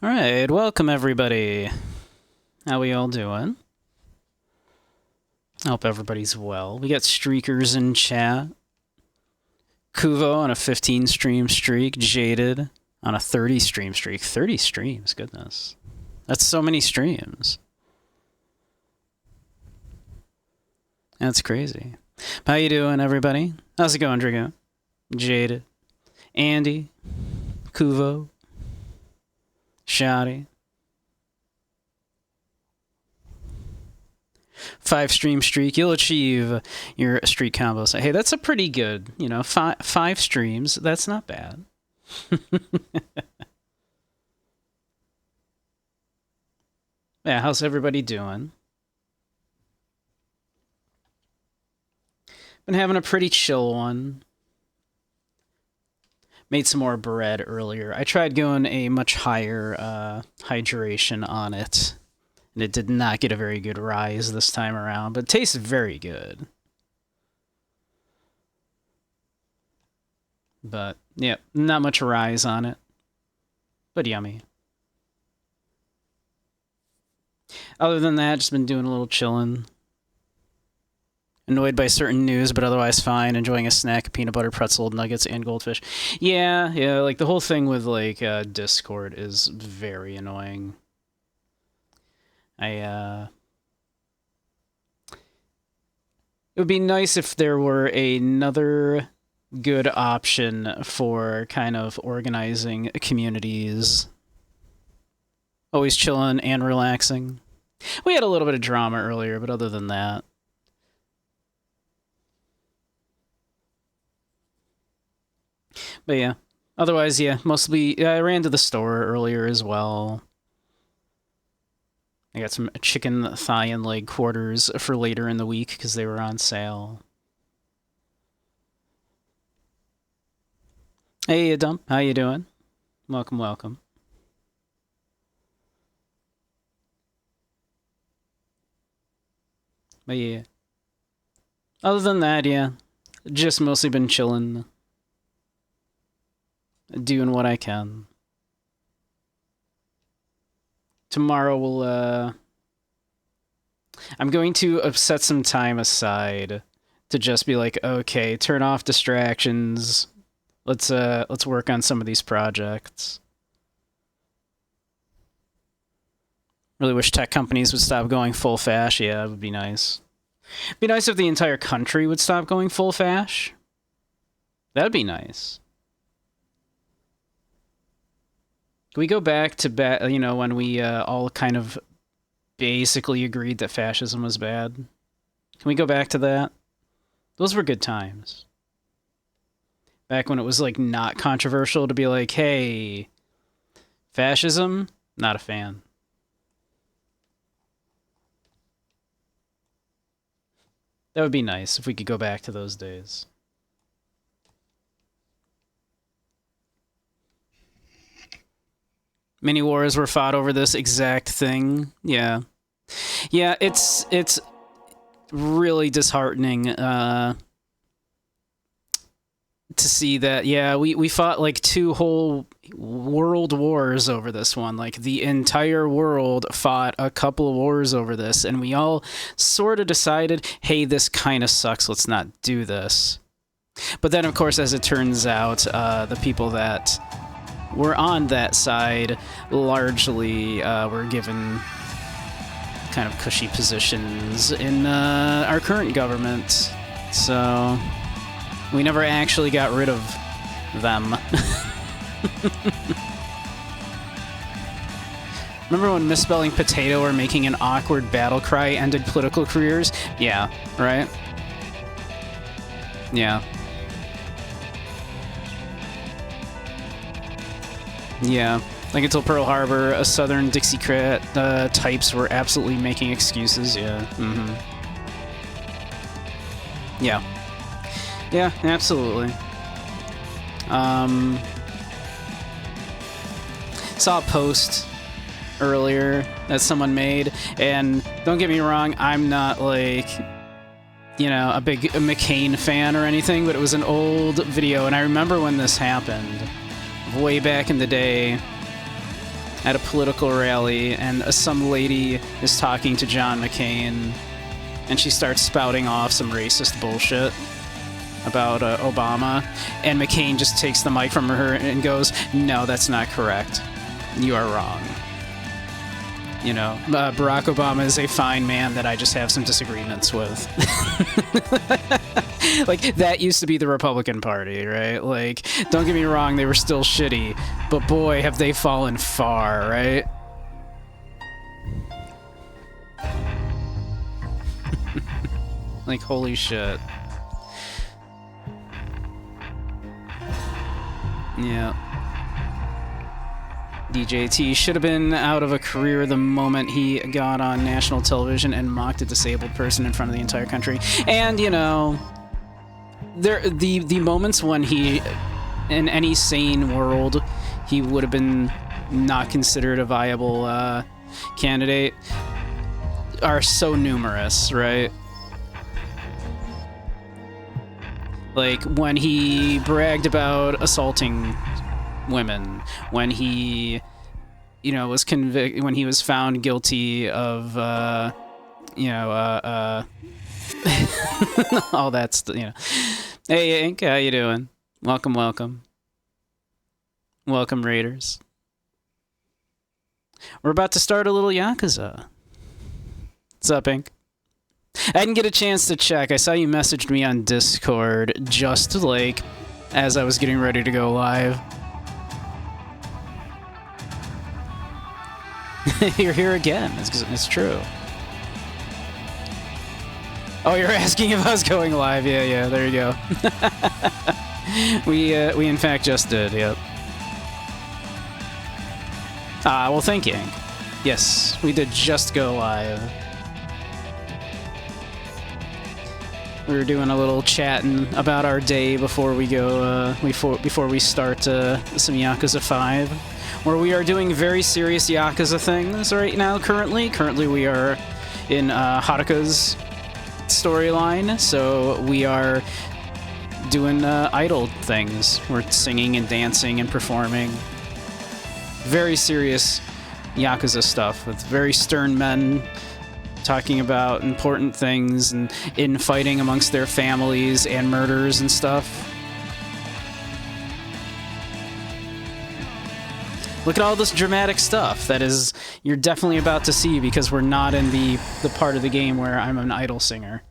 Alright, welcome everybody. How we all doing? I hope everybody's well. We got streakers in chat. Kuvo on a 15 stream streak. Jaded on a 30 stream streak. 30 streams, goodness. That's so many streams. That's crazy. How you doing, everybody? How's it going, Drigo? Jaded. Andy. Kuvo. Shoddy. 5 stream streak, you'll achieve your streak combos. Hey, that's a pretty good, you know, five streams. That's not bad. Yeah, how's everybody doing? Been having a pretty chill one. Made some more bread earlier. I tried going a much higher hydration on it, and it did not get a very good rise this time around, but it tastes very good. But, yeah, not much rise on it, but yummy. Other than that, just been doing a little chilling. Annoyed by certain news, but otherwise fine. Enjoying a snack, peanut butter, pretzel, nuggets, and goldfish. Yeah, like the whole thing with like Discord is very annoying. It would be nice if there were another good option for kind of organizing communities. Always chilling and relaxing. We had a little bit of drama earlier, but other than that. But yeah, otherwise, yeah, mostly, I ran to the store earlier as well. I got some chicken thigh and leg quarters for later in the week because they were on sale. Hey, Dump, how you doing? Welcome, welcome. But yeah, other than that, yeah, just mostly been chilling. Doing what I can. Tomorrow we'll, I'm going to set some time aside to just be like, okay, turn off distractions. Let's work on some of these projects. Really wish tech companies would stop going full fash. Yeah, it would be nice. It'd be nice if the entire country would stop going full fash. That'd be nice. Can we go back to, you know, when we all kind of basically agreed that fascism was bad? Can we go back to that? Those were good times. Back when it was, like, not controversial to be like, hey, fascism? Not a fan. That would be nice if we could go back to those days. Many wars were fought over this exact thing. Yeah. Yeah, it's really disheartening to see that, yeah, we fought like 2 whole world wars over this one. Like, the entire world fought a couple of wars over this, and we all sort of decided, hey, this kind of sucks, let's not do this. But then, of course, as it turns out, the people that were on that side largely were given kind of cushy positions in our current government. So we never actually got rid of them. Remember when misspelling potato or making an awkward battle cry ended political careers? Yeah, right? Yeah. Yeah, like until Pearl Harbor, a Southern Dixiecrat types were absolutely making excuses. Yeah. Yeah. Yeah, absolutely. Saw a post earlier that someone made, and don't get me wrong, I'm not like, you know, a big McCain fan or anything, but it was an old video, and I remember when this happened. Way back in the day, at a political rally, and some lady is talking to John McCain, and she starts spouting off some racist bullshit about Obama, and McCain just takes the mic from her and goes, "No, that's not correct. You are wrong. You know, Barack Obama is a fine man that I just have some disagreements with." Like, that used to be the Republican Party, right? Like, don't get me wrong, they were still shitty, but boy, have they fallen far, right? Like, holy shit. Yeah. DJT should have been out of a career the moment he got on national television and mocked a disabled person in front of the entire country. And, you know, the moments when he, in any sane world, he would have been not considered a viable candidate are so numerous, right? Like, when he bragged about assaulting women, when he, you know, was convicted, when he was found guilty of, you know, all that's, you know. Hey, Ink, how you doing? Welcome, welcome. Welcome, Raiders. We're about to start a little Yakuza. What's up, Ink? I didn't get a chance to check. I saw you messaged me on Discord just, like, as I was getting ready to go live. You're here again. It's true. Oh, you're asking if I was going live? Yeah, there you go. We in fact just did, yep. Well, thank you, Ink. Yes, we did just go live. We were doing a little chatting about our day before we go, before we start some Yakuza 5, where we are doing very serious Yakuza things right now. Currently we are in Haruka's storyline, so we are doing idol things. We're singing and dancing and performing. Very serious Yakuza stuff with very stern men talking about important things and infighting amongst their families and murders and stuff. Look at all this dramatic stuff that is you're definitely about to see, because we're not in the part of the game where I'm an idol singer.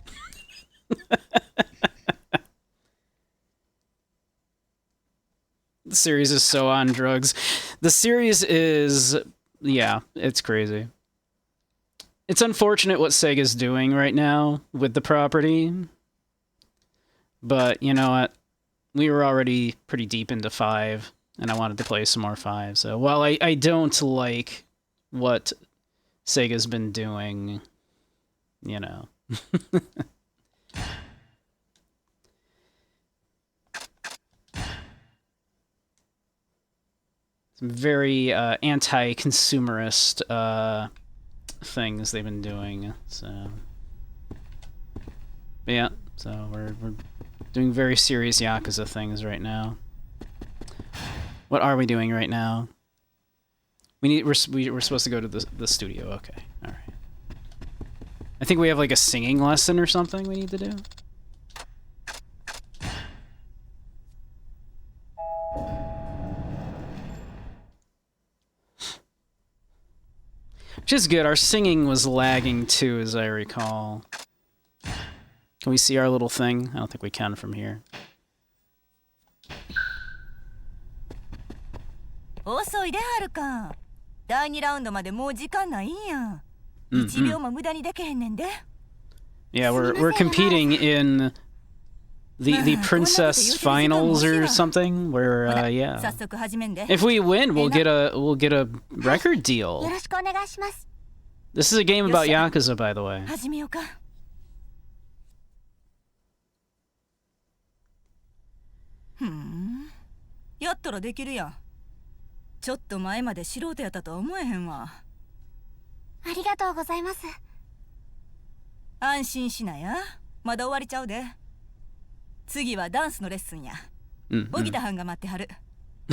The series is so on drugs. The series is, yeah, it's crazy. It's unfortunate what Sega's doing right now with the property, but you know what? We were already pretty deep into 5, and I wanted to play some more 5. So while I don't like what Sega's been doing, you know. Some very anti-consumerist things they've been doing, so but yeah, so we're doing very serious Yakuza things right now. What are we doing right now? We're supposed to go to the studio. Okay, all right. I think we have like a singing lesson or something we need to do. Which is good. Our singing was lagging too, as I recall. Can we see our little thing? I don't think we can from here. Yeah, we're competing in the Princess Finals or something. Where yeah, if we win, we'll get a record deal. This is a game about Yakuza, by the way.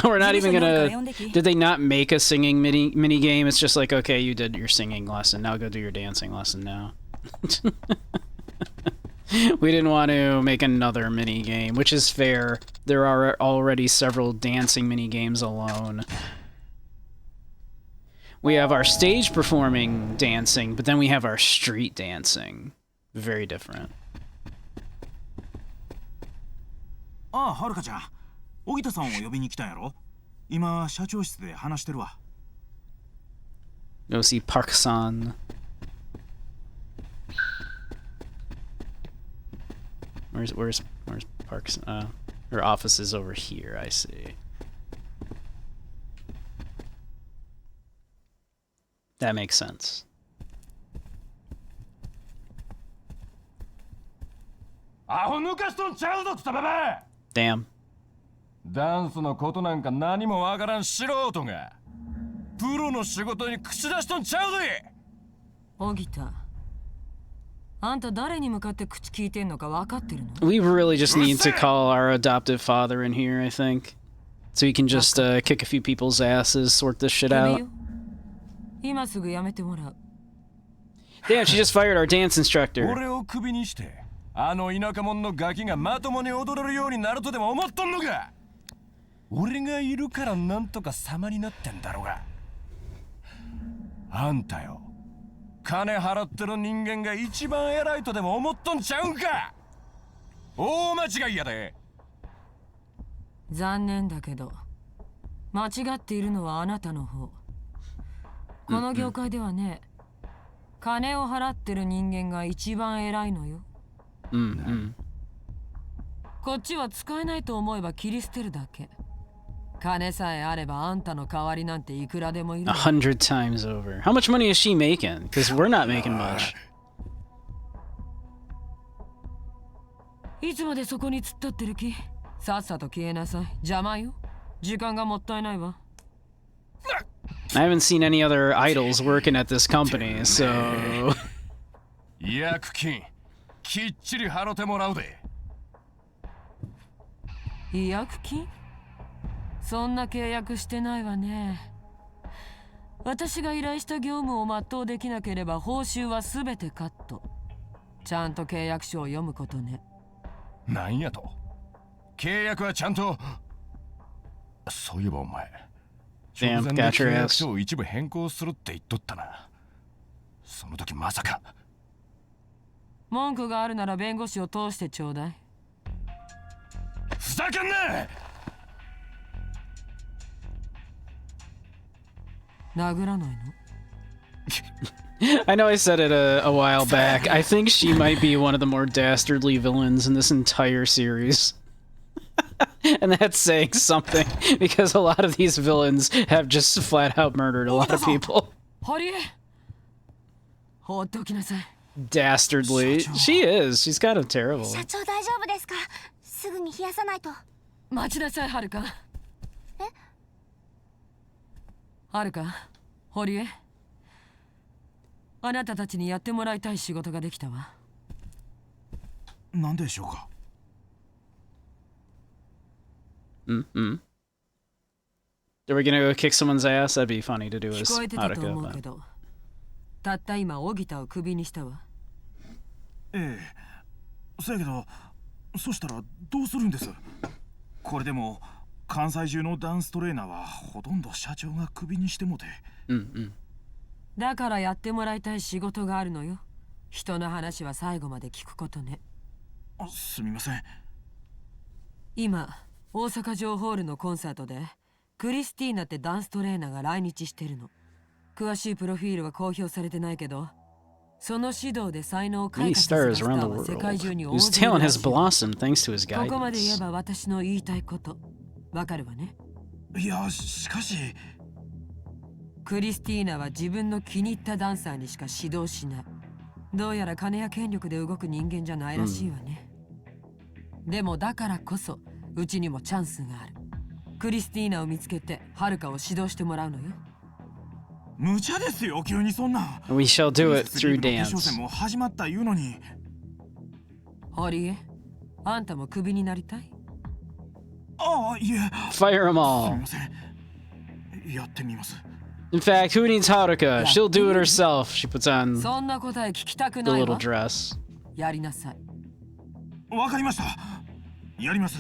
We're not even gonna... Did they not make a singing mini game? It's just like, okay, you did your singing lesson, now go do your dancing lesson now. We didn't want to make another mini game, which is fair. There are already several dancing mini games alone. We have our stage performing dancing, but then we have our street dancing. Very different. Ah, Haruka-chan. Ogita-sanを呼びに来たんやろ? 今、社長室で話してるわ。Go see Park-san. Where's Park's her office is over here, I see. That makes sense. Damn. ダンスのことなんか何もわからん素人がプロの仕事に口出しとんちゃうぜ。荻田、あんた誰に向かって口聞いてんのか分かってるの？ We really just need to call our adoptive father in here, I think. So he can just kick a few people's asses, sort this shit out. 今すぐやめてもらう。Damn, she just fired our dance instructor. 俺をクビにしてあの田舎者のガキがまともに踊れるようになるとでも思っとんのか。俺がいるからなんとか様になってんだろうが。あんたよ、金払ってる人間が一番偉いとでも思っとんちゃうんか。大間違いやで。残念だけど間違っているのはあなたの方。この業界ではね、金を払ってる人間が一番偉いのよ。こっちは使えないと思えば切り捨てるだけ。金さえあればあんたの代わりなんていくらでもいる。100 times over. How much money is she making? Because we're not making much. いつまでそこに突っ立ってる気？さっさと消えなさい。邪魔よ。時間がもったいないわ。I haven't seen any other idols working at this company, so... 役金、きっちり払ってもらうで。違約金？そんな契約してないわね。私が依頼した業務を全うできなければ報酬はすべてカット。ちゃんと契約書を読むことね。なんやと？契約はちゃんと。そういえばお前、Damn, 直前で got 契 your 約 ass. 書を一部変更するって言っとったな。その時まさか。文句があるなら弁護士を通してちょうだい。ふざけんな！殴らないの？ I know I said it a while back. I think she might be one of the more dastardly villains in this entire series. And that's saying something, because a lot of these villains have just flat out murdered a lot of people. Dastardly. She is. She's kind of terrible. 社長大丈夫ですか？すぐに冷やさないと。待ちなさい、はるか。え？はるか、堀江。あなたたちにやってもらいたい仕事ができたわ。何でしょうか？Are we gonna go kick someone's ass? That'd be funny to do as 聞こえてたと Haruka. 思うけど、たった今、荻田をクビにしたわ。ええ。そやけど、そしたらどうするんです？これでも関西中のダンストレーナーはほとんど社長がクビにしてもて。だからやってもらいたい仕事があるのよ。人の話は最後まで聞くことね。すみません。今、大阪城ホールのコンサートでクリスティーナってダンストレーナーが来日してるの。詳しいプロフィールは公表されてないけど、その指導で才能を開 Many 花させた stars スタ around ー the は世 world 界中に大 whose 勢いる talent ら has しい。 blossomed thanks to his ここまで言え guidance. ば私の言いたいこと、わかるわね。いや、しかしクリスティーナは自分の気に入ったダンサーにしか指導しない。どうやら金や権力で動く人間じゃないらしいわね。でもだからこそうちにもチャンスがある。クリスティーナを見つけてはるかを指導してもらうのよ。無茶ですよ、急にそんな。 We shall do it through 決勝 dance. 戦も始まった言うのに。堀江、あんたもクビになりたい？ああ、いえ。 Fire them すみ all. ません。やってみます。 In fact, who needs Haruka? She'll do it herself. She puts on そんな答え聞きたく the ない little わ。 dress. やりなさい。わかりました。やります。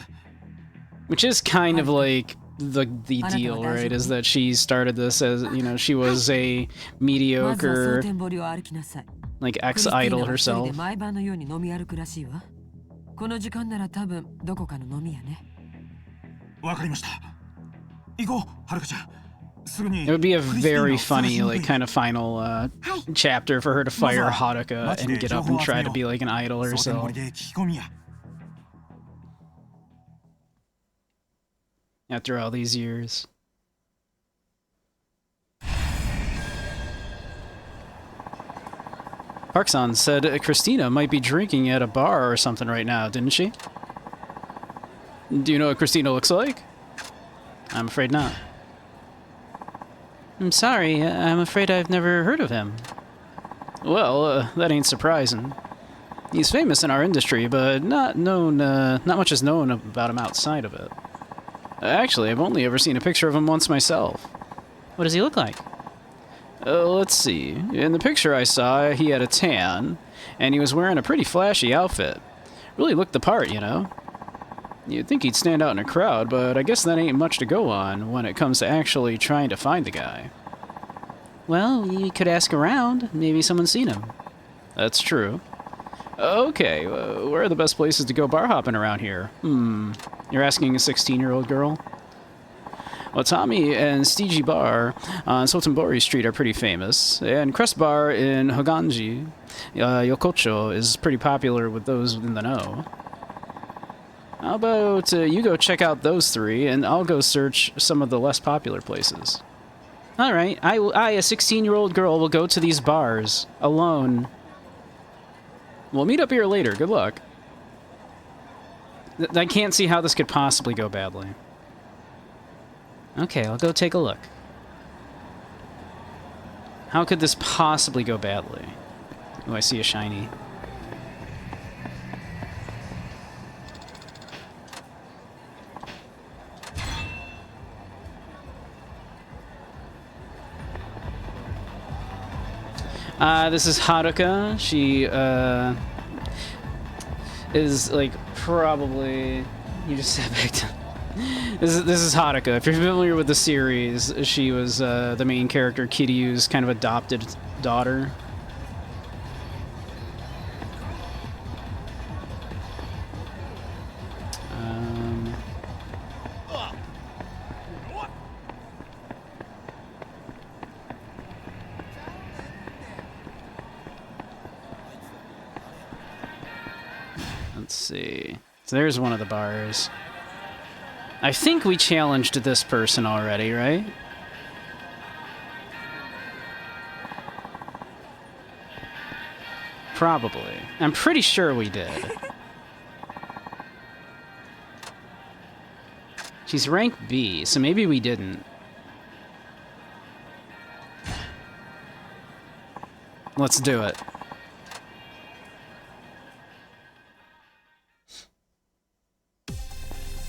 Which is kind of like the deal, right? Is that she started this as, you know, she was a まずは蒼 mediocre 天堀を歩きなさい。 like クリスティーナ ex-idol は一人 herself. で毎晩のように飲み歩くらしいわ。この時間なら多分どこかの飲み屋ね。わかりました。行こう、はるかちゃん。すぐに。 It would be a very クリスティー funny ナを like 探しに kind of final chapter for her to fire Haruka and get up and try to be like an idol 蒼天 herself. 堀で聞き込みや。 After all these years. Park-san said Christina might be drinking at a bar or something right now, didn't she? Do you know what Christina looks like? I'm afraid not. I'm sorry, I'm afraid I've never heard of him. Well, that ain't surprising. He's famous in our industry, but not much is known about him outside of it. Actually, I've only ever seen a picture of him once myself. What does he look like? Let's see. In the picture I saw, he had a tan, and he was wearing a pretty flashy outfit. Really looked the part, you know? You'd think he'd stand out in a crowd, but I guess that ain't much to go on when it comes to actually trying to find the guy. Well, you could ask around. Maybe someone's seen him. That's true. Okay, where are the best places to go bar hopping around here? You're asking a 16-year-old girl? Well, Tommy and Stiji Bar on Sotenbori Street are pretty famous, and Crest Bar in Hoganji, Yokocho, is pretty popular with those in the know. How about you go check out those three, and I'll go search some of the less popular places. Alright, I, a 16-year-old girl, will go to these bars, alone. We'll meet up here later, good luck. I can't see how this could possibly go badly. Okay, I'll go take a look. How could this possibly go badly? Oh, I see a shiny. This is Haruka. She, is, like, probably... You just sat back down. This is Haruka. If you're familiar with the series, she was, the main character, Kiryu's kind of adopted daughter. Let's see. So there's one of the bars. I think we challenged this person already, right? Probably. I'm pretty sure we did. She's rank B, so maybe we didn't. Let's do it.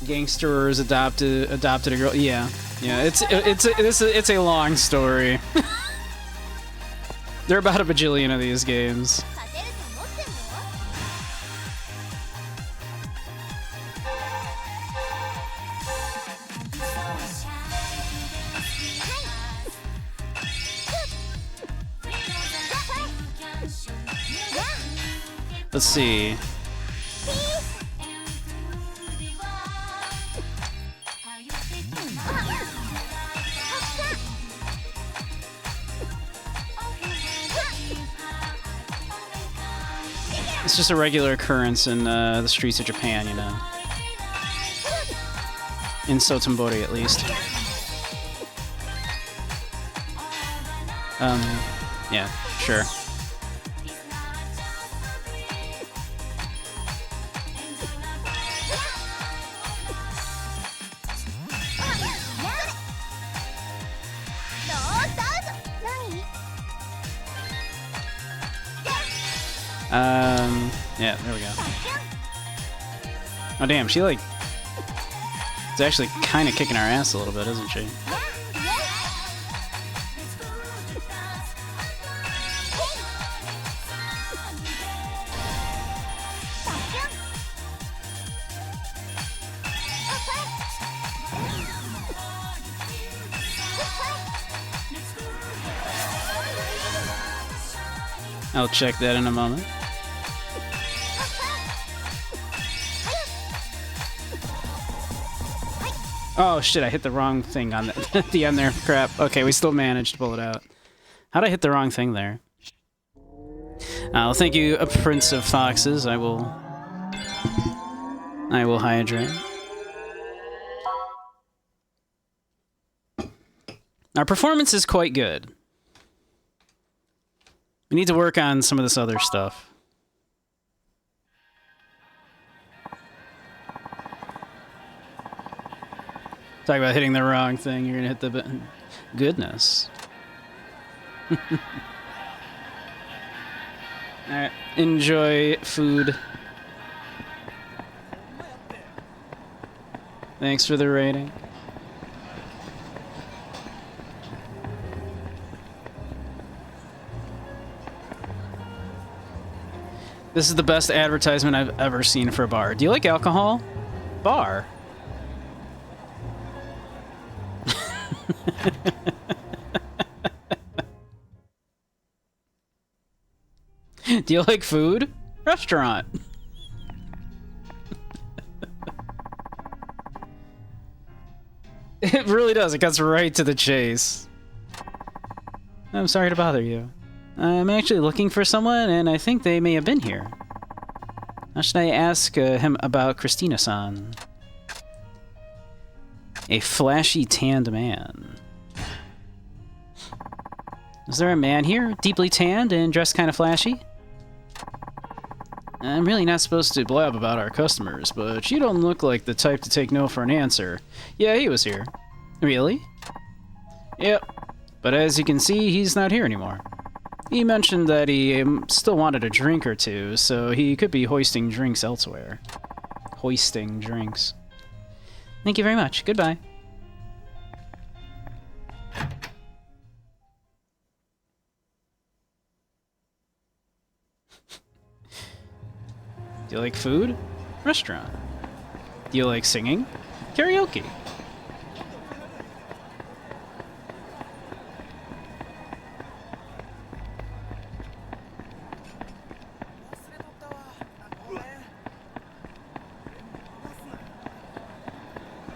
Gangsters adopted a girl. Yeah, it's a long story. There are about a bajillion of these games. Let's see. It's just a regular occurrence in the streets of Japan, you know. In Sotenbori, at least. Yeah, sure. Yeah, there we go. Oh damn, she like It's actually kind of kicking our ass a little bit, isn't she? I'll check that in a moment. Oh shit, I hit the wrong thing on the end there. Crap. Okay, we still managed to pull it out. How'd I hit the wrong thing there? Well, thank you, Prince of Foxes. I will hydrate. Our performance is quite good. We need to work on some of this other stuff. Talk about hitting the wrong thing. You're gonna hit the button. Goodness. Alright, enjoy food. Thanks for the rating. This is the best advertisement I've ever seen for a bar. Do you like alcohol? Bar. Do you like food? Restaurant. It really does. It cuts right to the chase. I'm sorry to bother you. I'm actually looking for someone, and I think they may have been here. How should I ask him about Christina-san? A flashy tanned man. Is there a man here, deeply tanned and dressed kind of flashy? I'm really not supposed to blab about our customers, but you don't look like the type to take no for an answer. Yeah, he was here. Really? Yep. But as you can see, he's not here anymore. He mentioned that he still wanted a drink or two, so he could be hoisting drinks elsewhere. Hoisting drinks. Thank you very much. Goodbye. Do you like food? Restaurant. Do you like singing? Karaoke.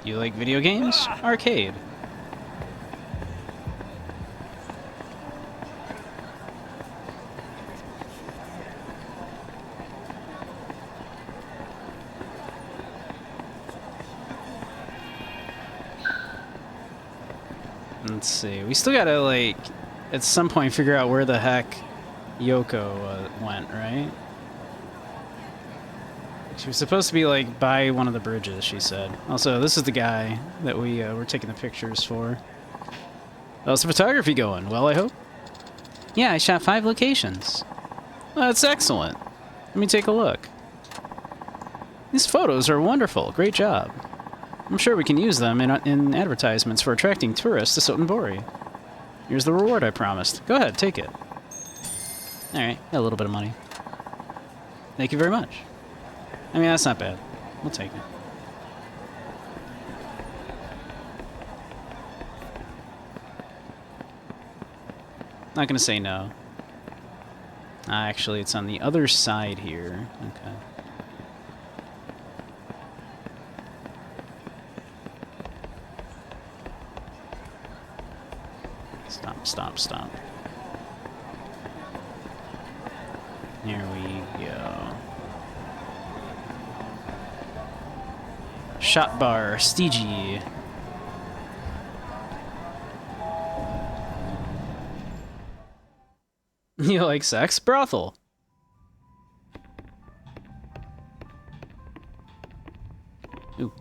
Do you like video games? Arcade. Let's see. We still gotta, like, at some point figure out where the heck Yoko went, right? She was supposed to be, like, by one of the bridges, she said. Also, this is the guy that we were taking the pictures for. How's the photography going? Well, I hope? Yeah, I shot 5 locations. Well, that's excellent. Let me take a look. These photos are wonderful. Great job. I'm sure we can use them in advertisements for attracting tourists to Sotenbori. Here's the reward I promised. Go ahead, take it. Alright, got a little bit of money. Thank you very much. I mean, that's not bad. We'll take it. Not gonna say no. Actually, it's on the other side here. Okay. Stop, stop, stop. Here we go. Shot bar, Steegee. You like sex? Brothel. Ooh.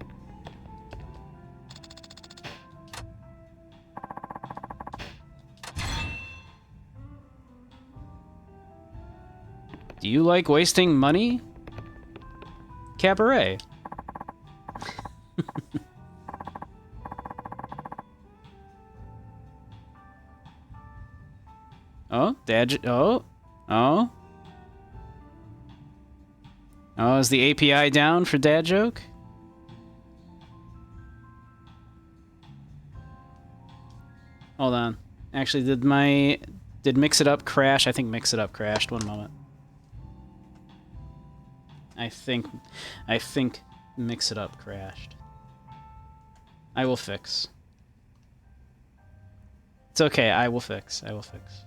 Do you like wasting money? Cabaret. Oh, oh, oh. Oh, is the API down for dad joke? Hold on. Actually, did Mix It Up crash? I think Mix It Up crashed. One moment. I think Mix It Up crashed. I will fix. It's okay, I will fix. I will fix.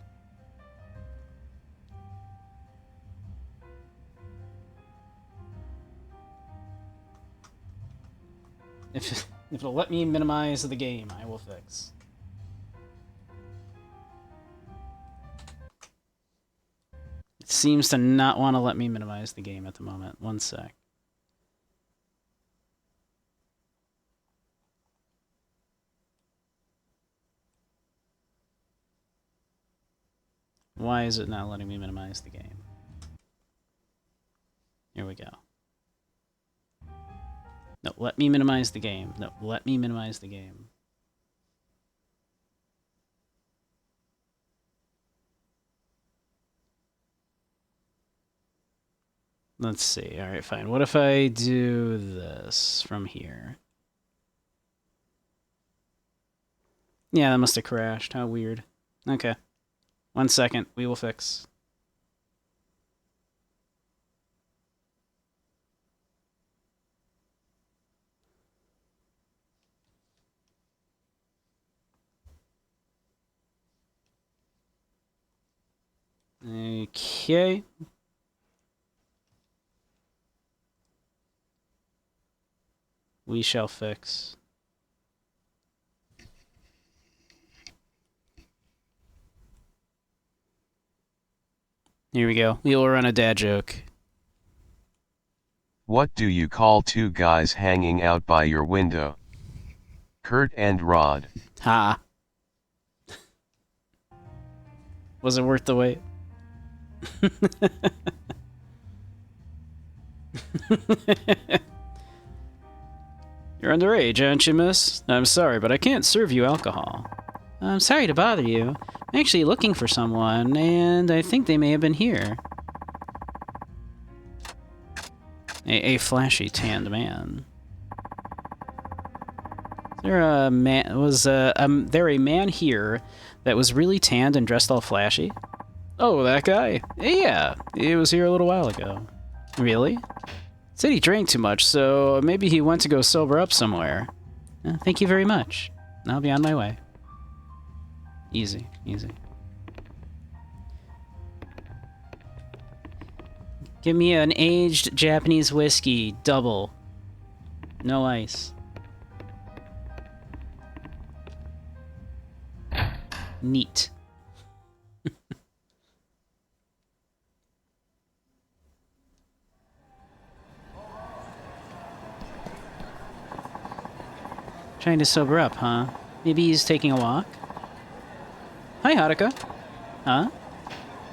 If it'll let me minimize the game, I will fix. It seems to not want to let me minimize the game at the moment. One sec. Why is it not letting me minimize the game? Here we go. No, let me minimize the game. No, let me minimize the game. Let's see. All right, fine. What if I do this from here? Yeah, that must have crashed. How weird. Okay. 1 second. We will fix. Okay. We shall fix. Here we go. We will run a dad joke. What do you call two guys hanging out by your window? Kurt and Rod. Ha. Was it worth the wait? You're underage, aren't you, miss? I'm sorry, but I can't serve you alcohol. I'm sorry to bother you. I'm actually looking for someone, and I think they may have been here. A flashy tanned man. Is there a man? Was there a man here that was really tanned and dressed all flashy? Oh, that guy? Yeah, he was here a little while ago. Really? Said he drank too much, so maybe he went to go sober up somewhere. Thank you very much. I'll be on my way. Easy, easy. Give me an aged Japanese whiskey, double. No ice. Neat. Trying to sober up, huh? Maybe he's taking a walk? Hi, Haruka. Huh?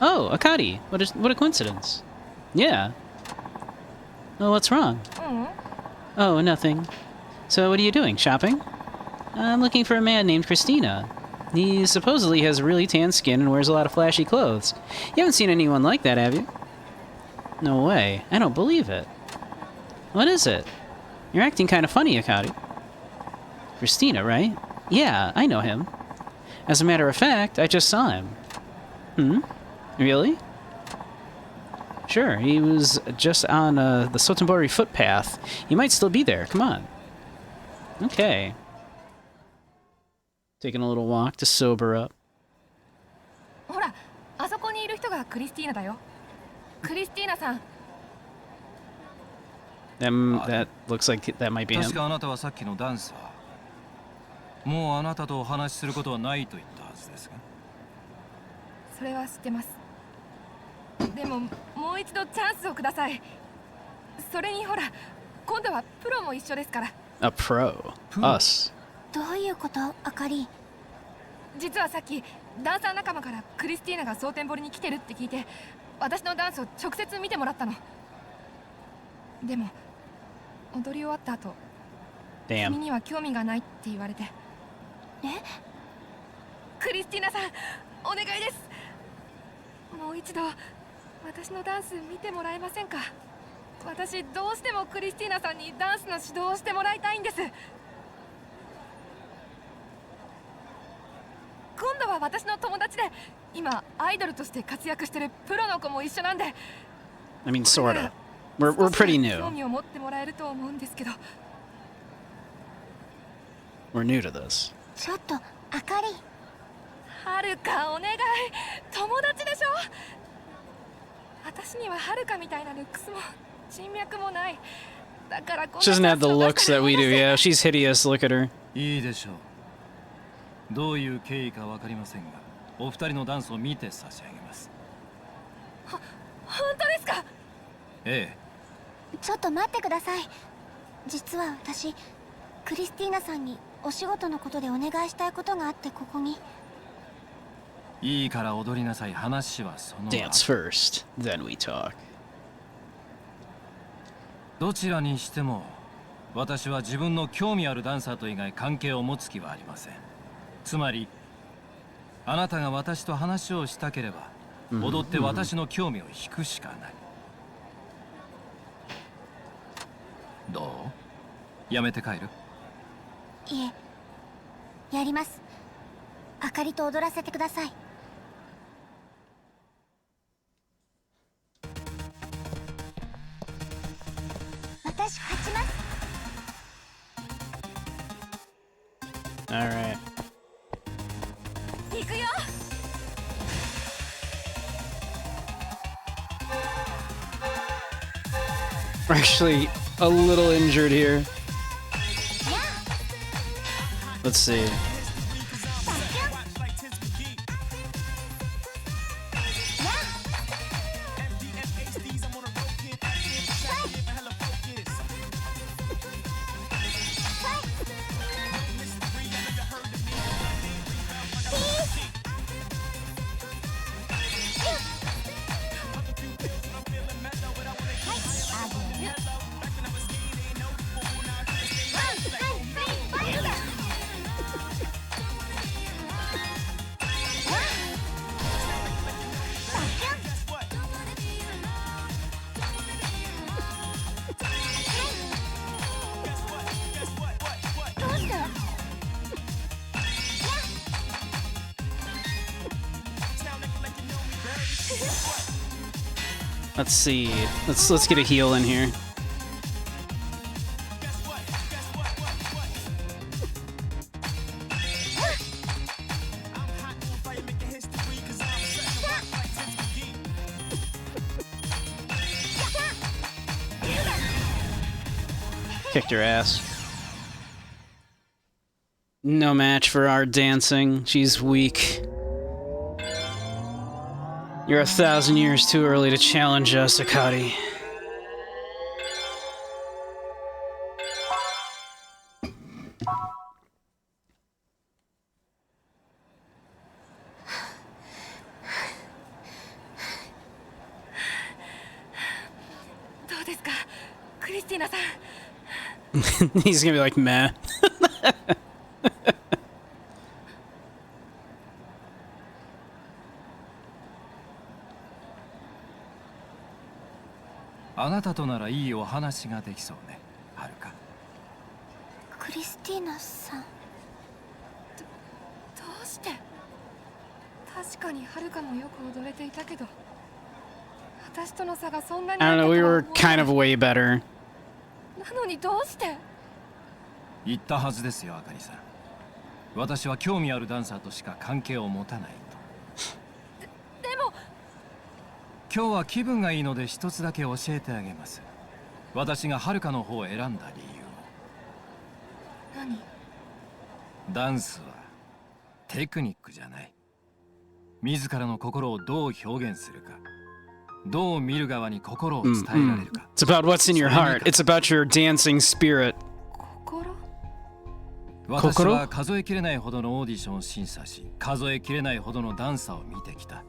Oh, Akari. What a coincidence. Yeah. Oh, what's wrong? Oh, nothing. So what are you doing? Shopping? I'm looking for a man named Christina. He supposedly has really tan skin and wears a lot of flashy clothes. You haven't seen anyone like that, have you? No way. I don't believe it. What is it? You're acting kind of funny, Akari. Christina, right? Yeah, I know him. As a matter of fact, I just saw him. Hmm? Really? Sure, he was just on the Sotenbori footpath. He might still be there. Come on. Okay. Taking a little walk to sober up. ほら、あそこにいる人がクリスティーナだよ。クリスティーナさん。That looks like that might be him. 確かあなたはさっきのダンサー。もうあなたとお話しすることはないと言ったはずですが。それは知ってます。でももう一度チャンスをください。それにほら、今度はプロも一緒ですから。A pro. Us. どういうこと、あかり？実はさっきダンサー仲間からクリスティーナが蒼天堀に来てるって聞いて、私のダンスを直接見てもらったの。でも踊り終わった後、君には興味がないって言われて。え？クリスティーナさん、お願いです。もう一度私のダンス見てもらえませんか。私どうしてもクリスティーナさんにダンスの指導をしてもらいたいんです。今度は私の友達で今アイドルとして活躍してるプロの子も一緒なんで I mean, sorta. We're pretty 興 new. 味を持ってもらえると思うんですけど。 We're new to this. ちょっとあかり、はるかお願い、友達でしょ。私にははるかみたいなルックスも人脈もない。だからこんな She doesn't have the looks that we do. Yeah, she's hideous. Look at her. いいでしょう。どういう経緯かわかりませんが、お二人のダンスを見て差し上げます。本当ですか。えちょっと待ってください。実は私クリスティーナさんにお仕事のことでお願いしたいことがあってここに。え、いいから踊りなさい。話はその後。 Dance first, then we talk. どちらにしても私は自分の興味あるダンサーと以外関係を持つ気はありません。つまりあなたが私と話をしたければ踊って私の興味を引くしかない。どう？やめて帰る？いえ、やります。あかりと踊らせてください。私勝ちます。 Alright. 行くよ。 We're actually a little injured here. Let's see. Let's see. Let's get a heal in here. Kicked her ass. No match for our dancing. She's weak. You're 1,000 years too early to challenge us, Akari. He's gonna be like, meh. あなたとならいいお話ができそうね、はるか。クリスティーナさん。どうして。確かにはるかもよく踊れていたけど、私との差がそんなに。 I don't know, we were kind of way better. なのにどうして。言ったはずですよ、あかりさん。私は興味あるダンサーとしか関係を持たないと。でも今日は気分がいいので一つだけ教えてあげます。私がはるかの方を選んだ理由を。何。ダンスはテクニックじゃない。自らの心をどう表現するか、どう見る側に心を伝えられるか。It's about what's in your heart. It's about your dancing spirit. 心。私は数えきれないほどのオーディションを審査し、数えきれないほどのダンサーを見てきた。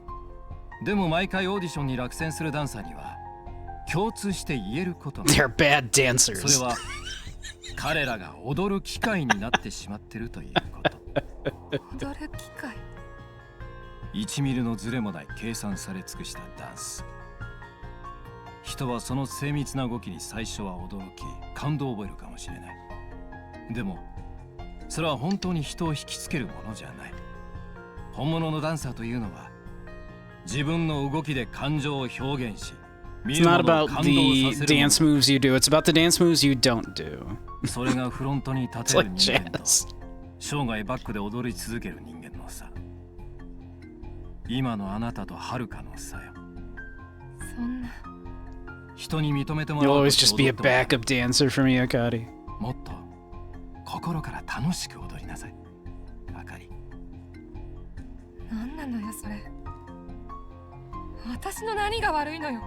でも毎回オーディションに落選するダンサーには共通して言えることが。They're bad dancers. それは彼らが踊る機会になってしまっているということ。踊る機会。1ミリのズレもない計算され尽くしたダンス。人はその精密な動きに最初は驚き感動を覚えるかもしれない。でもそれは本当に人を引きつけるものじゃない。本物のダンサーというのは自分の動きで感情を表現し、 It's not about the dance moves you do, it's about the dance moves you don't do. それがフロントに立 It's てる like 人間と jazz. 生涯バックで踊り続ける人間の差。今のあなたとはるかの差よ。そんな。人に認めても You'll らう always just be a backup dancer for me, Akari. もっと心から楽しく踊りなさい、あかり。なんなのよそれ。私の何が悪いのよ。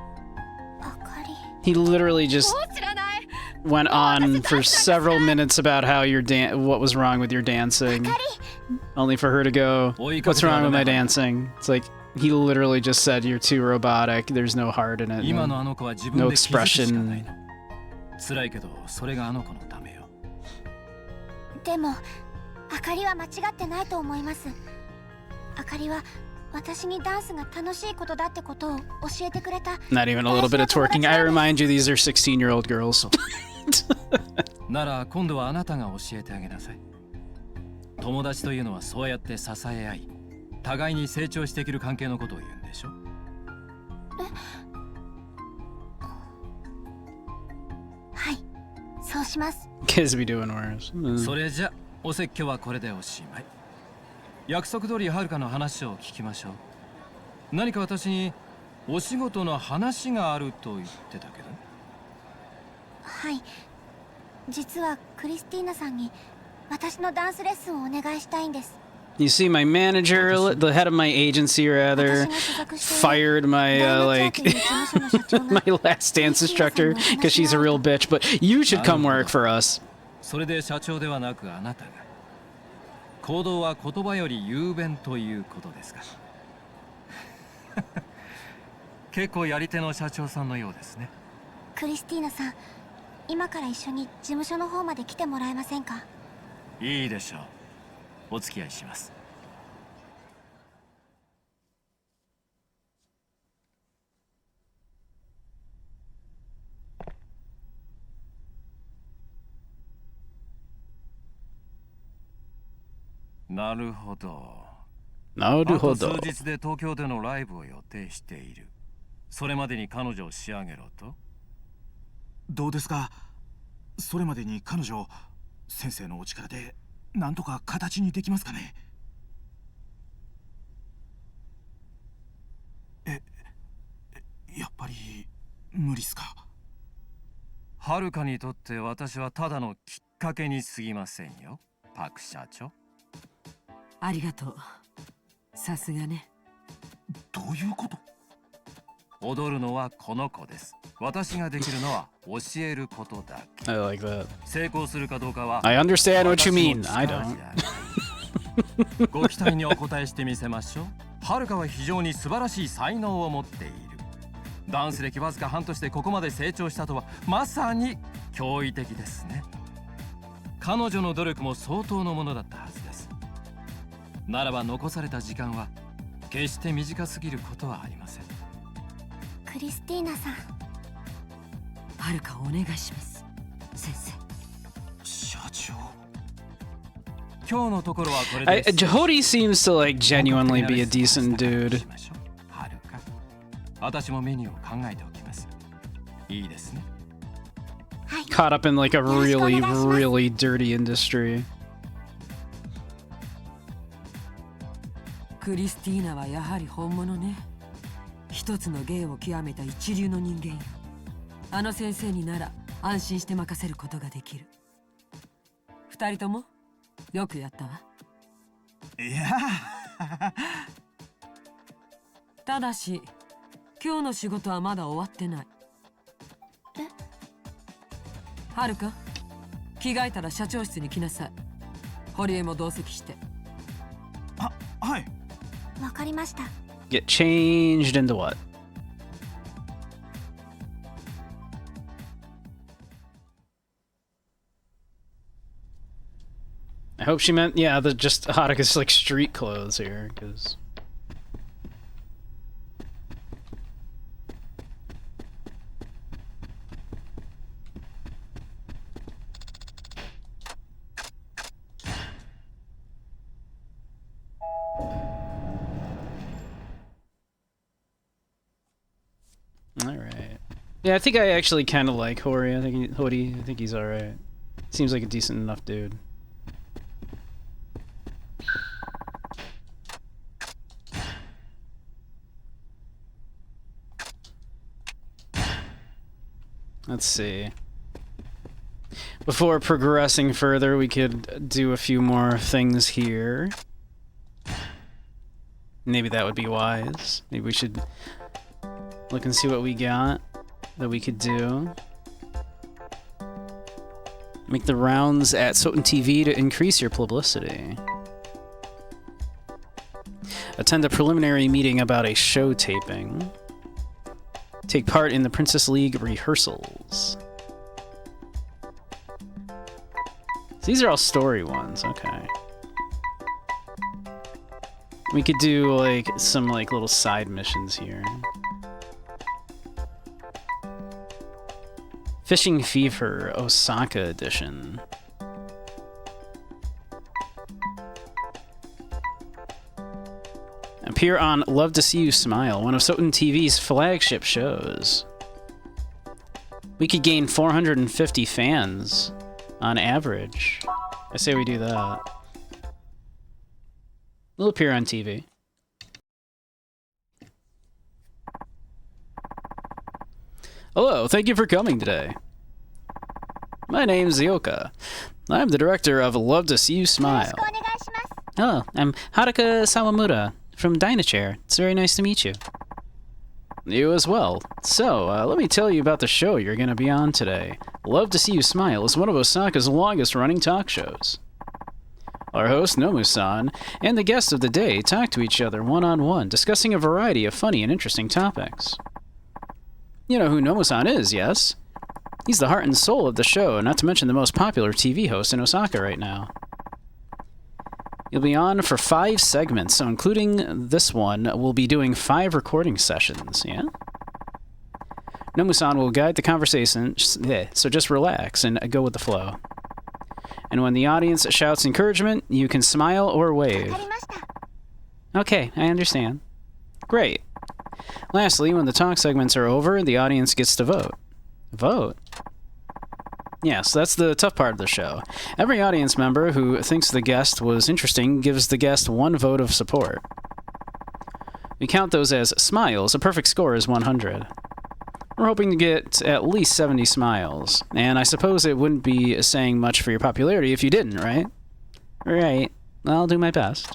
あかり。 He literally just もう知らない。 went on for several minutes about how your what was wrong with your dancing, only for her to go, "What's wrong with my dancing?" It's like he literally just said you're too robotic. There's no heart in it. 今 No, のあの子は自 no 分で気づくしかない expression. の。辛いけどそれがあの子のためよ。でもあかりは間違ってないと思います。あかりは私にダンスが楽しいことだってことを教えてくれた。 Not even a little bit of twerking. I remind you, these are 16-year-old girls. なら今度はあなたが教えてあげなさい。友達というのはそうやって支え合い、互いに成長していける関係のことを言うんでしょ。はい、そうします。 Kids be doing worse. それじゃお説教はこれでおしまい。約束通りはるかの話を聞きましょう。何か私にお仕事の話があると言ってたけど。はい、実はクリスティーナさんに私のダンスレッスンをお願いしたいんです。 You see, my manager, the head of my agency, rather, fired my like my last dance instructor because she's a real bitch. But you should come work for us. それで社長ではなくあなたが。行動は言葉より雄弁ということですか。結構やり手の社長さんのようですね。クリスティーナさん、今から一緒に事務所の方まで来てもらえませんか？いいでしょう。お付き合いします。なるほど。なるほど。あと数日で東京でのライブを予定している。それまでに彼女を仕上げろと。どうですか？それまでに彼女、先生のお力でなんとか形にできますかね？やっぱり無理っすか？はるかにとって私はただのきっかけに過ぎませんよ、パク社長。ありがとう。さすがね。どういうこと？踊るのはこの子です。私ができるのは教えることだけ。 I like that. 成功するかどうかは I understand what you mean. 私の I 力 don't. じゃない。ご期待にお答えしてみせましょう。はるかは非常に素晴らしい才能を持っている。ダンス歴わずか半年でここまで成長したとはまさに驚異的ですね。彼女の努力も相当のものだったはずです。ならば残された時間は決して短すぎることはありません。クリスティーナさん、はるかお願いします、先生。社長。今日のところはこれ Jehodi seems to like genuinely be a decent dude. はるか、私もメニューを考えておきます。いいですね。Caught up in like a really, really dirty industry. クリスティーナはやはり本物ね。一つの芸を極めた一流の人間よ。あの先生になら安心して任せることができる。二人ともよくやったわ。いやただし今日の仕事はまだ終わってない。はるか、着替えたら社長室に来なさい。堀江も同席して。はい。わかりました。Get changed into what? I hope she meant, yeah, just Haruka's like street clothes here, because All right. Yeah, I think I actually kind of like Hori. I think he's all right. Seems like a decent enough dude. Let's see. Before progressing further, we could do a few more things here. Maybe that would be wise. Maybe we should look and see what we got that we could do. Make the rounds at Soten TV to increase your publicity. Attend a preliminary meeting about a show taping. Take part in the Princess League rehearsals. These are all story ones, okay. We could do like some like little side missions here. Fishing Fever Osaka edition. Appear on Love to See You Smile, one of Soten TV's flagship shows. We could gain 450 fans on average. I say we do that. We'll appear on TV. Hello, thank you for coming today. My name's Ioka. I'm the director of Love to See You Smile. Hello, I'm Haruka Sawamura from Dynachair. It's very nice to meet you. You as well. So, let me tell you about the show you're going to be on today. Love to See You Smile is one of Osaka's longest-running talk shows. Our host, Nomu-san, and the guest of the day talk to each other one-on-one, discussing a variety of funny and interesting topics. You know who Nomu-san is, yes? He's the heart and soul of the show, not to mention the most popular TV host in Osaka right now. You'll be on for 5 segments, so including this one, we'll be doing 5 recording sessions, yeah? Nomu-san will guide the conversation, so just relax and go with the flow. And when the audience shouts encouragement, you can smile or wave. Okay, I understand. Great. Lastly, when the talk segments are over, the audience gets to vote. Vote? Yes, that's the tough part of the show. Every audience member who thinks the guest was interesting gives the guest 1 vote of support. We count those as smiles. A perfect score is 100. We're hoping to get at least 70 smiles. And I suppose it wouldn't be saying much for your popularity if you didn't, right? Right. I'll do my best.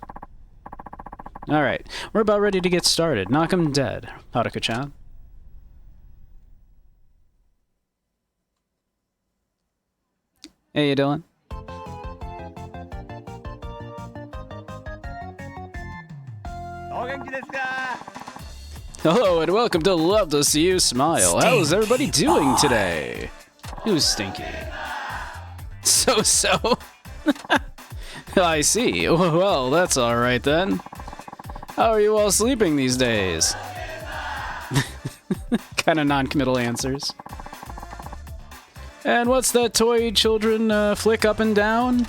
Alright, we're about ready to get started. Knock 'em dead, Haruka-chan. Hey, you Dylan? Hello and welcome to Love to See You Smile. How's everybody doing today? Who's stinky? So. I see. Well, that's alright then. How are you all sleeping these days? Kind of non-committal answers. And what's that toy children flick up and down?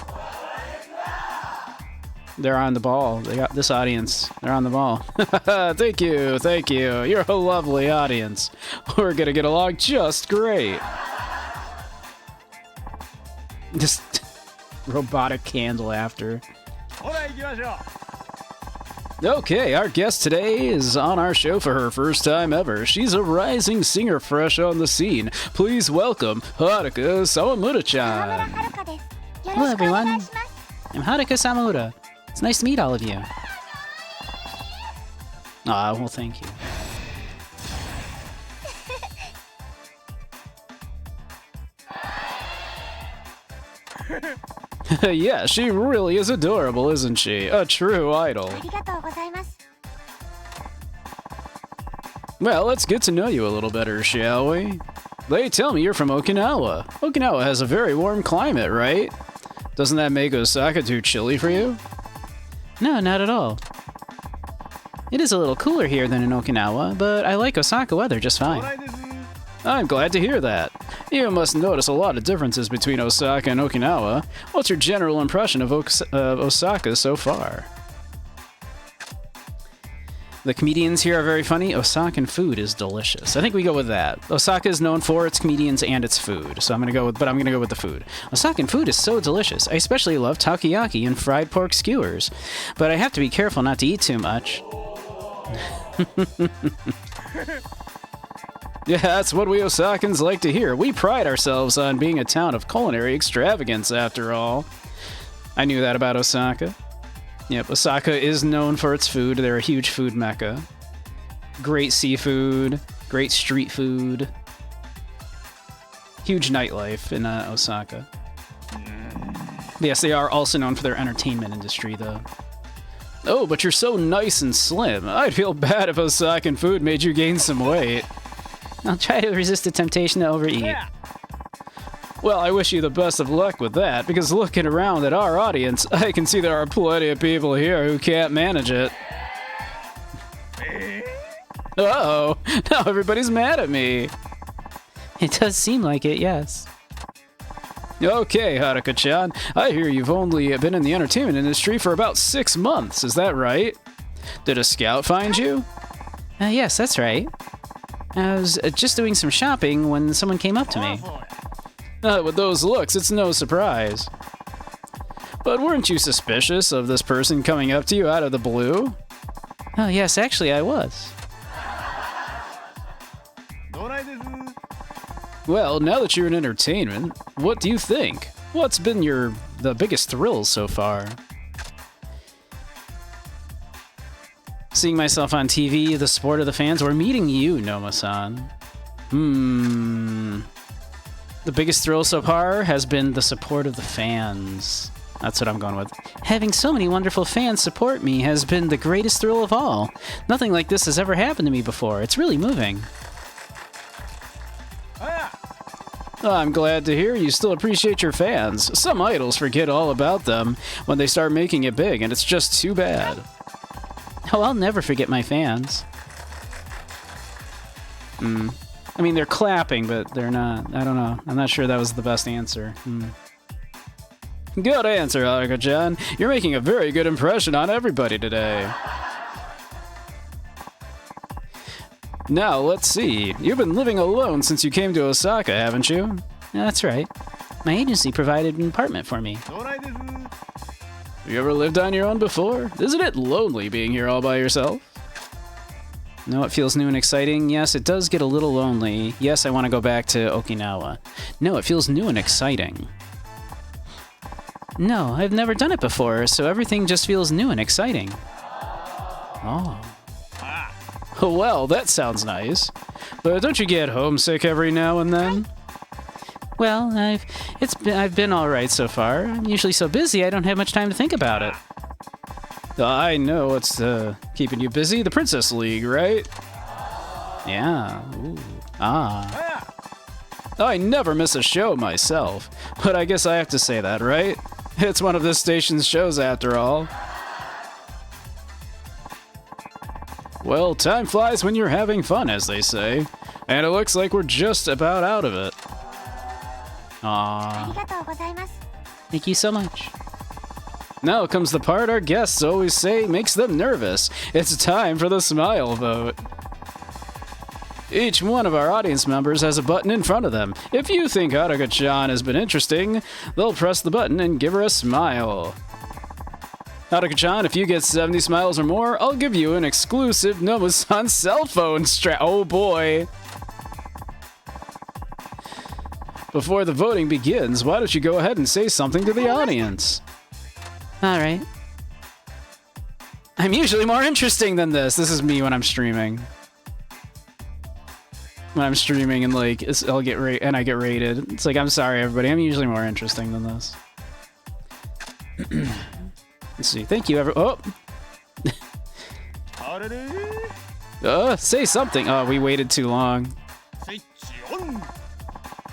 They're on the ball. They got this audience. They're on the ball. Thank you. You're a lovely audience. We're gonna get along just great. Just robotic canned laughter. Okay, our guest today is on our show for her first time ever. She's a rising singer fresh on the scene. Please welcome Haruka Sawamura-chan. Hello everyone. I'm Haruka Sawamura. It's nice to meet all of you. Ah, well thank you. Yeah, she really is adorable, isn't she? A true idol. Well, let's get to know you a little better, shall we? They tell me you're from Okinawa. Okinawa has a very warm climate, right? Doesn't that make Osaka too chilly for you? No, not at all. It is a little cooler here than in Okinawa, but I like Osaka weather just fine. I'm glad to hear that. You must notice a lot of differences between Osaka and Okinawa. What's your general impression of Osaka so far? The comedians here are very funny. Osakan food is delicious. I think we go with that. Osaka is known for its comedians and its food, so I'm gonna go with the food. Osakan food is so delicious. I especially love takoyaki and fried pork skewers, but I have to be careful not to eat too much. Yeah, that's what we Osakans like to hear. We pride ourselves on being a town of culinary extravagance, after all. I knew that about Osaka. Yep, Osaka is known for its food. They're a huge food mecca. Great seafood, great street food. Huge nightlife in Osaka. Yes, they are also known for their entertainment industry, though. Oh, but you're so nice and slim. I'd feel bad if Osakan food made you gain some weight. I'll try to resist the temptation to overeat. Well, I wish you the best of luck with that, because looking around at our audience, I can see there are plenty of people here who can't manage it. Uh-oh, now everybody's mad at me. It does seem like it, yes. Okay, Haruka-chan, I hear you've only been in the entertainment industry for about 6 months, is that right? Did a scout find you? Yes, that's right. I was just doing some shopping when someone came up to me. With those looks, it's no surprise. But weren't you suspicious of this person coming up to you out of the blue? Oh, yes, actually I was. Well, now that you're in entertainment, what do you think? What's been the biggest thrills so far? Seeing myself on TV, the support of the fans, or meeting you, Noma-san? The biggest thrill so far has been the support of the fans. That's what I'm going with. Having so many wonderful fans support me has been the greatest thrill of all. Nothing like this has ever happened to me before. It's really moving. I'm glad to hear you still appreciate your fans. Some idols forget all about them when they start making it big, and it's just too bad. Oh, I'll never forget my fans. I mean, they're clapping, but they're not. I don't know. I'm not sure that was the best answer. Good answer, Haruka-chan. You're making a very good impression on everybody today. Now, let's see. You've been living alone since you came to Osaka, haven't you? That's right. My agency provided an apartment for me. Have you ever lived on your own before? Isn't it lonely being here all by yourself? No, it feels new and exciting. Yes, it does get a little lonely. Yes, I want to go back to Okinawa. No, it feels new and exciting. No, I've never done it before, so everything just feels new and exciting. Oh. Well, that sounds nice. But don't you get homesick every now and then? Well, I've been all right so far. I'm usually so busy I don't have much time to think about it. I know what's keeping you busy. The Princess League, right? Yeah. Ooh. Ah. I never miss a show myself, but I guess I have to say that, right? It's one of this station's shows after all. Well, time flies when you're having fun, as they say. And it looks like we're just about out of it. Aww. Thank you so much. Now comes the part our guests always say makes them nervous. It's time for the smile vote. Each one of our audience members has a button in front of them. If you think Haruka-chan has been interesting, they'll press the button and give her a smile. Haruka-chan, if you get 70 smiles or more, I'll give you an exclusive Noma-san cell phone strap. Oh boy. Before the voting begins, why don't you go ahead and say something to the audience? Alright. I'm usually more interesting than this. This is me when I'm streaming. When I'm streaming and like I get rated. It's like, I'm sorry everybody, I'm usually more interesting than this. Let's see. Thank you Oh. Say something. Oh, we waited too long.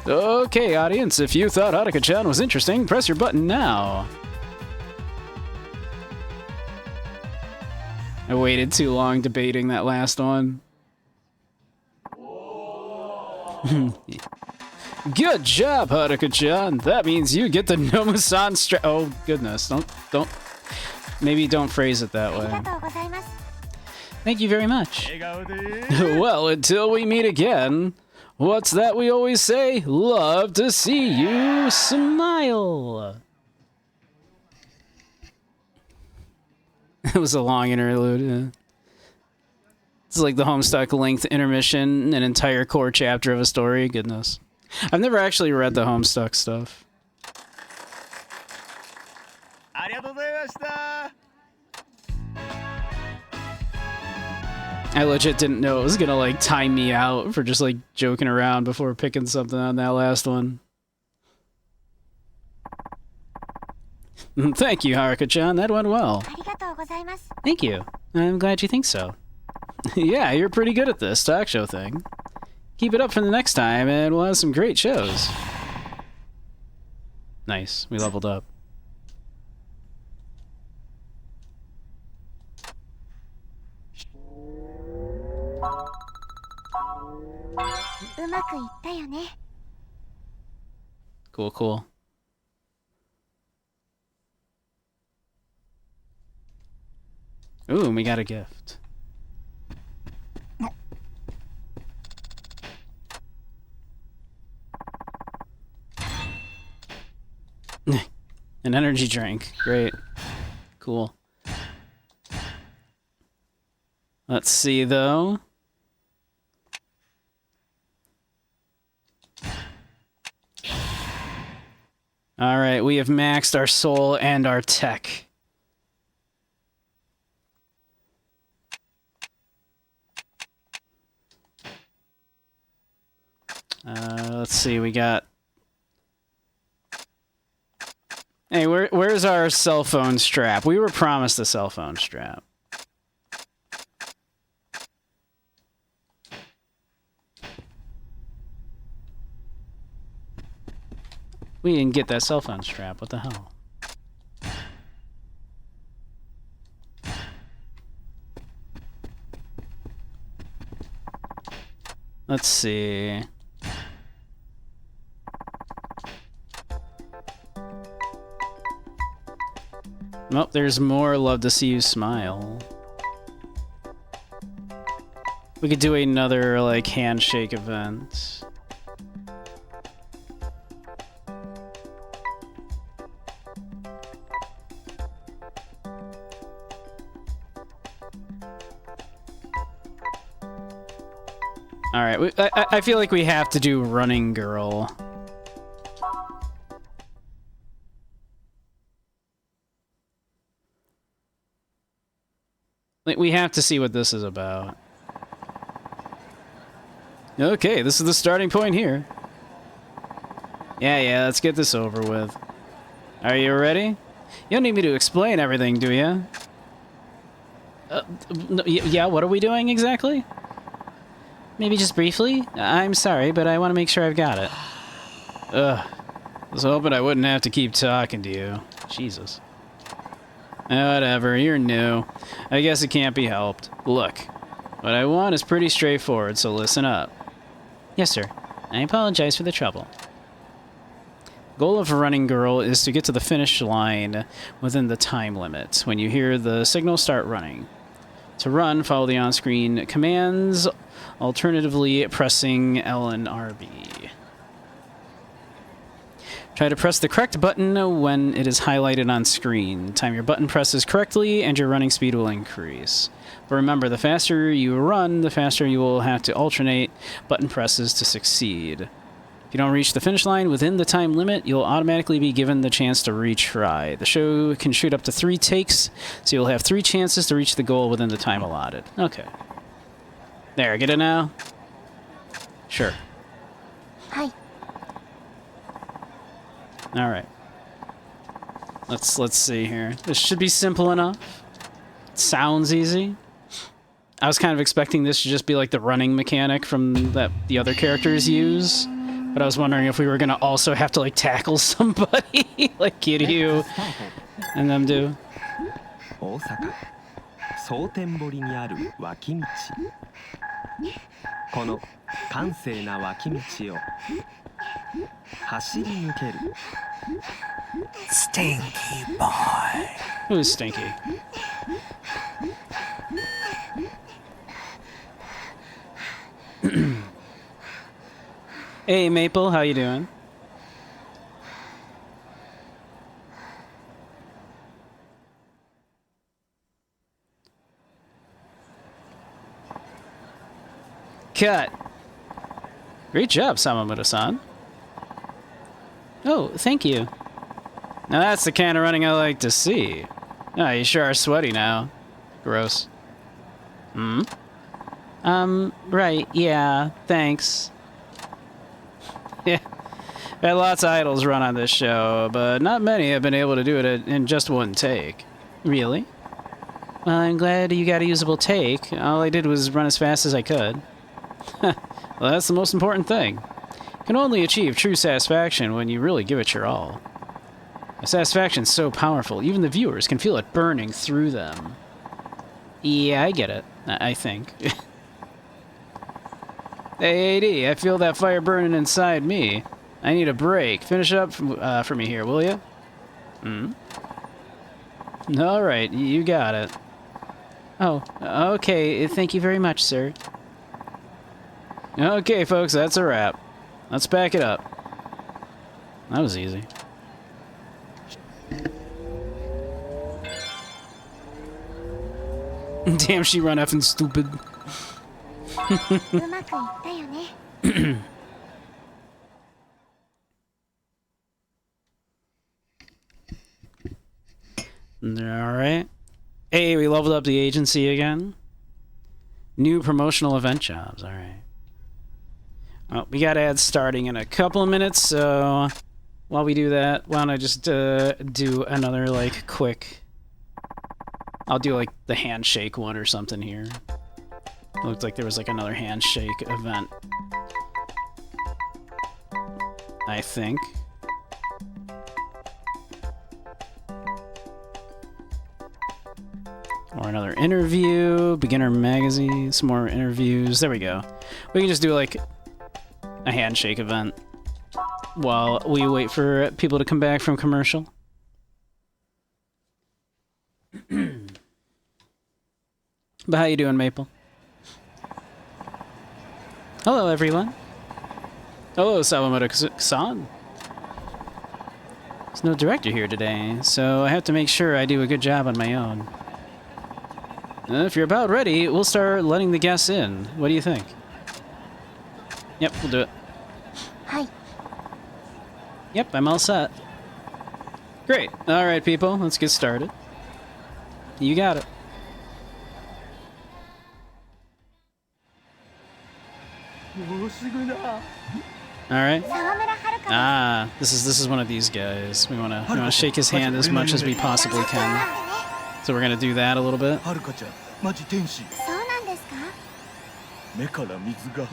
Okay, audience, if you thought Haruka-chan was interesting, press your button now. I waited too long debating that last one. Good job, Haruka-chan. That means you get the Noma-san strap. Oh goodness, don't. Maybe don't phrase it that way. Thank you very much. 笑顔で Well, until we meet again, what's that we always say? Love to see you smile. It was a long interlude. Yeah. It's like the Homestuck length intermission, an entire core chapter of a story. Goodness. I've never actually read the Homestuck stuff. ありがとうございました I legit didn't know it was gonna like time me out for just like joking around before picking something on that last one. Thank you, Haruka-chan. That went well. ありがとうございます Thank you. I'm glad you think so. Yeah, you're pretty good at this talk show thing. Keep it up for the next time, and we'll have some great shows. Nice. We leveled up. うまくいったよね Cool, cool. Ooh, and we got a gift. An energy drink. Great. Cool. Let's see, though. All right, we have maxed our soul and our tech. Let's see, we got... Hey, where's our cell phone strap? We were promised a cell phone strap. We didn't get that cell phone strap. What the hell? Let's see. Nope, there's more. Love to see you smile. We could do another, like, handshake event. Alright, I feel like we have to do Running Girl. Like, we have to see what this is about. Okay, this is the starting point here. Yeah, let's get this over with. Are you ready? You don't need me to explain everything, do you? Yeah, what are we doing exactly? Maybe just briefly? I'm sorry, but I want to make sure I've got it. Ugh. I was hoping I wouldn't have to keep talking to you. Jesus. Whatever, you're new. I guess it can't be helped. Look, what I want is pretty straightforward, so listen up. Yes, sir. I apologize for the trouble. Goal of Running Girl is to get to the finish line within the time limit when you hear the signal start running. To run, follow the on-screen commands, alternatively pressing L and RB. Try to press the correct button when it is highlighted on screen. Time your button presses correctly and your running speed will increase. But remember, the faster you run, the faster you will have to alternate button presses to succeed. If you don't reach the finish line within the time limit, you'll automatically be given the chance to retry. The show can shoot up to 3 takes, so you'll have 3 chances to reach the goal within the time allotted. Okay. There, get it now? Sure. Hi. Alright. Let's see here. This should be simple enough. It sounds easy. I was kind of expecting this to just be like the running mechanic from that the other characters use. But I was wondering if we were gonna also have to like tackle somebody like Kiryu and them do. 大阪蒼天堀にある脇道この閑静な脇道を走り抜ける Stinky boy Who's Stinky? Hey, Maple, how you doing? Cut. Great job, Samamoto-san. Oh, thank you. Now that's the kind of running I like to see. Oh, you sure are sweaty now. Gross. Hmm? Right, yeah, thanks. Yeah. I've had lots of idols run on this show, but not many have been able to do it in just one take. Really? Well, I'm glad you got a usable take. All I did was run as fast as I could. Well, that's the most important thing. You can only achieve true satisfaction when you really give it your all. The satisfaction's so powerful, even the viewers can feel it burning through them. Yeah, I get it, I think. Hey, AD, I feel that fire burning inside me. I need a break. Finish it up for me here, will you? Hmm? Alright, you got it. Oh, okay, thank you very much, sir. Okay, folks, that's a wrap. Let's back it up. That was easy. Damn, she run effing stupid. Alright. Hey, we leveled up the agency again. New promotional event jobs, alright. Well, we got ads starting in a couple of minutes, so while we do that, why don't I just do another, like, quick... I'll do, like, the handshake one or something here. It looked like there was, like, another handshake event. I think. Or another interview, beginner magazine, some more interviews. There we go. We can just do, like, a handshake event while we wait for people to come back from commercial. But how you doing, Maple? Hello, everyone. Hello, Sawamoto-san. There's no director here today, so I have to make sure I do a good job on my own. If you're about ready, we'll start letting the guests in. What do you think? Yep, we'll do it. Hi. Yep, I'm all set. Great. All right, people, let's get started. You got it. All right. Ah, this is one of these guys. We wanna shake his hand as much as we possibly can. So we're gonna do that a little bit.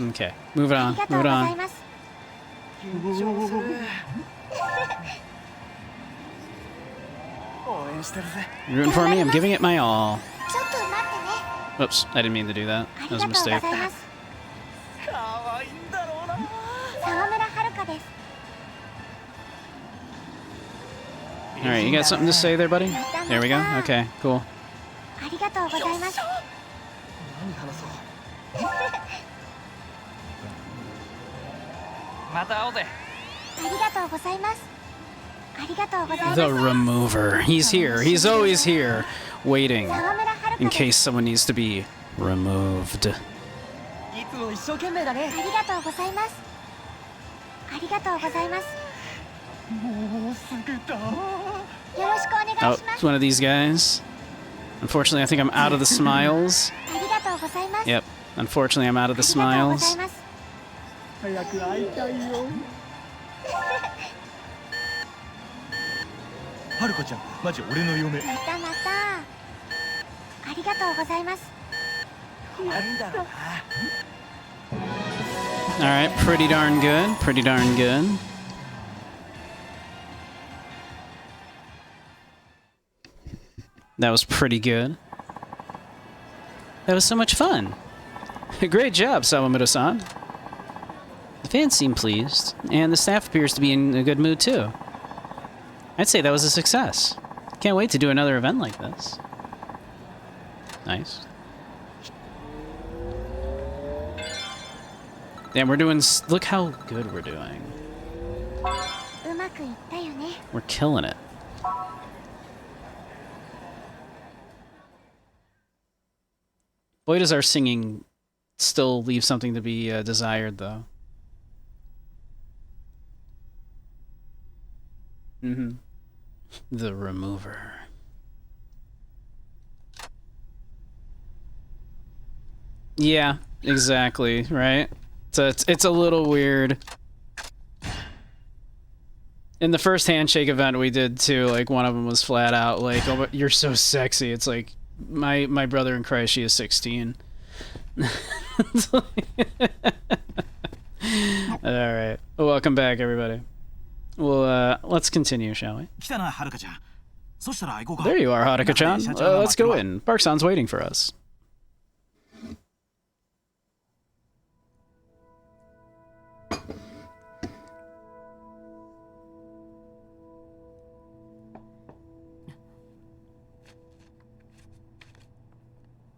Okay, move it on. Move it on. You're rooting for me? I'm giving it my all. Oops, I didn't mean to do that. That was a mistake. Alright, you got something to say there, buddy? There we go. Okay, cool. The remover. He's here. He's always here, waiting in case someone needs to be removed. Oh, it's one of these guys. Unfortunately, I think I'm out of the smiles. Yep, unfortunately, I'm out of the smiles. Alright, pretty darn good. Pretty darn good. That was pretty good. That was so much fun. Great job, Sawamoto-san. The fans seem pleased, and the staff appears to be in a good mood too. I'd say that was a success. Can't wait to do another event like this. Nice. Damn, we're doing... Look how good we're doing. うまくいったよね。 We're killing it. Boy, does our singing still leave something to be desired, though. Mm-hmm. The remover. Yeah, exactly, right? So it's a little weird. In the first handshake event we did too, like one of them was flat out like, "Oh, you're so sexy." It's like my brother in Christ, she is 16. All right, welcome back, everybody. Well, let's continue, shall we? 来たな、はるかちゃん。そしたら行こうか。 There you are, Haruka-chan. 中で社長が Let's 待ってる go わ。 in. Bark-san's waiting for us.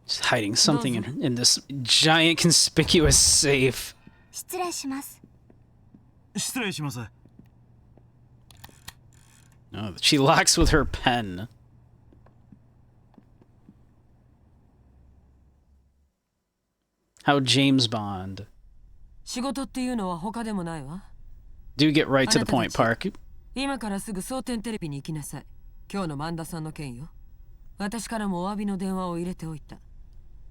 Just hiding something in this giant conspicuous safe. 失礼します。失礼します。 Oh, she locks with her pen. How James Bond. 仕事っていうのは他でもないわ。 Do get right to the point, Park. 今からすぐ蒼天テレビに行きなさい。今日の萬田さんの件よ。私からもお詫びの電話を入れておいた。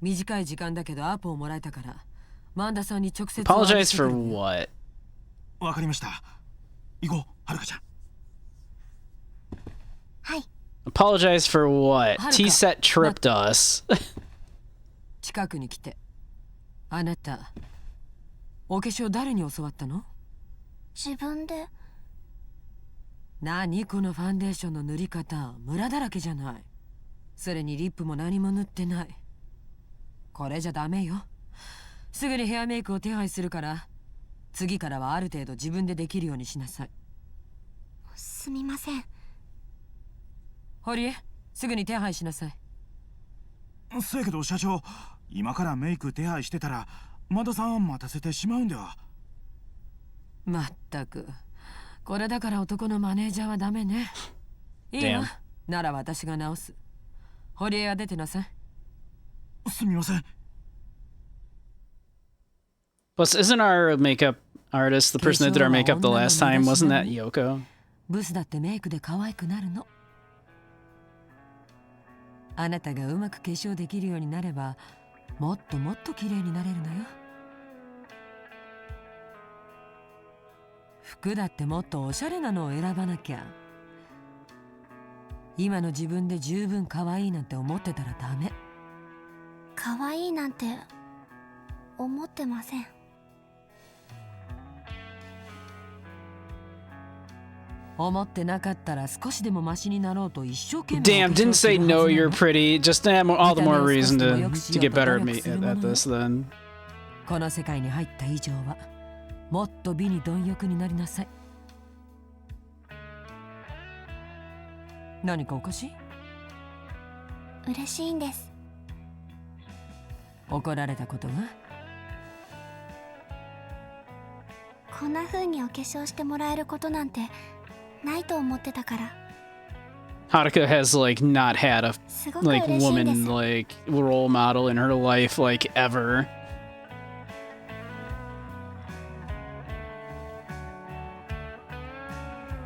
短い時間だけどアポをもらえたから、萬田さんに直接 Apologize for what? わかりました。行こう、はるかちゃん。はい。 Apologize for what? Haruka. T-Set tripped us. 近くに来て。あなた、お化粧誰に教わったの？自分で。何このファンデーションの塗り方、ムラだらけじゃない。それにリップも何も塗ってない。これじゃダメよ。すぐにヘアメイクを手配するから、次からはある程度自分でできるようにしなさい。すみません。堀江、すぐに手配しなさい。せやけど社長、今からメイク手配してたら萬田さん待たせてしまうんでは。まったく、これだから男のマネージャーはダメね。いいわ。なら私が直す。堀江は出てなさい。すみません。 Plus, isn't our makeup artist the person that did our makeup the last time? Wasn't that Yoko? ブスだってメイクで可愛くなるの。あなたがうまく化粧できるようになれば、もっともっと綺麗になれるのよ。服だってもっとおしゃれなのを選ばなきゃ。今の自分で十分可愛いなんて思ってたらダメ。可愛いなんて思ってません。思ってなかったら少しでもマシになろうと一生懸命。 Damn, didn't say no, you're pretty. Just all the more reason to get better at me at this then. この世界に入った以上はもっと美に貪欲になりなさい。何かおかしい？嬉しいんです。怒られたことが？こんな風にお化粧してもらえることなんてないと思ってたから。 Haruka has like not had a すごく like 嬉しいんです。 woman like role model in her life like ever.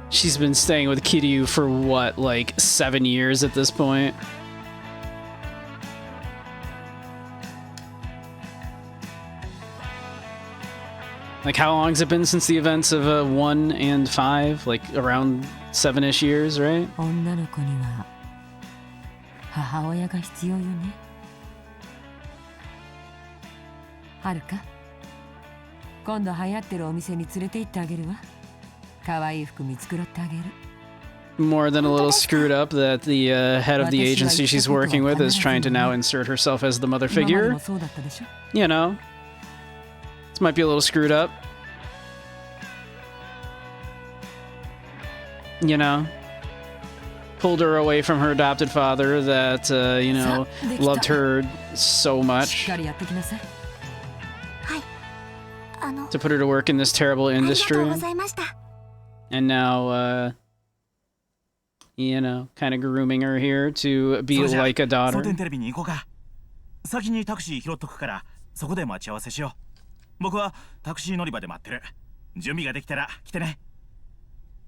She's been staying with Kiryu for what, like 7 years at this point? Like, how long has it been since the events of 1 and 5? Like, around 7-ish years, right? 女の子には母親が必要よね。はるか、今度流行ってるお店に連れて行ってあげるわ。可愛い服見繕ってあげる。 More than a little screwed up that the head of the agency she's working with is trying to now insert herself as the mother 今まで figure. もそうだったでしょ。 You know, this might be a little screwed up. You know, pulled her away from her adopted father that, you know, loved her so しっ much. かりやってきなさい。はい。to put her to work in this terrible ありがとう industry. ございました。 And now, you know, kind of grooming her here to be それじゃ like a 蒼 daughter. 天テレビに行こうか。先にタクシー拾っとくからそこで待ち合わせしよう。僕はタクシー乗り場で待ってる。準備ができたら来てね。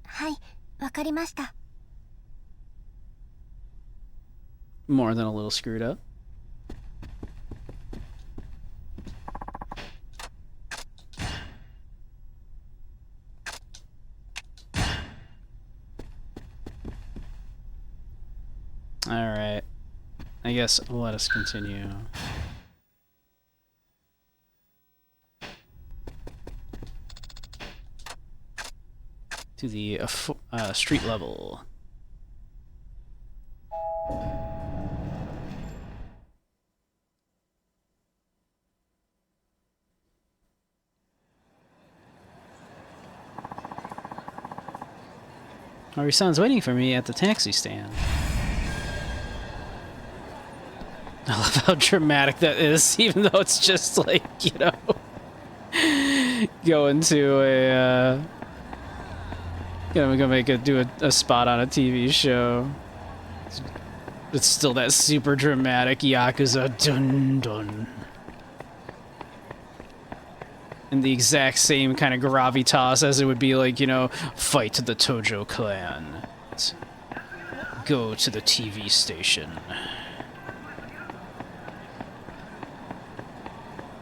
はい、わかりました。 More than a little screwed up. Alright. I guess let us continue. To the street level. Ari-san's waiting for me at the taxi stand. I love how dramatic that is, even though it's just like, you know, going to a, gonna do a spot on a TV show. It's still that super dramatic Yakuza dun dun. And the exact same kind of gravitas as it would be like, you know, fight the Tojo clan. Go to the TV station.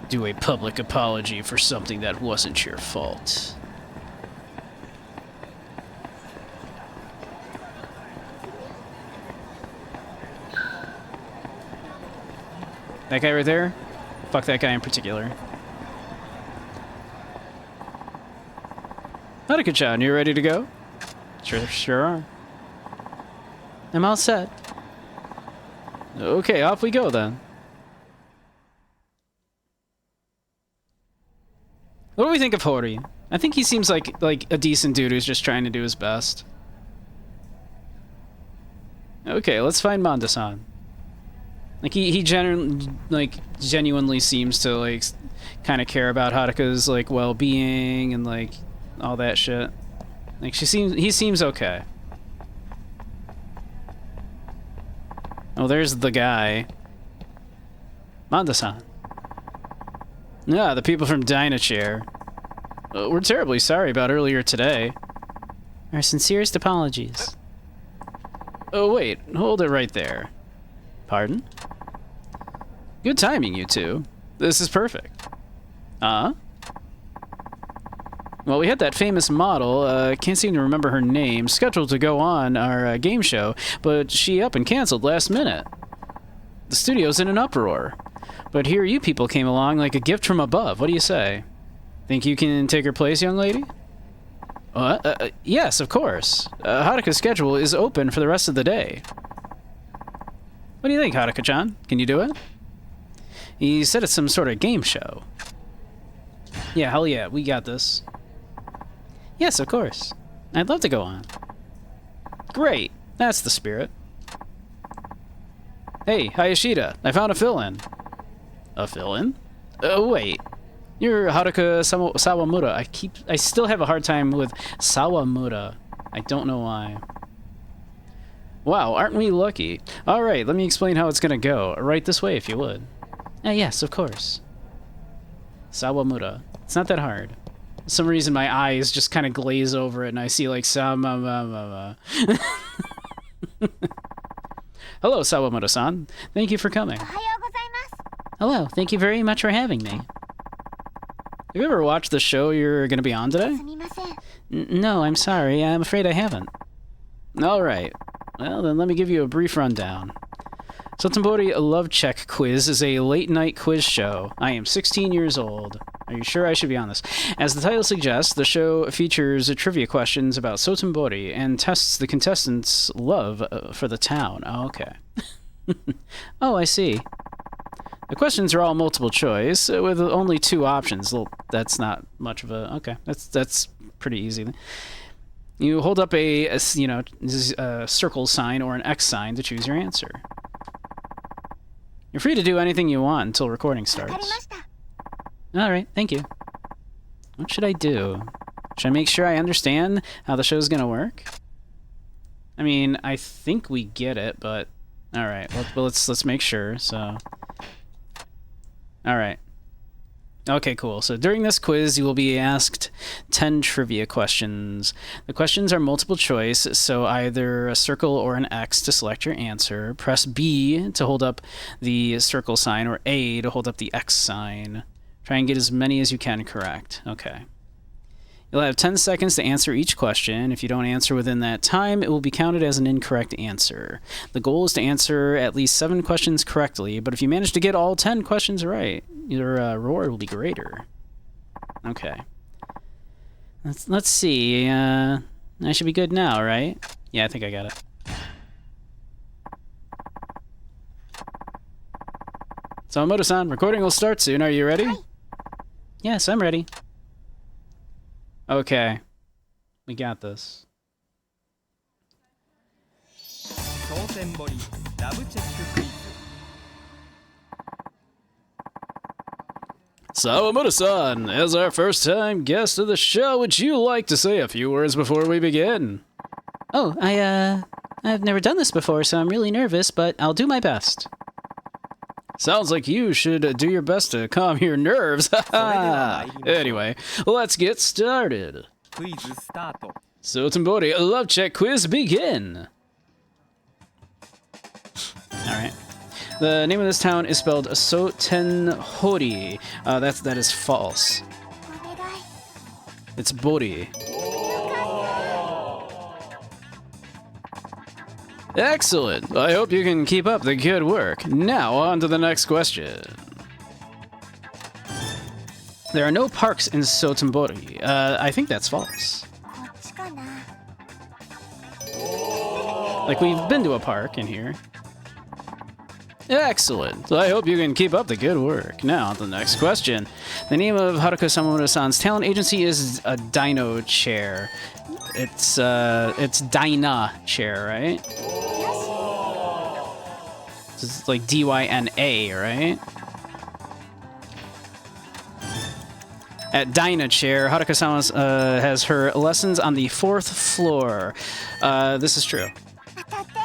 Do a public apology for something that wasn't your fault. That guy right there? Fuck that guy in particular. Haruka-chan, you ready to go? Sure are. I'm all set. Okay, off we go then. What do we think of Hori? I think he seems like a decent dude who's just trying to do his best. Okay, let's find Manda-san. Like he genuinely seems to like kind of care about Haruka's like well-being and like all that shit. Like he seems okay. Oh, there's the guy. Manda-san. Yeah, the people from Dynachair. We're terribly sorry about earlier today. Our sincerest apologies. Oh wait, hold it right there. Pardon? Good timing, you two. This is perfect. Well, we had that famous model, can't seem to remember her name, scheduled to go on our game show, but she up and canceled last minute. The studio's in an uproar. But here you people came along like a gift from above. What do you say? Think you can take her place, young lady? Yes, of course. Haruka's schedule is open for the rest of the day. What do you think, Haruka-chan? Can you do it? He said it's some sort of game show. Yeah, hell yeah, we got this. Yes, of course. I'd love to go on. Great, that's the spirit. Hey, Hayashida, I found a fill-in. A fill-in? Wait. You're Haruka Sawamura. I still have a hard time with Sawamura. I don't know why. Wow, aren't we lucky? Alright, let me explain how it's gonna go. Right this way, if you would. Yes, of course. Sawamura. It's not that hard. For some reason, my eyes just kind of glaze over it, and I see, like, Hello, Sawamura-san. Thank you for coming. Hello, thank you very much for having me. Have you ever watched the show you're going to be on today? No, I'm sorry. I'm afraid I haven't. Alright. Well, then let me give you a brief rundown. Sotenbori Love Check Quiz is a late-night quiz show. I am 16 years old. Are you sure I should be on this? As the title suggests, the show features trivia questions about Sotenbori and tests the contestants' love for the town. Oh, okay. Oh, I see. The questions are all multiple choice, with only 2 options. Well, that's not much of a... Okay, that's pretty easy. You hold up a circle sign or an X sign to choose your answer. You're free to do anything you want until recording starts. Alright, thank you. What should I do? Should I make sure I understand how the show's gonna work? I mean, I think we get it, but all right. Well, let's make sure. So, all right. Okay, cool. So during this quiz, you will be asked 10 trivia questions. The questions are multiple choice, so either a circle or an X to select your answer. Press B to hold up the circle sign, or A to hold up the X sign. Try and get as many as you can correct. Okay. You'll have 10 seconds to answer each question. If you don't answer within that time, it will be counted as an incorrect answer. The goal is to answer at least 7 questions correctly, but if you manage to get all 10 questions right, your reward will be greater. Okay. Let's see. I should be good now, right? Yeah, I think I got it. So, Moto-san, recording will start soon. Are you ready? Hi. Yes, I'm ready. Okay. We got this. 当選堀ラブチェッククイズ Sawamoto-san, as our first-time guest of the show, would you like to say a few words before we begin? Oh, I've never done this before, so I'm really nervous, but I'll do my best. Sounds like you should do your best to calm your nerves. Anyway, let's get started. クイズスタート Sotenbori, love check quiz begin. Alright. The name of this town is spelled Sotenhori. That is false. お願い It's Bori. Excellent. I hope you can keep up the good work. Now on to the next question. There are no parks in Sotenbori. I think that's false. こっちかな Like, we've been to a park in here. Excellent. I hope you can keep up the good work. Now, the next question. The name of Haruka Samamoto-san's talent agency is a Dino Chair. It's Dyna Chair, right? It's like D-Y-N-A, right? At Dyna Chair, Haruka-sama has her lessons on the 4th floor. This is true. 当たって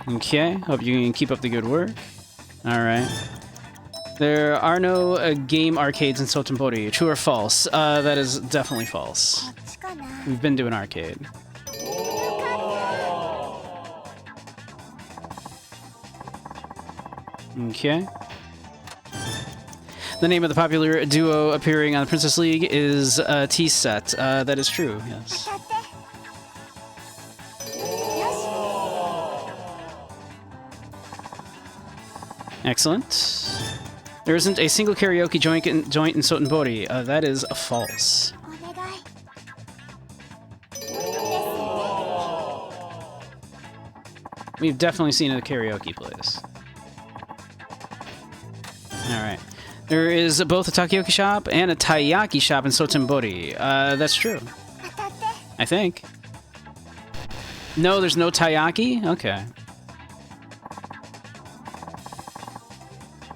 Okay, hope you can keep up the good work. Alright. There are no game arcades in Sotenbori. True or false? That is definitely false. こっちかな We've been to an arcade. Okay. The name of the popular duo appearing on the Princess League is T-Set. That is true, yes. 当たって Excellent. There isn't a single karaoke joint in Sotenbori. That is false. お願い We've definitely seen a karaoke place. Alright. There is both a takoyaki shop and a taiyaki shop in Sotenbori. That's true. 当たって I think. No, there's no taiyaki? Okay.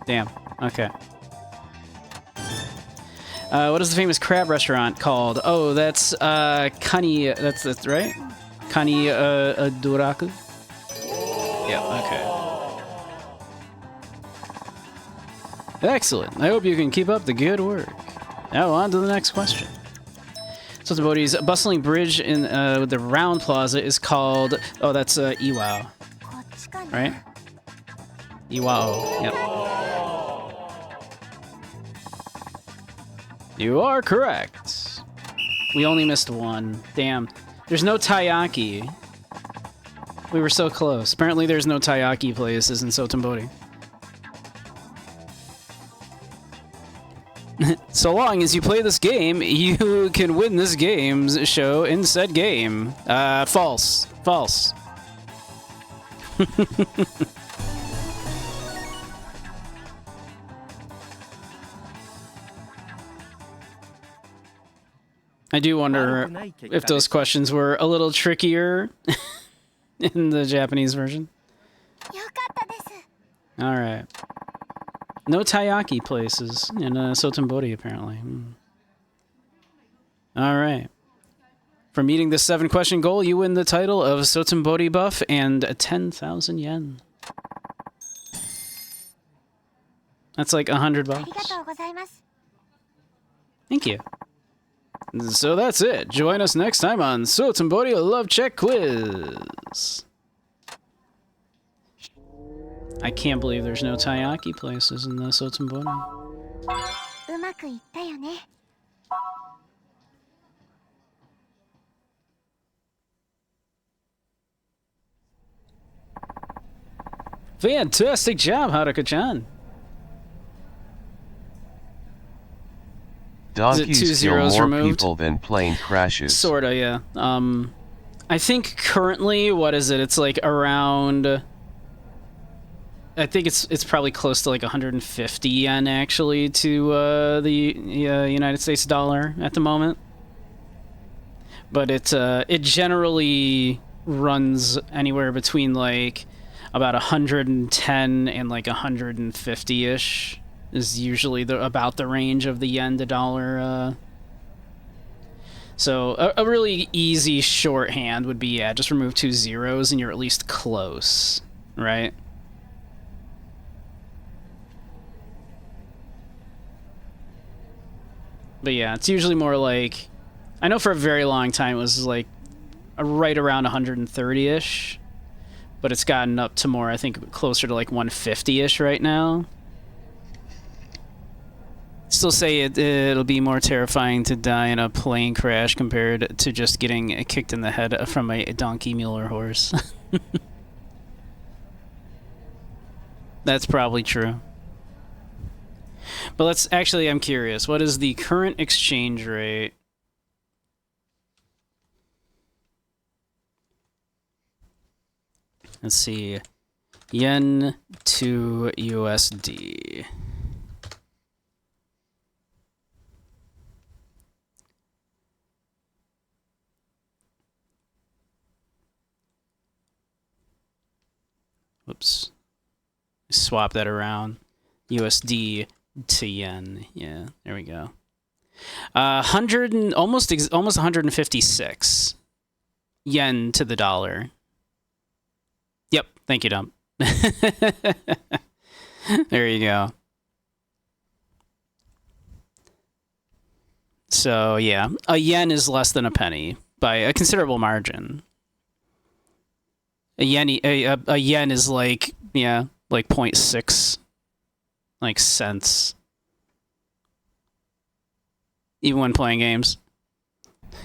Damn. Okay. What is the famous crab restaurant called? Oh, that's Kani. That's right. Kani Duraku. Yeah. Okay. Excellent. I hope you can keep up the good work. Now on to the next question. Sotenbori's bustling bridge in the Round Plaza is called. Oh, that's Iwao, こっちかな right? Iwao. Yep. You are correct. We only missed one. Damn. There's no taiyaki. We were so close. Apparently there's no taiyaki places in Sotenbori. So long as you play this game, you can win this game's show in said game. False. False. I do wonder if those questions were a little trickier in the Japanese version. よかったです All right. No taiyaki places in Sotenbori, apparently. All right. For meeting the 7-question goal, you win the title of Sotenbori buff and 10,000 yen. That's like $100. Thank you. So that's it. Join us next time on Sotenbori Love Check Quiz. I can't believe there's no taiyaki places in the Sotenbori. Fantastic job, Haruka-chan. Donkeys kill more removed? people than plane crashes. Sorta, yeah. I think currently, what is it? It's like around... I think it's probably close to like 150 yen, actually, to the United States dollar at the moment. But it generally runs anywhere between like about 110 and like 150-ish is usually about the range of the yen to dollar. So a really easy shorthand would be, yeah, just remove 2 zeros and you're at least close, right? But yeah, it's usually more like, I know for a very long time it was like right around 130-ish, but it's gotten up to more, I think, closer to like 150-ish right now. Still say it'll be more terrifying to die in a plane crash compared to just getting kicked in the head from a donkey, mule, or horse. That's probably true. But let's actually, I'm curious, what is the current exchange rate? Let's see. Yen to USD. Whoops. Swap that around. USD to yen. Yeah, there we go. 100 and almost 156 yen to the dollar. Yep, thank you, Dump. There you go. So yeah, a yen is less than a penny by a considerable margin. A yen is like, yeah, like 0.6 like cents. Even when playing games.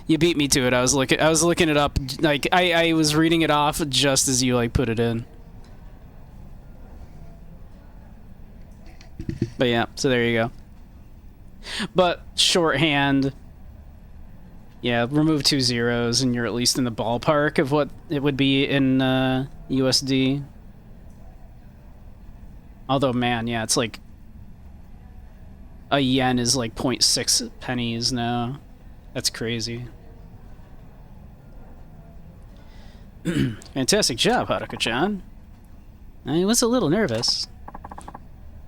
You beat me to it. I was looking it up, like I was reading it off just as you like put it in. But yeah, so there you go. But shorthand, yeah, remove 2 zeros and you're at least in the ballpark of what it would be in USD. Although, man, yeah, it's like a yen is like 0.6 pennies now. That's crazy. Fantastic job, Haruka-chan. I was a little nervous.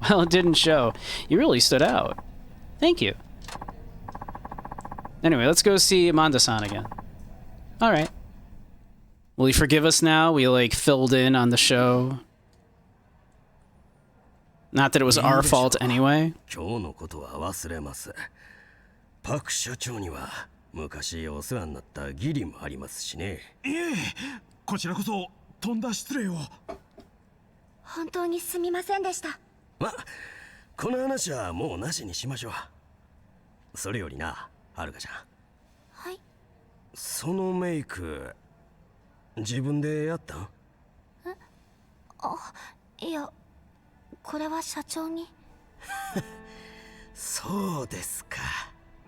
Well, it didn't show. You really stood out. Thank you. Anyway, let's go see Amanda-san again. Alright. Will you forgive us now? We, like, filled in on the show. Not that it was our fault anyway. 今日のことは忘れます。パク社長には昔お世話になった義理もありますしね。いえ、こちらこそとんだ失礼を。本当にすみませんでした。ま、この話はもうなしにしましょう。それよりな、はるかちゃん。はい。そのメイク、自分でやったん？あ、いや、これは社長に。そうですか、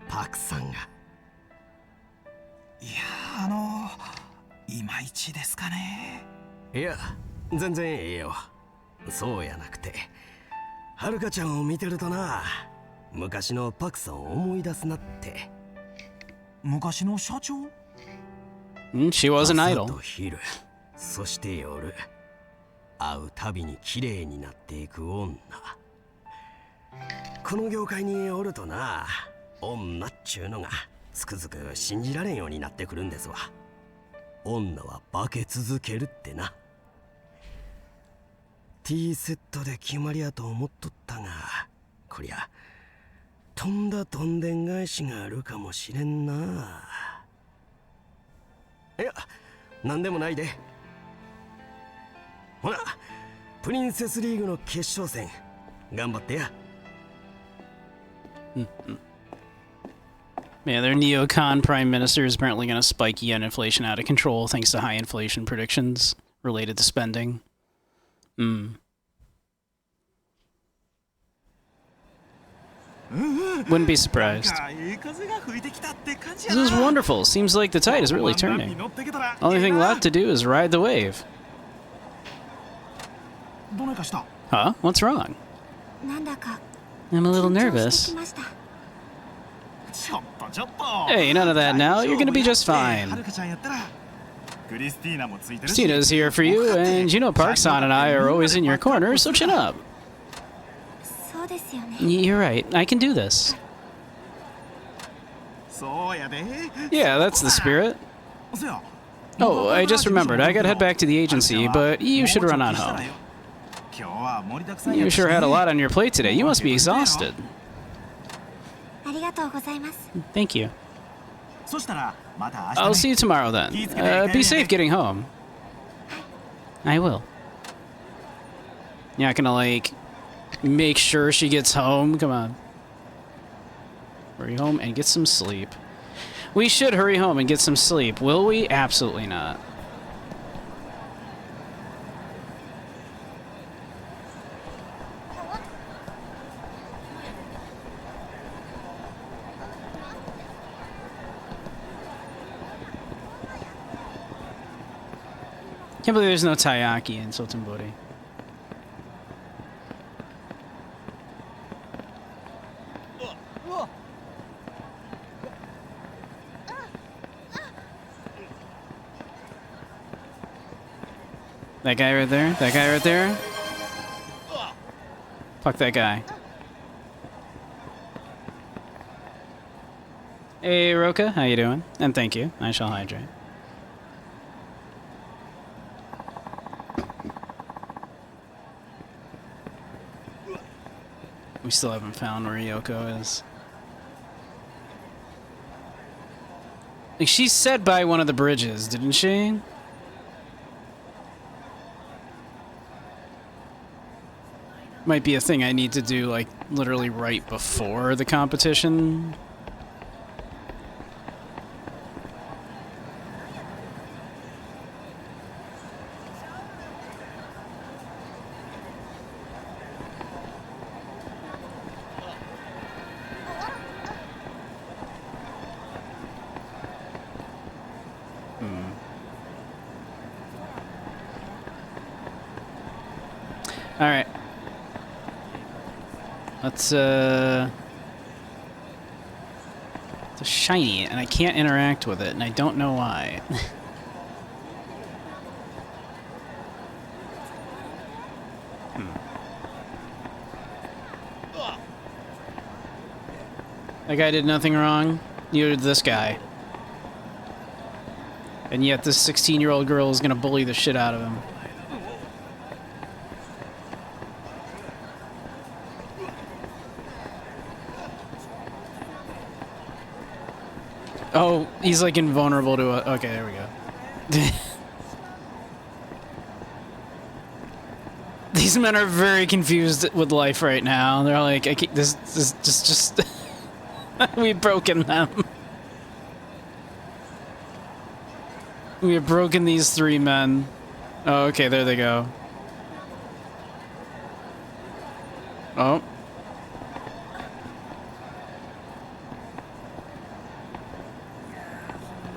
パクさんが。いや、いまいちですかね。いや、全然ええよ。そうやなくて、はるかちゃんを見てるとな、昔のパクさんを思い出すなって。昔の社長She was an idol. 朝と昼、そして夜。会うたびに綺麗になっていく女。この業界におるとな、女っちゅうのがつくづく信じられんようになってくるんですわ。女は化け続けるってな。T セットで決まりやと思っとったが、こりゃとんだどんでん返しがあるかもしれんな。いや、なんでもないで。ほな、プリンセスリーグの決勝戦頑張ってや。Man, their neocon prime minister is apparently going to spike yen inflation out of control thanks to high inflation predictions related to spending. Wouldn't be surprised. This is wonderful. Seems like the tide is really turning. Only thing left to do is ride the wave. Huh? What's wrong? I'm a little nervous. Hey, none of that now. You're gonna be just fine. Christina's here for you, and you know Park-san and I are always in your corner, so chin up. You're right. I can do this. Yeah, that's the spirit. Oh, I just remembered. I gotta head back to the agency, but you should run on home. You sure had a lot on your plate today. You must be exhausted. Thank you. I'll see you tomorrow then. Be safe getting home. I will. You're not gonna, like, make sure she gets home? Come on. Hurry home and get some sleep. We should hurry home and get some sleep, will we? Absolutely not. Can't believe there's no taiyaki in Sotenbori. That guy right there? That guy right there? Fuck that guy. Hey, Roka, how you doing? And thank you. I shall hydrate. We still haven't found where Yoko is. Like, she said by one of the bridges, didn't she? Might be a thing I need to do, like, literally right before the competition. Alright. Let's, it's shiny, and I can't interact with it, and I don't know why. That guy did nothing wrong. Neither did this guy. And yet this 16-year-old girl is gonna bully the shit out of him. Oh, he's like invulnerable to a... Okay, there we go. These men are very confused with life right now. They're like, I can't, this just we've broken them. We have broken these three men. Oh, okay, there they go. Oh.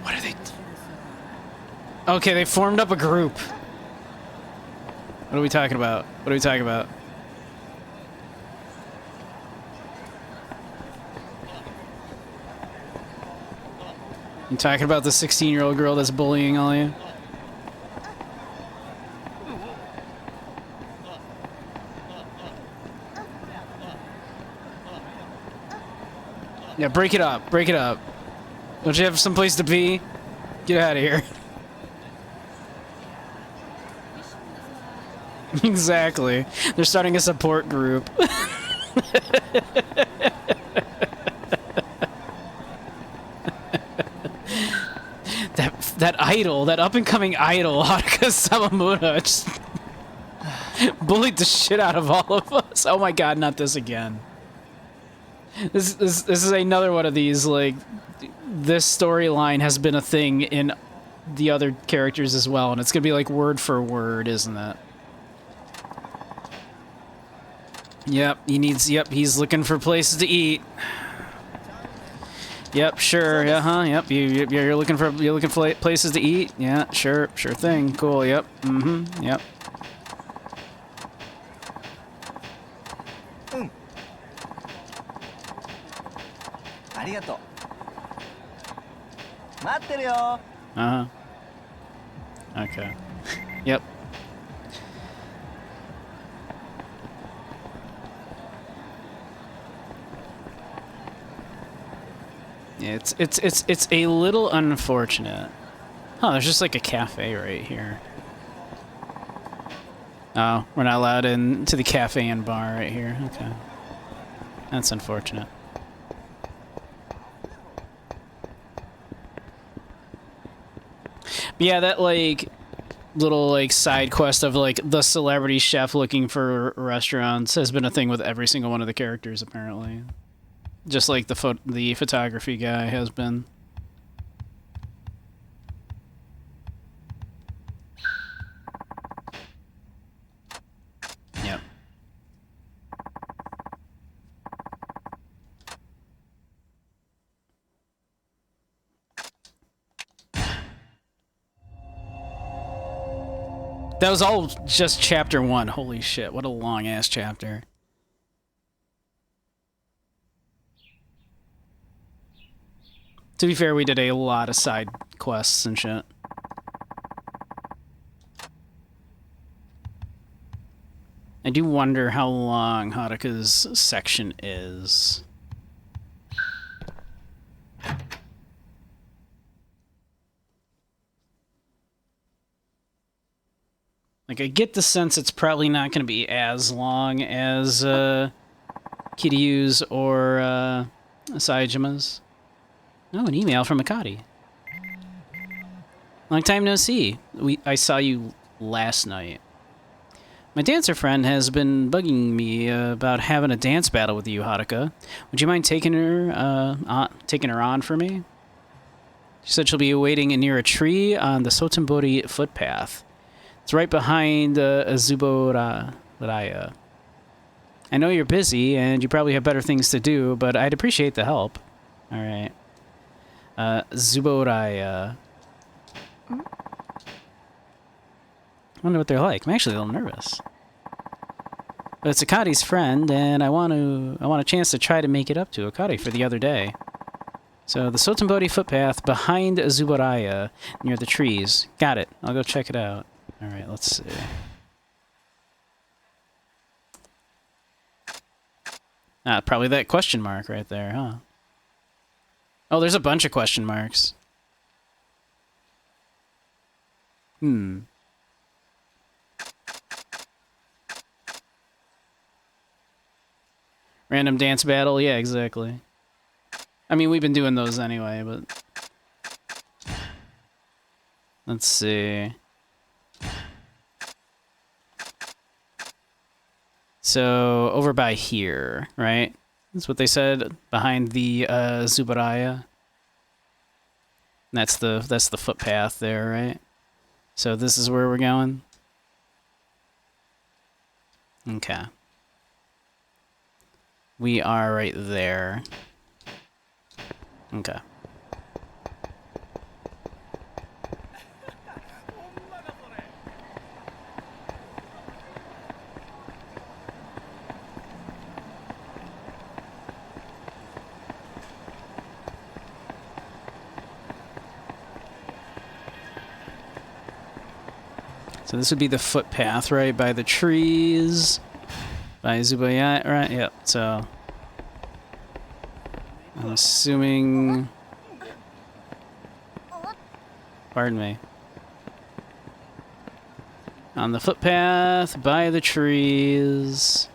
What are they? Okay, they formed up a group. What are we talking about? What are we talking about? You talking about the 16-year-old girl that's bullying all you? Yeah, break it up. Break it up. Don't you have someplace to be? Get out of here. Exactly. They're starting a support group. That idol, that up-and-coming idol, Haruka Sawamura, just bullied the shit out of all of us. Oh my god, not this again. This is another one of these, like, this storyline has been a thing in the other characters as well, and it's gonna be like word for word, isn't it? Yep, he's looking for places to eat. Yep, sure, yep, you're looking for places to eat? Yeah, sure thing, cool, yep, yep. Okay. Yep. Yeah, it's a little unfortunate. Oh, there's just like a cafe right here. Oh, we're not allowed into the cafe and bar right here. Okay. That's unfortunate. But yeah, that like little like side quest of like the celebrity chef looking for restaurants has been a thing with every single one of the characters apparently. Just like the photography guy has been. Yep. That was all just chapter 1. Holy shit, what a long ass chapter. To be fair, we did a lot of side quests and shit. I do wonder how long Haruka's section is. Like, I get the sense it's probably not going to be as long as Kiryu's or Saijima's. Oh, an email from Akari. Long time no see. I saw you last night. My dancer friend has been bugging me about having a dance battle with you, Haruka. Would you mind taking her on for me? She said she'll be waiting near a tree on the Sotenbori footpath. It's right behind Zuboraya. I know you're busy and you probably have better things to do, but I'd appreciate the help. All right. Zuboraya. I wonder what they're like. I'm actually a little nervous. But it's Akari's friend, and I want a chance to try to make it up to Akari for the other day. So the Sotenbori footpath behind Zuboraya, near the trees. Got it. I'll go check it out. All right, let's see. Ah, probably that question mark right there, huh? Oh, there's a bunch of question marks. Random dance battle? Yeah, exactly. I mean, we've been doing those anyway, but... Let's see. So, over by here, right? That's what they said, behind the Zubaraya. That's the footpath there, right? So this is where we're going? Okay. We are right there. Okay. So this would be the footpath, right, by the trees, by Zubayat, right? Yep. So I'm assuming... Pardon me. On the footpath, by the trees.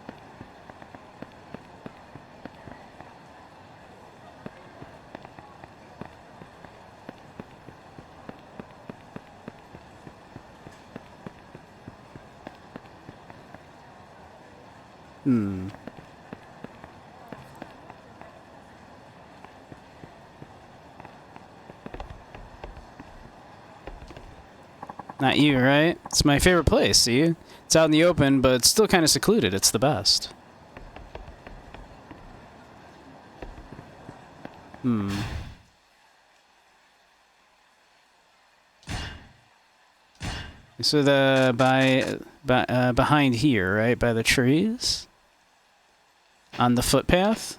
Not you, right? It's my favorite place, see? It's out in the open, but it's still kind of secluded. It's the best. So behind here, right? By the trees? On the footpath?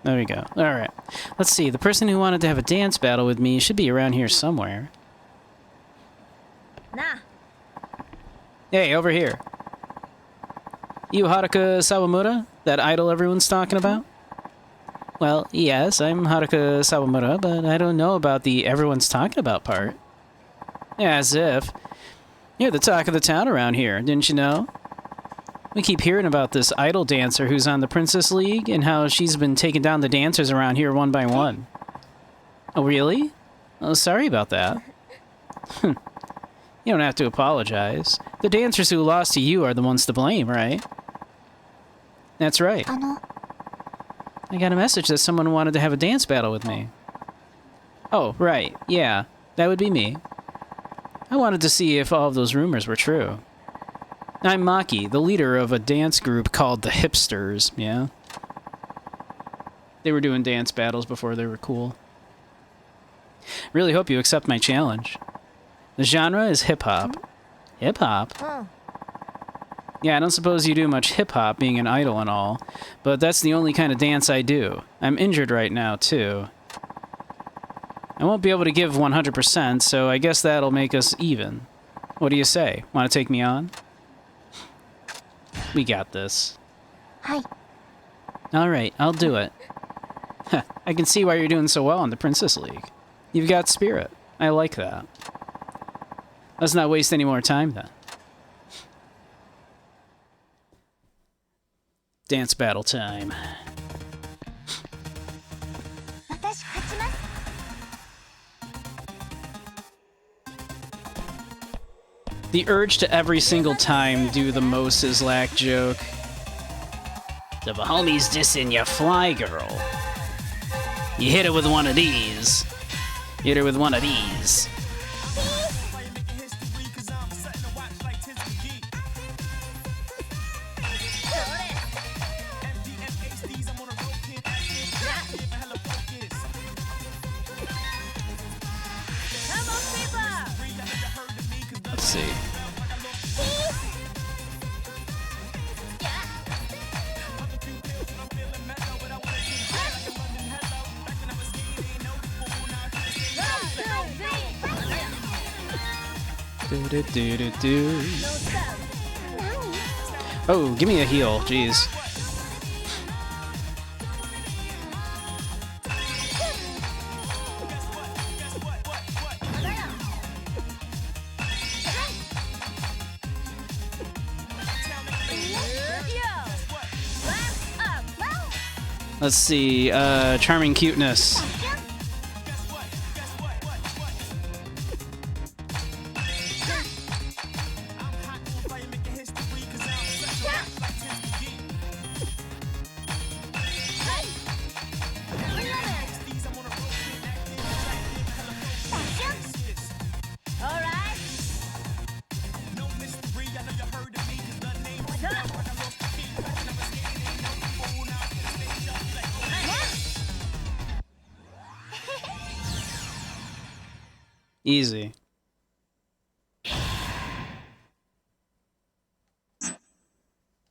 There we go. Alright. Let's see. The person who wanted to have a dance battle with me should be around here somewhere. Nah. Hey, over here. You Haruka Sawamura? That idol everyone's talking about? Well, yes, I'm Haruka Sawamura, but I don't know about the everyone's talking about part. Yeah, as if. You're the talk of the town around here, didn't you know? We keep hearing about this idol dancer who's on the Princess League and how she's been taking down the dancers around here one by one. Oh, really? Oh, sorry about that. You don't have to apologize. The dancers who lost to you are the ones to blame, right? That's right. I got a message that someone wanted to have a dance battle with me. Oh, right. Yeah, that would be me. I wanted to see if all of those rumors were true. I'm Maki, the leader of a dance group called the Hipsters, yeah? They were doing dance battles before they were cool. Really hope you accept my challenge. The genre is hip-hop. Hip-hop? Yeah, I don't suppose you do much hip-hop, being an idol and all, but that's the only kind of dance I do. I'm injured right now, too. I won't be able to give 100%, so I guess that'll make us even. What do you say? Want to take me on? We got this. Hi. Alright, I'll do it. I can see why you're doing so well in the Princess League. You've got spirit. I like that. Let's not waste any more time, then. Dance battle time. The urge to every single time do the Moses Lack joke. The homies dissing ya fly girl. You hit her with one of these. Hit her with one of these. Let's see. Oh, give me a heal, jeez. Let's see, charming cuteness. Easy.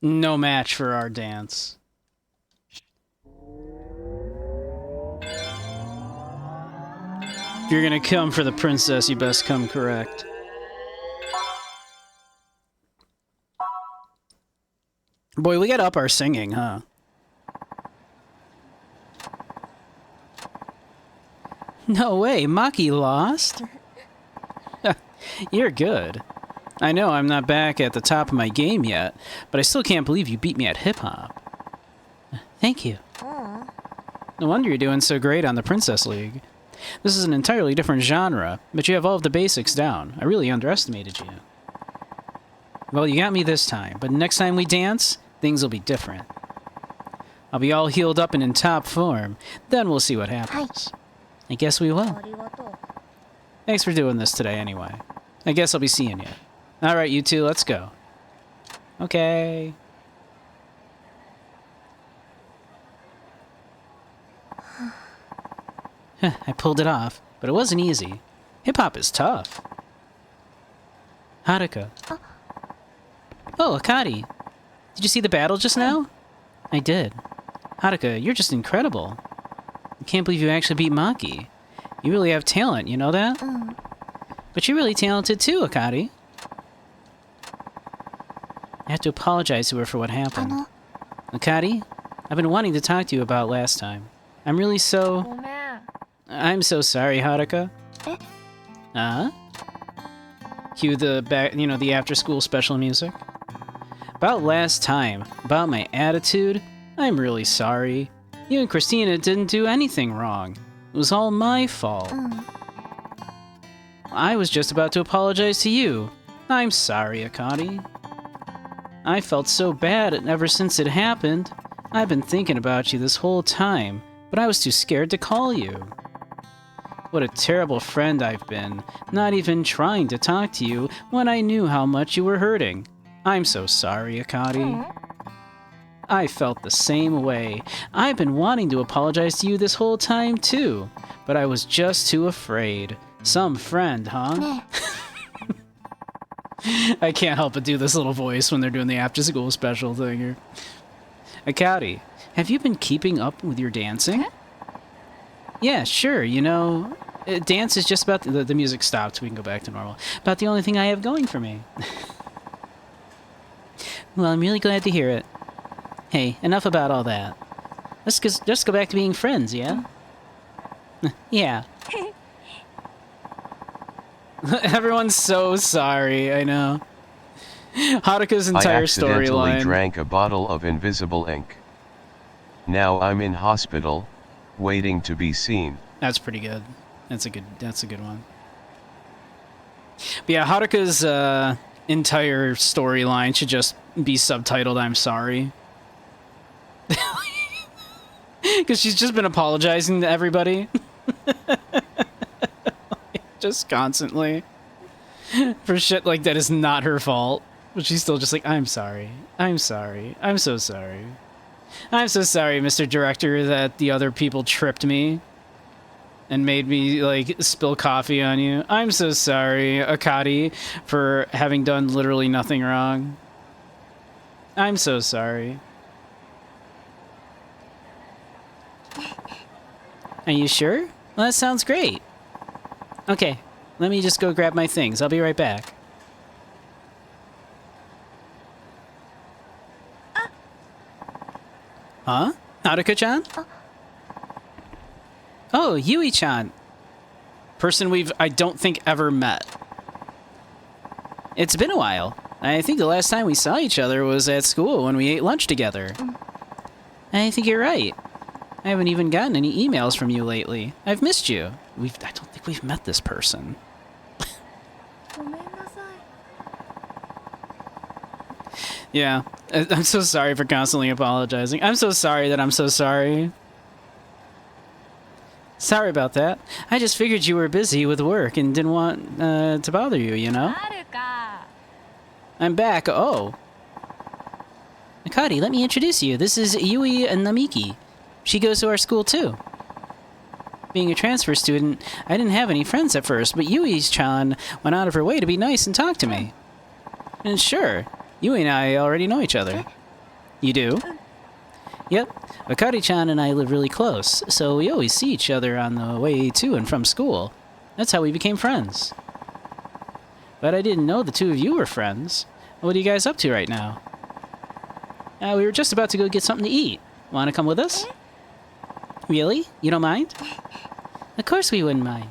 No match for our dance. you're gonna come for the princess, you best come correct. Boy, we gotta up our singing, huh? No way, Maki lost? You're good. I know I'm not back at the top of my game yet, but I still can't believe you beat me at hip-hop. Thank you. No wonder you're doing so great on the Princess League. This is an entirely different genre, but you have all of the basics down. I really underestimated you. Well, you got me this time, but next time we dance, things will be different. I'll be all healed up and in top form. Then we'll see what happens. I guess we will. Thanks for doing this today anyway. I guess I'll be seeing you. Alright, you two, let's go. Okay. I pulled it off, but it wasn't easy. Hip-hop is tough. Haruka. Oh, Akari. Did you see the battle just now? I did. Haruka, you're just incredible. I can't believe you actually beat Maki. You really have talent, you know that? But you're really talented too, Akari. I have to apologize to her for what happened. Akari, I've been wanting to talk to you about last time. I'm really so... I'm so sorry, Haruka. Uh-huh. Cue the back, you know, the after-school special music. About last time, about my attitude, I'm really sorry. You and Christina didn't do anything wrong. It was all my fault. I was just about to apologize to you. I'm sorry, Akari. I felt so bad ever since it happened. I've been thinking about you this whole time, but I was too scared to call you. What a terrible friend I've been, not even trying to talk to you when I knew how much you were hurting. I'm so sorry, Akari. I felt the same way. I've been wanting to apologize to you this whole time too, but I was just too afraid. Some friend, huh? I can't help but do this little voice when they're doing the after-school special thing here. Akari, have you been keeping up with your dancing? Yeah, sure, you know, dance is just about... The music stopped, we can go back to normal. About the only thing I have going for me. Well, I'm really glad to hear it. Hey, enough about all that. Let's just go back to being friends, yeah? Yeah. Everyone's so sorry, I know. Haruka's entire storyline. I accidentally drank a bottle of invisible ink. Now I'm in hospital, waiting to be seen. That's pretty good. That's a good one. But yeah, Haruka's entire storyline should just be subtitled "I'm sorry." Because she's just been apologizing to everybody. Just constantly. For shit like that is not her fault. But she's still just like, I'm sorry. I'm sorry. I'm so sorry. I'm so sorry, Mr. Director, that the other people tripped me. And made me, like, spill coffee on you. I'm so sorry, Akari, for having done literally nothing wrong. I'm so sorry. Are you sure? Well, that sounds great. Okay, let me just go grab my things. I'll be right back. Huh? Haruka-chan? Oh, Yui-chan. Person I don't think, ever met. It's been a while. I think the last time we saw each other was at school when we ate lunch together. I think you're right. I haven't even gotten any emails from you lately. I've missed you. I don't think we've met this person. Yeah, I'm so sorry for constantly apologizing. I'm so sorry that I'm so sorry. Sorry about that. I just figured you were busy with work and didn't want to bother you, you know? I'm back. Oh. Akari, let me introduce you. This is Yui Namiki. She goes to our school too. Being a transfer student, I didn't have any friends at first, but Yui-chan went out of her way to be nice and talk to me. And sure, Yui and I already know each other. You do? Yep. Akari-chan and I live really close, so we always see each other on the way to and from school. That's how we became friends. But I didn't know the two of you were friends. What are you guys up to right now? We were just about to go get something to eat. Want to come with us? Really? You don't mind? Of course we wouldn't mind.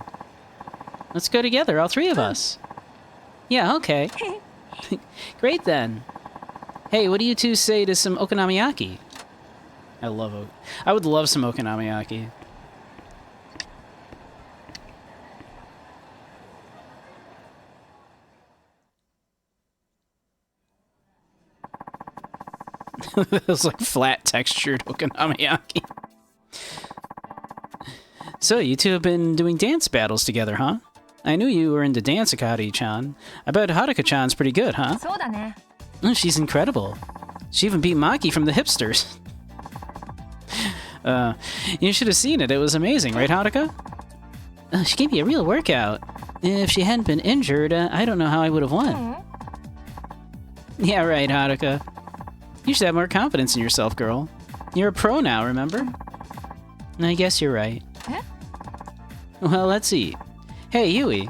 Let's go together, all three of us. Yeah, okay. Great then. Hey, what do you two say to some okonomiyaki? I would love some okonomiyaki. It was like flat textured okonomiyaki. So, you two have been doing dance battles together, huh? I knew you were into dance, Akari-chan. I bet Haruka-chan's pretty good, huh? She's incredible. She even beat Maki from the hipsters. You should have seen it. It was amazing, right, Haruka? She gave me a real workout. If she hadn't been injured, I don't know how I would have won. Yeah, right, Haruka. You should have more confidence in yourself, girl. You're a pro now, remember? I guess you're right. Well, let's eat. Hey, Yui.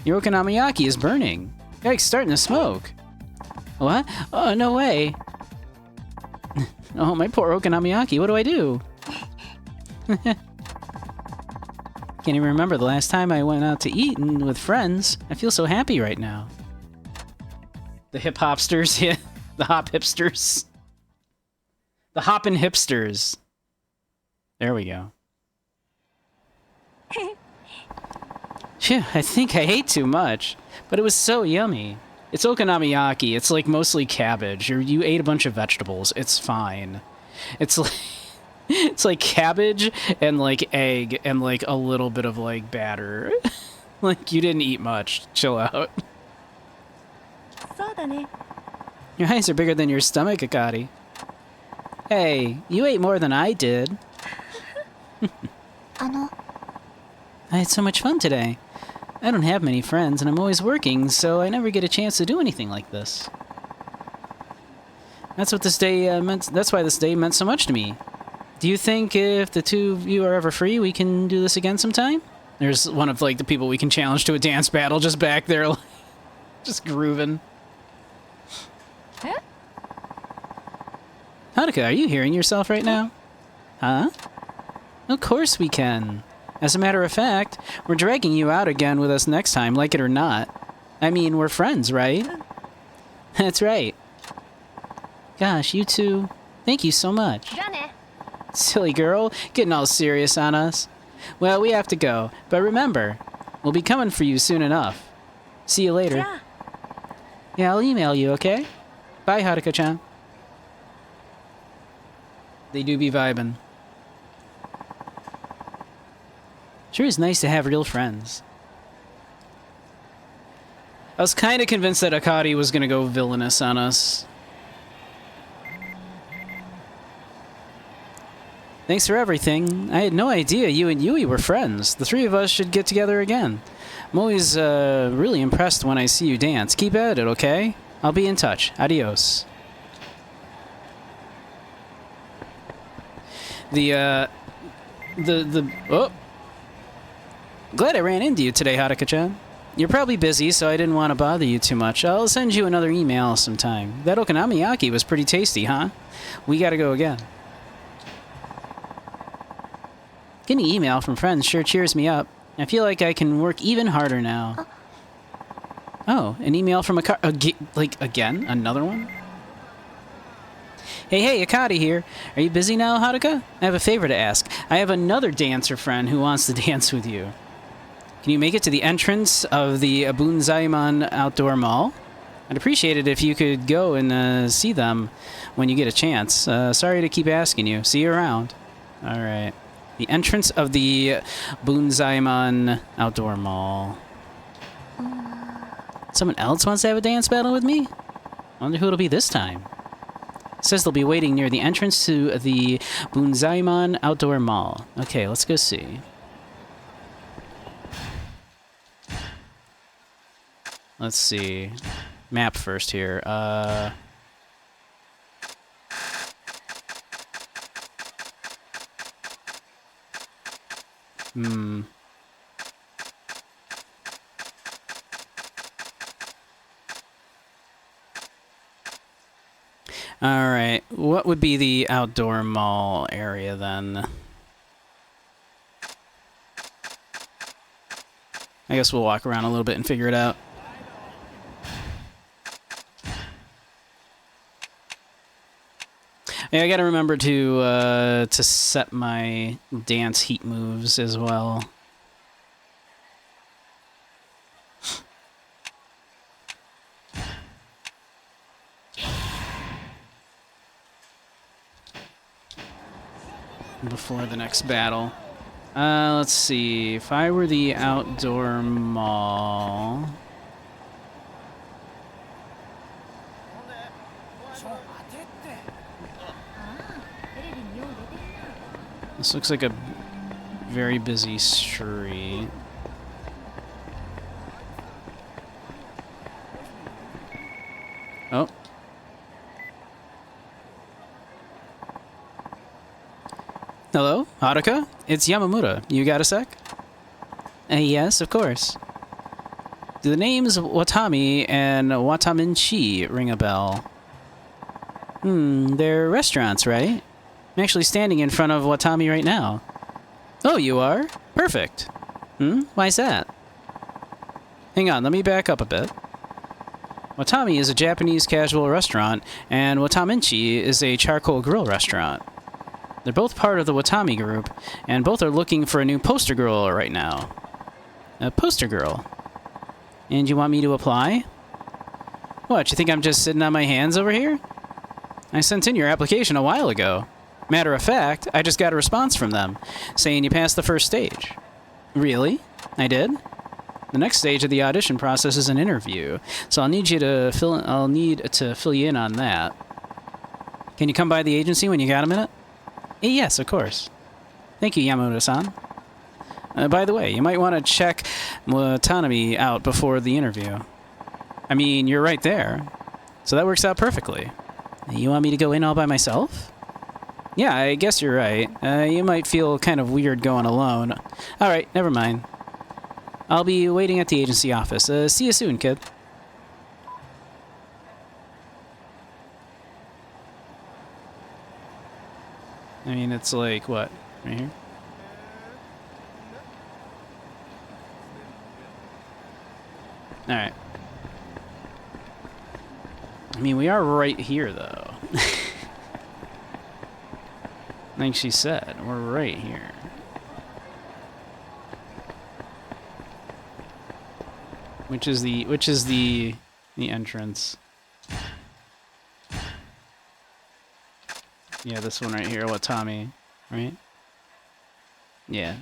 Your okonomiyaki is burning. Yikes, starting to smoke. What? Oh, no way. Oh, my poor okonomiyaki. What do I do? Can't even remember the last time I went out to eat and with friends. I feel so happy right now. The hip-hopsters, yeah. The hop hipsters. The hoppin' hipsters. There we go. Phew, I think I ate too much, but it was so yummy. It's okonomiyaki. It's like mostly cabbage. You ate a bunch of vegetables. It's fine. It's like it's like cabbage and like egg and like a little bit of like batter. Like you didn't eat much. Chill out. Your eyes are bigger than your stomach, Akari. Hey, you ate more than I did. I had so much fun today. I don't have many friends, and I'm always working, so I never get a chance to do anything like this. That's what this day meant. That's why this day meant so much to me. Do you think if the two of you are ever free, we can do this again sometime? There's one of like the people we can challenge to a dance battle just back there, like, just grooving. Haruka, are you hearing yourself right now? Huh? Of course we can. As a matter of fact, we're dragging you out again with us next time, like it or not. I mean, we're friends, right? That's right. Gosh, you two, thank you so much. Silly girl, getting all serious on us. Well, we have to go, but remember, we'll be coming for you soon enough. See you later. Yeah, I'll email you, okay? Bye, Haruka-chan. They do be vibing. Sure is nice to have real friends. I was kind of convinced that Akari was going to go villainous on us. Thanks for everything. I had no idea you and Yui were friends. The three of us should get together again. I'm always really impressed when I see you dance. Keep at it, okay? I'll be in touch. Adios. Oh. Glad I ran into you today, Haruka-chan. You're probably busy, so I didn't want to bother you too much. I'll send you another email sometime. That okonomiyaki was pretty tasty, huh? We gotta go again. Getting an email from friends sure cheers me up. I feel like I can work even harder now. Oh, an email from like, again? Another one? Hey, Akari here. Are you busy now, Haruka? I have a favor to ask. I have another dancer friend who wants to dance with you. Can you make it to the entrance of the Bunzaimon Outdoor Mall? I'd appreciate it if you could go and see them when you get a chance. Sorry to keep asking you. See you around. All right. The entrance of the Bunzaimon Outdoor Mall. Someone else wants to have a dance battle with me? I wonder who it'll be this time. It says they'll be waiting near the entrance to the Bunzaimon Outdoor Mall. Okay, let's go see. Let's see. Map first here. Alright, what would be the outdoor mall area then? I guess we'll walk around a little bit and figure it out. Yeah, I gotta remember to set my dance heat moves as well. Before the next battle. Let's see. If I were the outdoor mall... This looks like a very busy street. Oh. Hello, Haruka? It's Yamamura. You got a sec? Yes, of course. Do the names Watami and Wataminchi ring a bell? They're restaurants, right? I'm actually standing in front of Watami right now. Oh, you are? Perfect. Why's that? Hang on, let me back up a bit. Watami is a Japanese casual restaurant, and Wataminchi is a charcoal grill restaurant. They're both part of the Watami group, and both are looking for a new poster girl right now. A poster girl? And you want me to apply? What, you think I'm just sitting on my hands over here? I sent in your application a while ago. Matter of fact, I just got a response from them, saying you passed the first stage. Really? I did? The next stage of the audition process is an interview, so I'll need to fill you in on that. Can you come by the agency when you got a minute? Yes, of course. Thank you, Yamamoto-san. By the way, you might want to check Watanabe out before the interview. I mean, you're right there, so that works out perfectly. You want me to go in all by myself? Yeah, I guess you're right. You might feel kind of weird going alone. Alright, never mind. I'll be waiting at the agency office. See you soon, kid. I mean, it's like, what? Right here? Alright. I mean, we are right here, though. Like she said, we're right here. Which is the entrance. Yeah, this one right here, Watami, right? Yeah.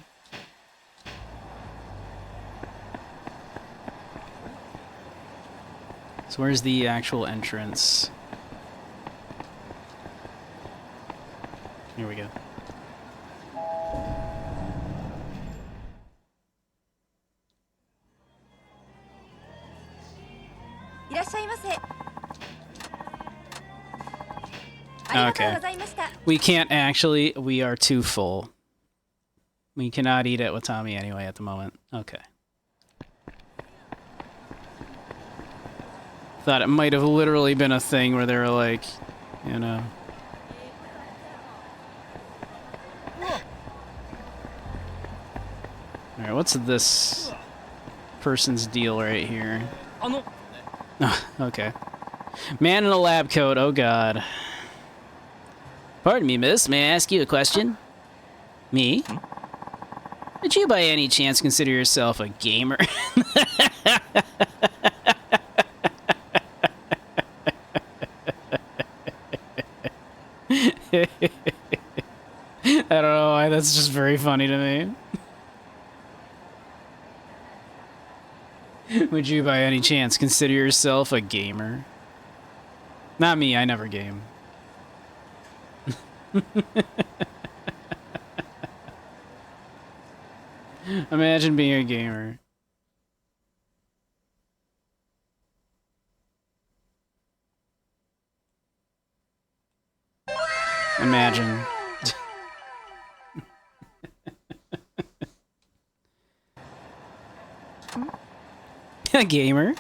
So where's the actual entrance? Here we go. Okay. We can't actually. We are too full. We cannot eat at Watami anyway at the moment. Okay. Thought it might have literally been a thing where they were like, you know. Alright, what's this person's deal right here? Oh, okay. Man in a lab coat, oh god. Pardon me, miss, may I ask you a question? Me? Would you by any chance consider yourself a gamer? I don't know why, that's just very funny to me. Would you by any chance consider yourself a gamer? Not me, I never game. Imagine being a gamer. Imagine. A gamer?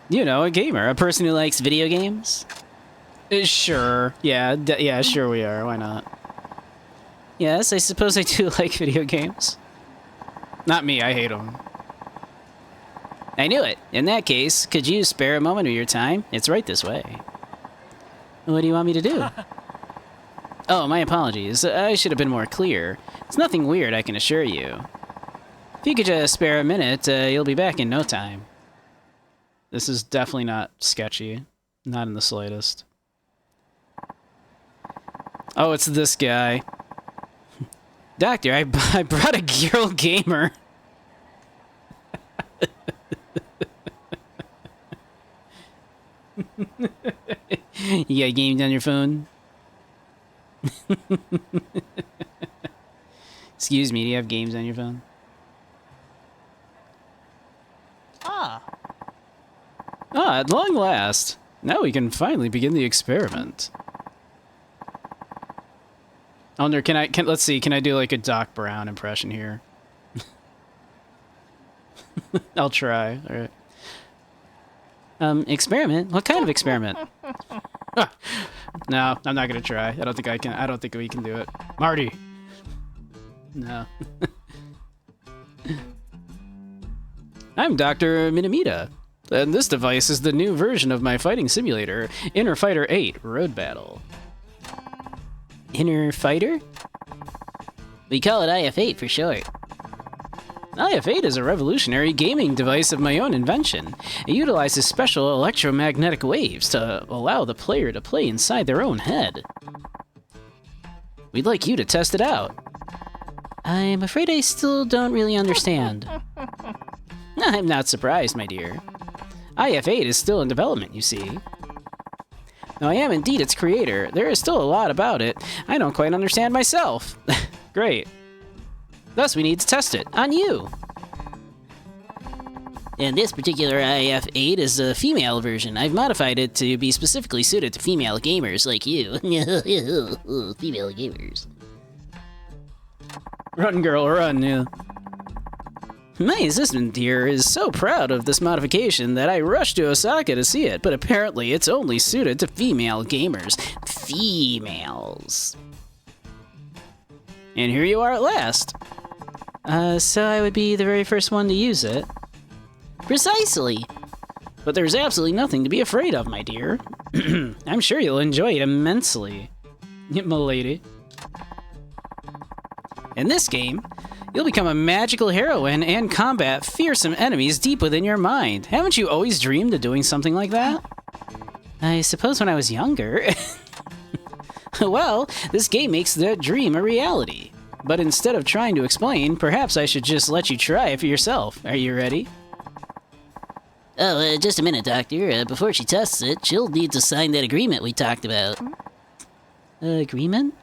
You know, a gamer, a person who likes video games. Sure. Yeah, yeah, sure we are. Why not? Yes, I suppose I do like video games. Not me, I hate them. I knew it. In that case, could you spare a moment of your time? It's right this way. What do you want me to do? Oh, my apologies. I should have been more clear. It's nothing weird, I can assure you. If you could just spare a minute, you'll be back in no time. This is definitely not sketchy. Not in the slightest. Oh, it's this guy. Doctor, I brought a girl gamer. You got games on your phone? Excuse me, do you have games on your phone? Ah, at long last. Now we can finally begin the experiment. I wonder, let's see, can I do like a Doc Brown impression here? I'll try, alright. Experiment? What kind of experiment? No, I'm not gonna try. I don't think we can do it. Marty! No. I'm Dr. Minamita, and this device is the new version of my fighting simulator, Inner Fighter 8 Road Battle. Inner Fighter? We call it IF-8 for short. IF-8 is a revolutionary gaming device of my own invention. It utilizes special electromagnetic waves to allow the player to play inside their own head. We'd like you to test it out. I'm afraid I still don't really understand. I'm not surprised, my dear. IF-8 is still in development, you see. Though I am indeed its creator, there is still a lot about it I don't quite understand myself. Great. Thus, we need to test it on you. And this particular IF-8 is a female version. I've modified it to be specifically suited to female gamers like you. Female gamers. Run, girl, run, yeah. My assistant here is so proud of this modification that I rushed to Osaka to see it, but apparently it's only suited to female gamers. Females. And here you are at last. So I would be the very first one to use it. Precisely. But there's absolutely nothing to be afraid of, my dear. I'm sure you'll enjoy it immensely. M'lady. In this game, you'll become a magical heroine and combat fearsome enemies deep within your mind. Haven't you always dreamed of doing something like that? I suppose when I was younger. Well, this game makes that dream a reality. But instead of trying to explain, perhaps I should just let you try it for yourself. Are you ready? Oh, just a minute, Doctor. Before she tests it, she'll need to sign that agreement we talked about. Agreement?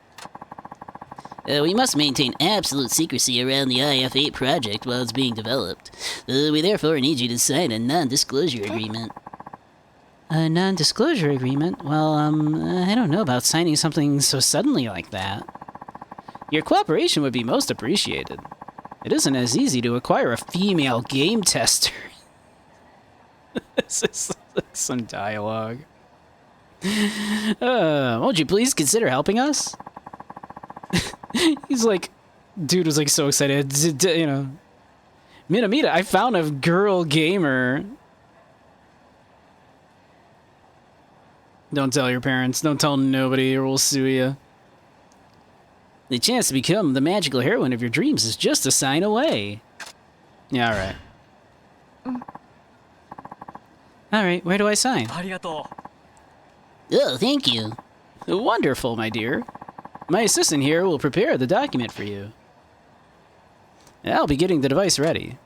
We must maintain absolute secrecy around the IF-8 project while it's being developed. We therefore need you to sign a non-disclosure agreement. A non-disclosure agreement? Well, I don't know about signing something so suddenly like that. Your cooperation would be most appreciated. It isn't as easy to acquire a female game tester. This is some dialogue. Won't you please consider helping us? He's like, dude was like so excited, you know. Minamita, I found a girl gamer. Don't tell your parents. Don't tell nobody or we'll sue you. The chance to become the magical heroine of your dreams is just a sign away. Yeah, alright. Alright, where do I sign? Oh, thank you. Wonderful, my dear. My assistant here will prepare the document for you. I'll be getting the device ready.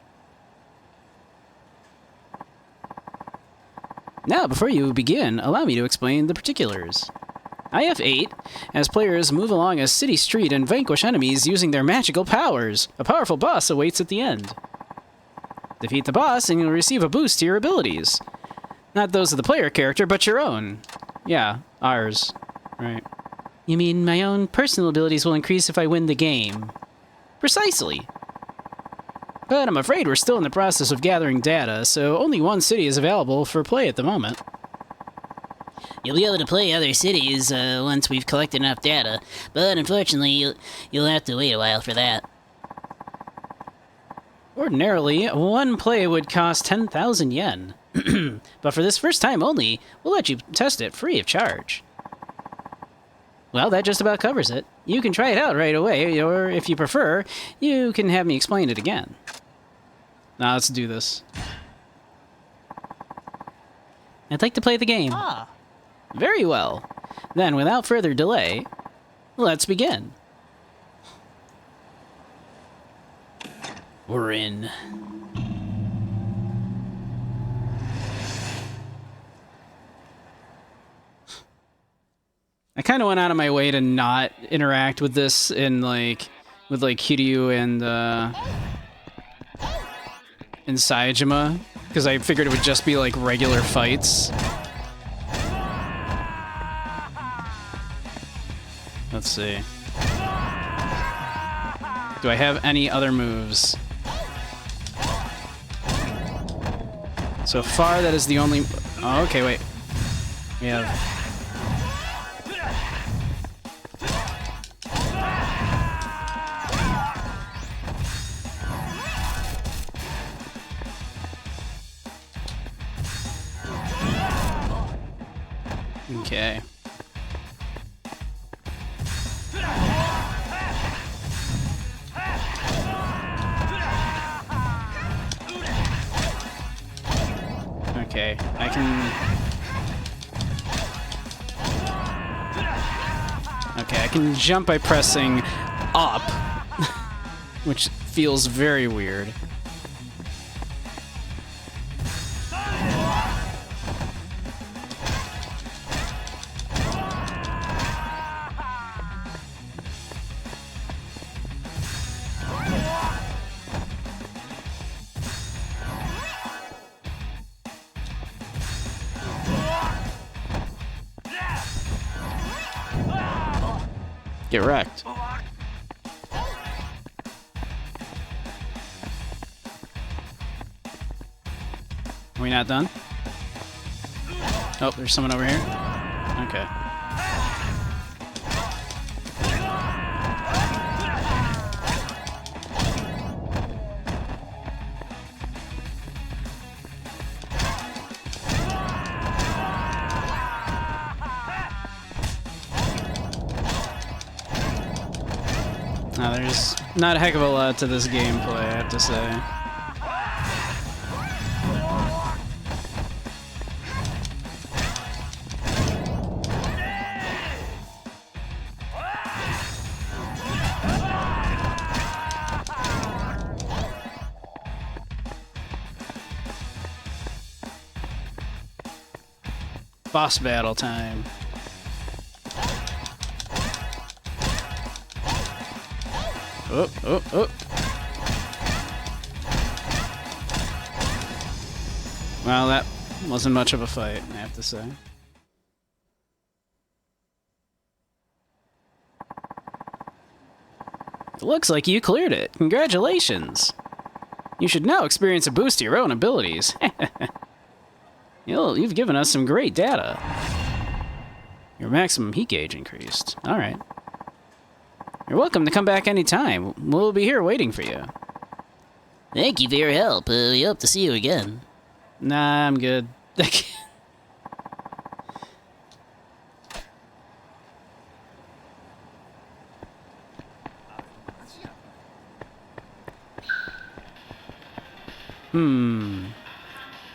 Now, before you begin, allow me to explain the particulars. IF-8, as players move along a city street and vanquish enemies using their magical powers. A powerful boss awaits at the end. Defeat the boss and you'll receive a boost to your abilities. Not those of the player character, but your own. Yeah, ours. Right. You mean my own personal abilities will increase if I win the game? Precisely. But I'm afraid we're still in the process of gathering data, so only one city is available for play at the moment. You'll be able to play other cities once we've collected enough data, but unfortunately, you'll have to wait a while for that. Ordinarily, one play would cost 10,000 yen. But for this first time only, we'll let you test it free of charge. Well, that just about covers it. You can try it out right away, or if you prefer, you can have me explain it again. Now let's do this. I'd like to play the game. Very well. Then, without further delay, let's begin. We're in. I kind of went out of my way to not interact with this in with Kiryu and Saejima, because I figured it would just be like regular fights. Let's see. Do I have any other moves? So far, that is the only... Oh, okay, wait. We have... Okay. Okay, I can... Okay, I can jump by pressing up, which feels very weird. Get wrecked. Are we not done? Oh, there's someone over here. Okay. Now, there's not a heck of a lot to this gameplay, I have to say. Boss battle time. Oh, oh, oh. Well, that wasn't much of a fight, I have to say. It looks like you cleared it. Congratulations. You should now experience a boost to your own abilities. You've given us some great data. Your maximum heat gauge increased. All right. You're welcome to come back anytime. We'll be here waiting for you. Thank you for your help. We hope to see you again. Nah, I'm good.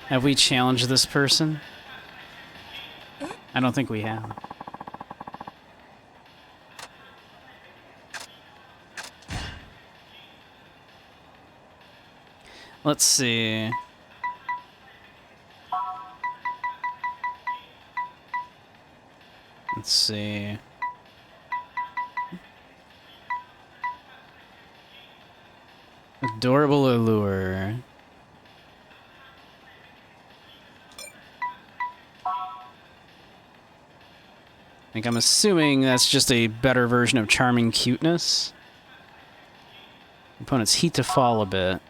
Have we challenged this person? I don't think we have. Let's see. Let's see. Adorable allure. Like, I'm assuming that's just a better version of charming cuteness. Opponents heat to fall a bit.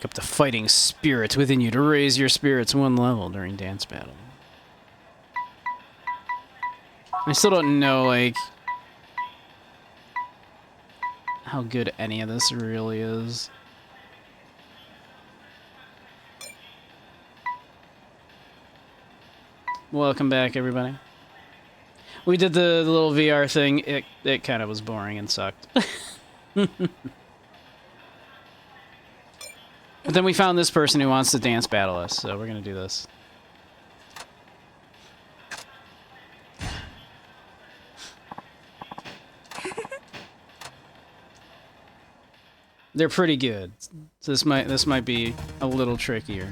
Pick up the fighting spirits within you to raise your spirits one level during dance battle. I still don't know, like, how good any of this really is. Welcome back, everybody. We did the little VR thing. It kind of was boring and sucked. But then we found this person who wants to dance battle us, so we're gonna do this. They're pretty good. So this might be a little trickier.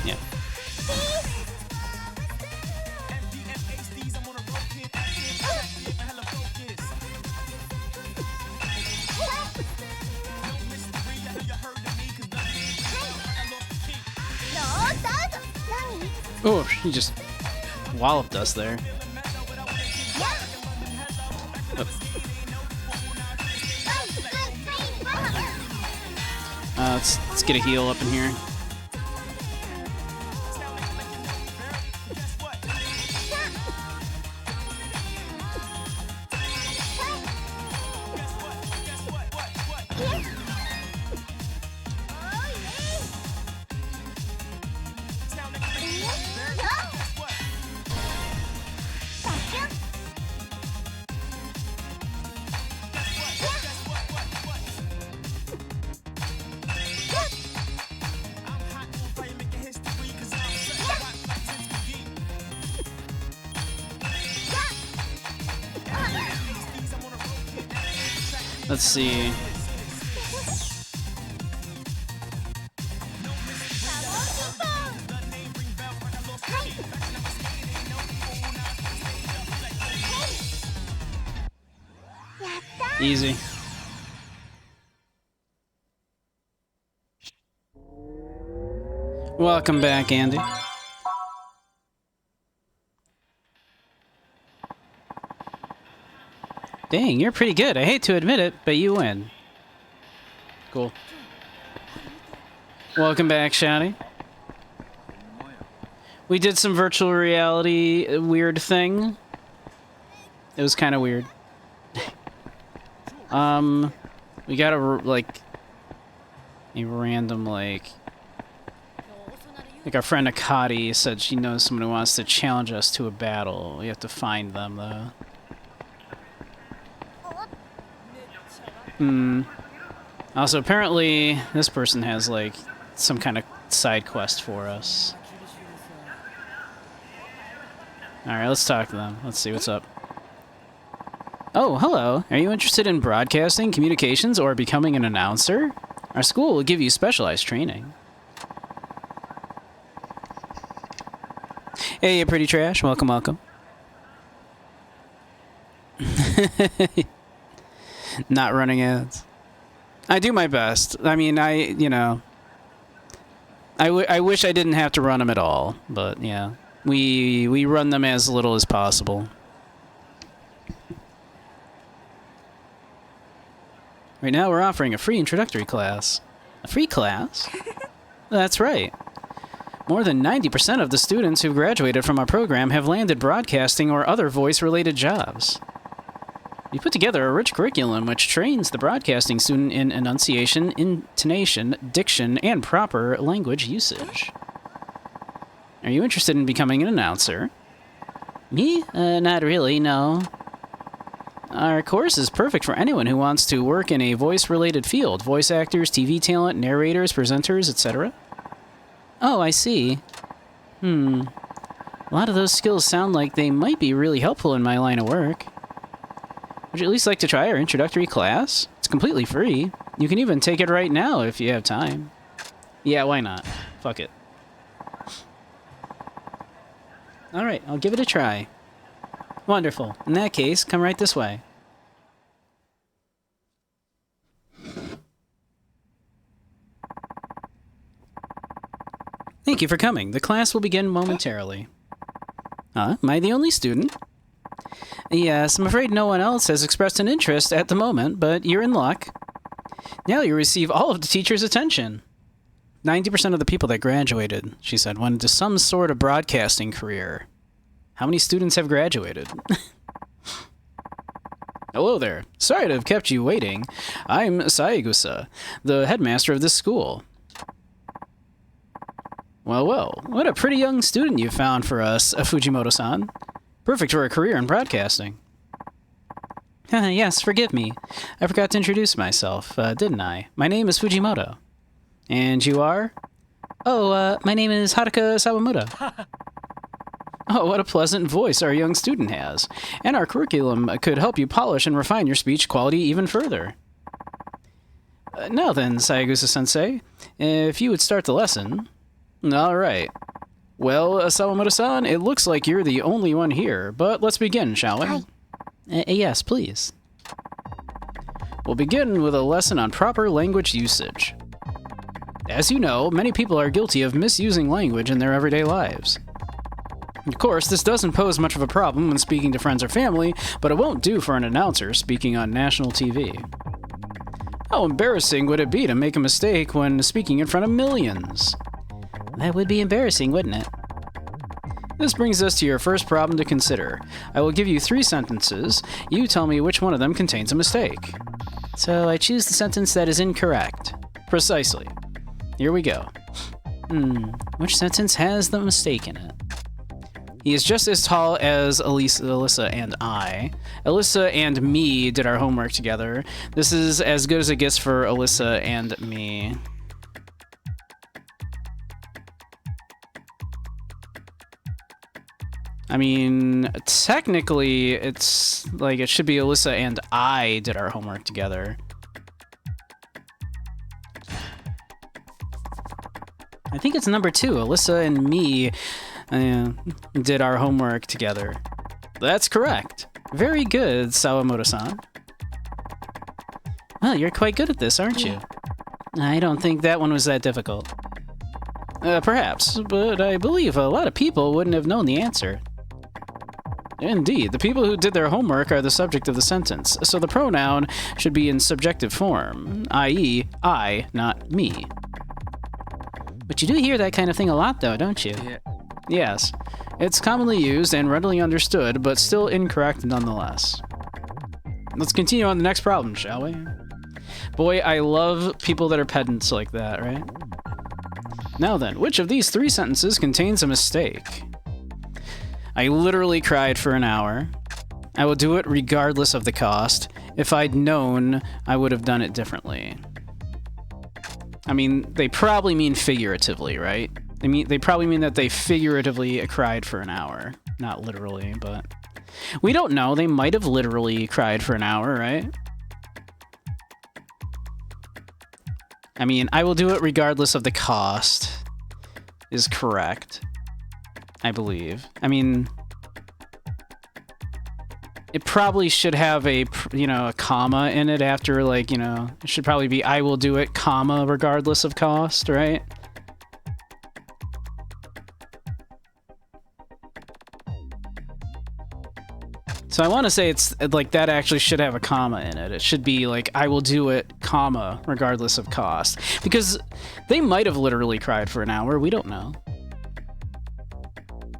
Yeah. Oh, he just walloped us there. Oh. Let's get a heal up in here. Let's see. Easy. Welcome back, Andy. Dang, you're pretty good. I hate to admit it, but you win. Cool. Welcome back, Shouty. We did some virtual reality weird thing. It was kind of weird. We got a random, like our friend Akati said she knows someone who wants to challenge us to a battle. We have to find them, though. Also, apparently, this person has, like, some kind of side quest for us. Alright, let's talk to them. Let's see what's up. Oh, hello. Are you interested in broadcasting, communications, or becoming an announcer? Our school will give you specialized training. Hey, you pretty trash. Welcome, welcome. Not running ads. I do my best. I mean, I wish I didn't have to run them at all, but yeah. We run them as little as possible. Right now we're offering a free introductory class. A free class? That's right. More than 90% of the students who graduated from our program have landed broadcasting or other voice-related jobs. We put together a rich curriculum which trains the broadcasting student in enunciation, intonation, diction, and proper language usage. Are you interested in becoming an announcer? Me? Not really, no. Our course is perfect for anyone who wants to work in a voice-related field. Voice actors, TV talent, narrators, presenters, etc. Oh, I see. A lot of those skills sound like they might be really helpful in my line of work. Would you at least like to try our introductory class? It's completely free. You can even take it right now if you have time. Yeah, why not? Fuck it. Alright, I'll give it a try. Wonderful. In that case, come right this way. Thank you for coming. The class will begin momentarily. Am I the only student? Yes, I'm afraid no one else has expressed an interest at the moment, but you're in luck. Now you receive all of the teacher's attention. 90% of the people that graduated, she said, went into some sort of broadcasting career. How many students have graduated? Hello there. Sorry to have kept you waiting. I'm Yakuza, the headmaster of this school. Well, what a pretty young student you found for us, Fujimoto-san. Perfect for a career in broadcasting. Yes, forgive me. I forgot to introduce myself, didn't I? My name is Fujimoto. And you are? Oh, my name is Haruka Sawamura. Oh, what a pleasant voice our young student has. And our curriculum could help you polish and refine your speech quality even further. Now then, Sayagusa-sensei, if you would start the lesson... All right. Well, Sawamura-san, it looks like you're the only one here, but let's begin, shall we? Hi. Yes, please. We'll begin with a lesson on proper language usage. As you know, many people are guilty of misusing language in their everyday lives. Of course, this doesn't pose much of a problem when speaking to friends or family, but it won't do for an announcer speaking on national TV. How embarrassing would it be to make a mistake when speaking in front of millions? That would be embarrassing, wouldn't it? This brings us to your first problem to consider. I will give you 3 sentences. You tell me which one of them contains a mistake. So I choose the sentence that is incorrect. Precisely. Here we go. Which sentence has the mistake in it? He is just as tall as Alyssa and I. Alyssa and me did our homework together. This is as good as it gets for Alyssa and me. I mean, technically, it's like it should be Alyssa and I did our homework together. I think it's number 2. Alyssa and me did our homework together. That's correct. Very good, Sawamoto-san. Well, you're quite good at this, aren't you? I don't think that one was that difficult. Perhaps, but I believe a lot of people wouldn't have known the answer. Indeed, the people who did their homework are the subject of the sentence, so the pronoun should be in subjective form, i.e., I, not me. But you do hear that kind of thing a lot, though, don't you? Yeah. Yes. It's commonly used and readily understood, but still incorrect nonetheless. Let's continue on the next problem, shall we? Boy, I love people that are pedants like that, right? Now then, which of these 3 sentences contains a mistake? I literally cried for an hour. I will do it regardless of the cost. If I'd known, I would have done it differently. I mean, they probably mean figuratively, right? They probably mean that they figuratively cried for an hour. Not literally, but... We don't know. They might have literally cried for an hour, right? I mean, I will do it regardless of the cost is correct. I believe. I mean, it probably should have a comma in it after, like, it should probably be I will do it, comma, regardless of cost, right? So I want to say it's like that actually should have a comma in it. It should be like I will do it, comma, regardless of cost. Because they might have literally cried for an hour. We don't know.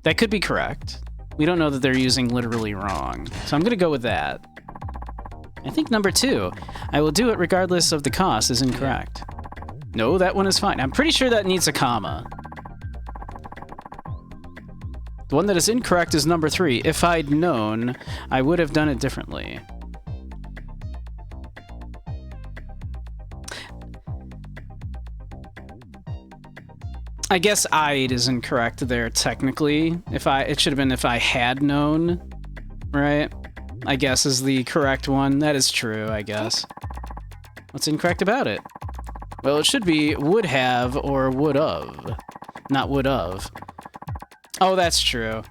That could be correct. We don't know that they're using literally wrong. So I'm going to go with that. I think number 2, I will do it regardless of the cost, is incorrect. No, that one is fine. I'm pretty sure that needs a comma. The one that is incorrect is number 3. If I'd known, I would have done it differently. I guess I'd is incorrect there, technically. It should have been if I had known, right? I guess is the correct one. That is true, I guess. What's incorrect about it? Well, it should be would have or would of, not would of. Oh, that's true.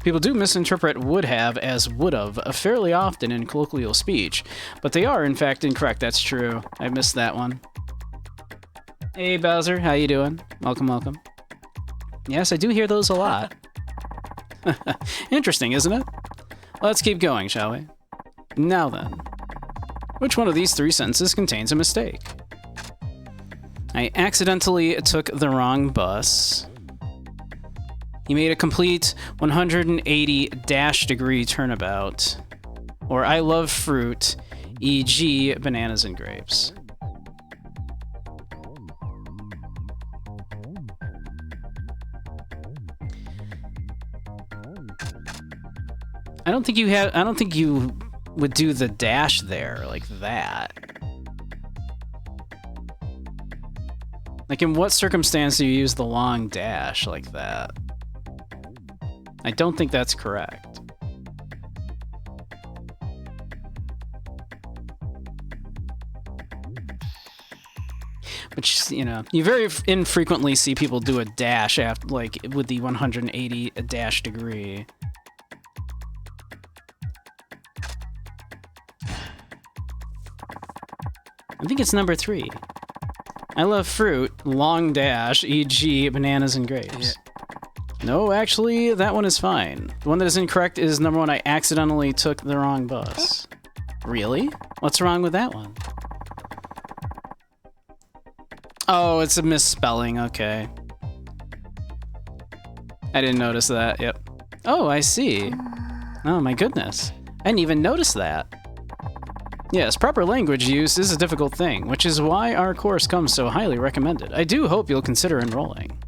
People do misinterpret would have as would have fairly often in colloquial speech, but they are in fact incorrect. That's true. I missed that one. Hey Bowser, how you doing? Welcome, welcome. Yes, I do hear those a lot. Interesting, isn't it? Let's keep going, shall we? Now then, which one of these three sentences contains a mistake? I accidentally took the wrong bus. He made a complete 180-degree turnabout. Or I love fruit, e.g. bananas and grapes. I don't think you would do the dash there like that. Like, in what circumstance do you use the long dash like that? I don't think that's correct. Which, you know, you very infrequently see people do a dash after, like, with the 180 dash degree. I think it's number 3. I love fruit, long dash, e.g. bananas and grapes. Yeah. No, actually, that one is fine. The one that is incorrect is number 1, I accidentally took the wrong bus. Really? What's wrong with that one? Oh, it's a misspelling, okay. I didn't notice that, yep. Oh, I see. Oh my goodness. I didn't even notice that. Yes, proper language use is a difficult thing, which is why our course comes so highly recommended. I do hope you'll consider enrolling.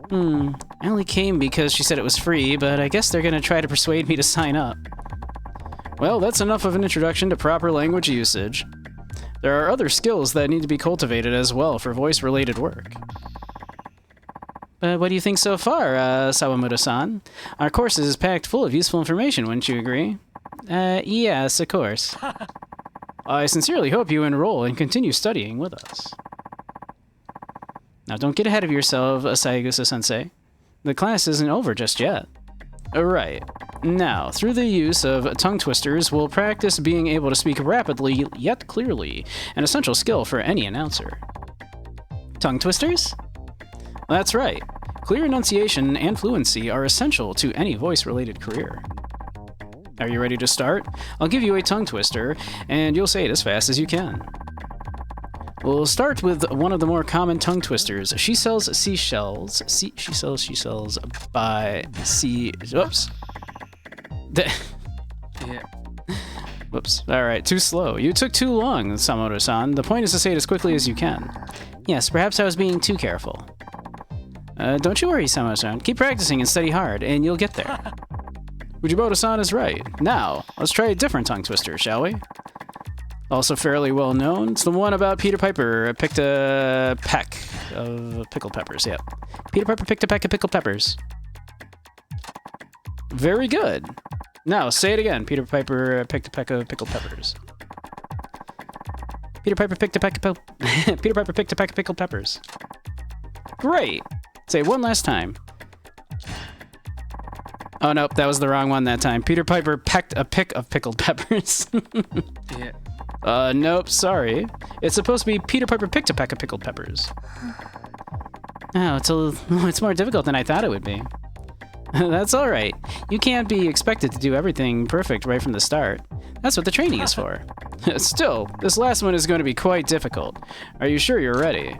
I only came because she said it was free, but I guess they're gonna try to persuade me to sign up. Well, that's enough of an introduction to proper language usage. There are other skills that need to be cultivated as well for voice-related work. But what do you think so far, Sawamoto-san? Our course is packed full of useful information, wouldn't you agree? Yes, of course. I sincerely hope you enroll and continue studying with us. Now, don't get ahead of yourself, Sayagusa-sensei. The class isn't over just yet. Alright. Now, through the use of tongue twisters, we'll practice being able to speak rapidly yet clearly, an essential skill for any announcer. Tongue twisters? That's right. Clear enunciation and fluency are essential to any voice-related career. Are you ready to start? I'll give you a tongue twister, and you'll say it as fast as you can. We'll start with one of the more common tongue twisters. She sells seashells. She sells by sea. Whoops. Yeah. Whoops. Alright, too slow. You took too long, Samoto-san. The point is to say it as quickly as you can. Yes, perhaps I was being too careful. Don't you worry, Samoto-san. Keep practicing and study hard, and you'll get there. Fujimoto-san is right. Now, let's try a different tongue twister, shall we? Also fairly well known. It's the one about Peter Piper picked a peck of pickled peppers. Yeah. Peter Piper picked a peck of pickled peppers. Very good. Now, say it again. Peter Piper picked a peck of pickled peppers. Peter Piper picked a peck of Peter Piper picked a peck of pickled peppers. Great. Say it one last time. Oh, nope, that was the wrong one that time. Peter Piper pecked a pick of pickled peppers. Yeah. Nope, sorry. It's supposed to be Peter Piper picked a peck of pickled peppers. Oh, it's more difficult than I thought it would be. That's alright. You can't be expected to do everything perfect right from the start. That's what the training is for. Still, this last one is going to be quite difficult. Are you sure you're ready?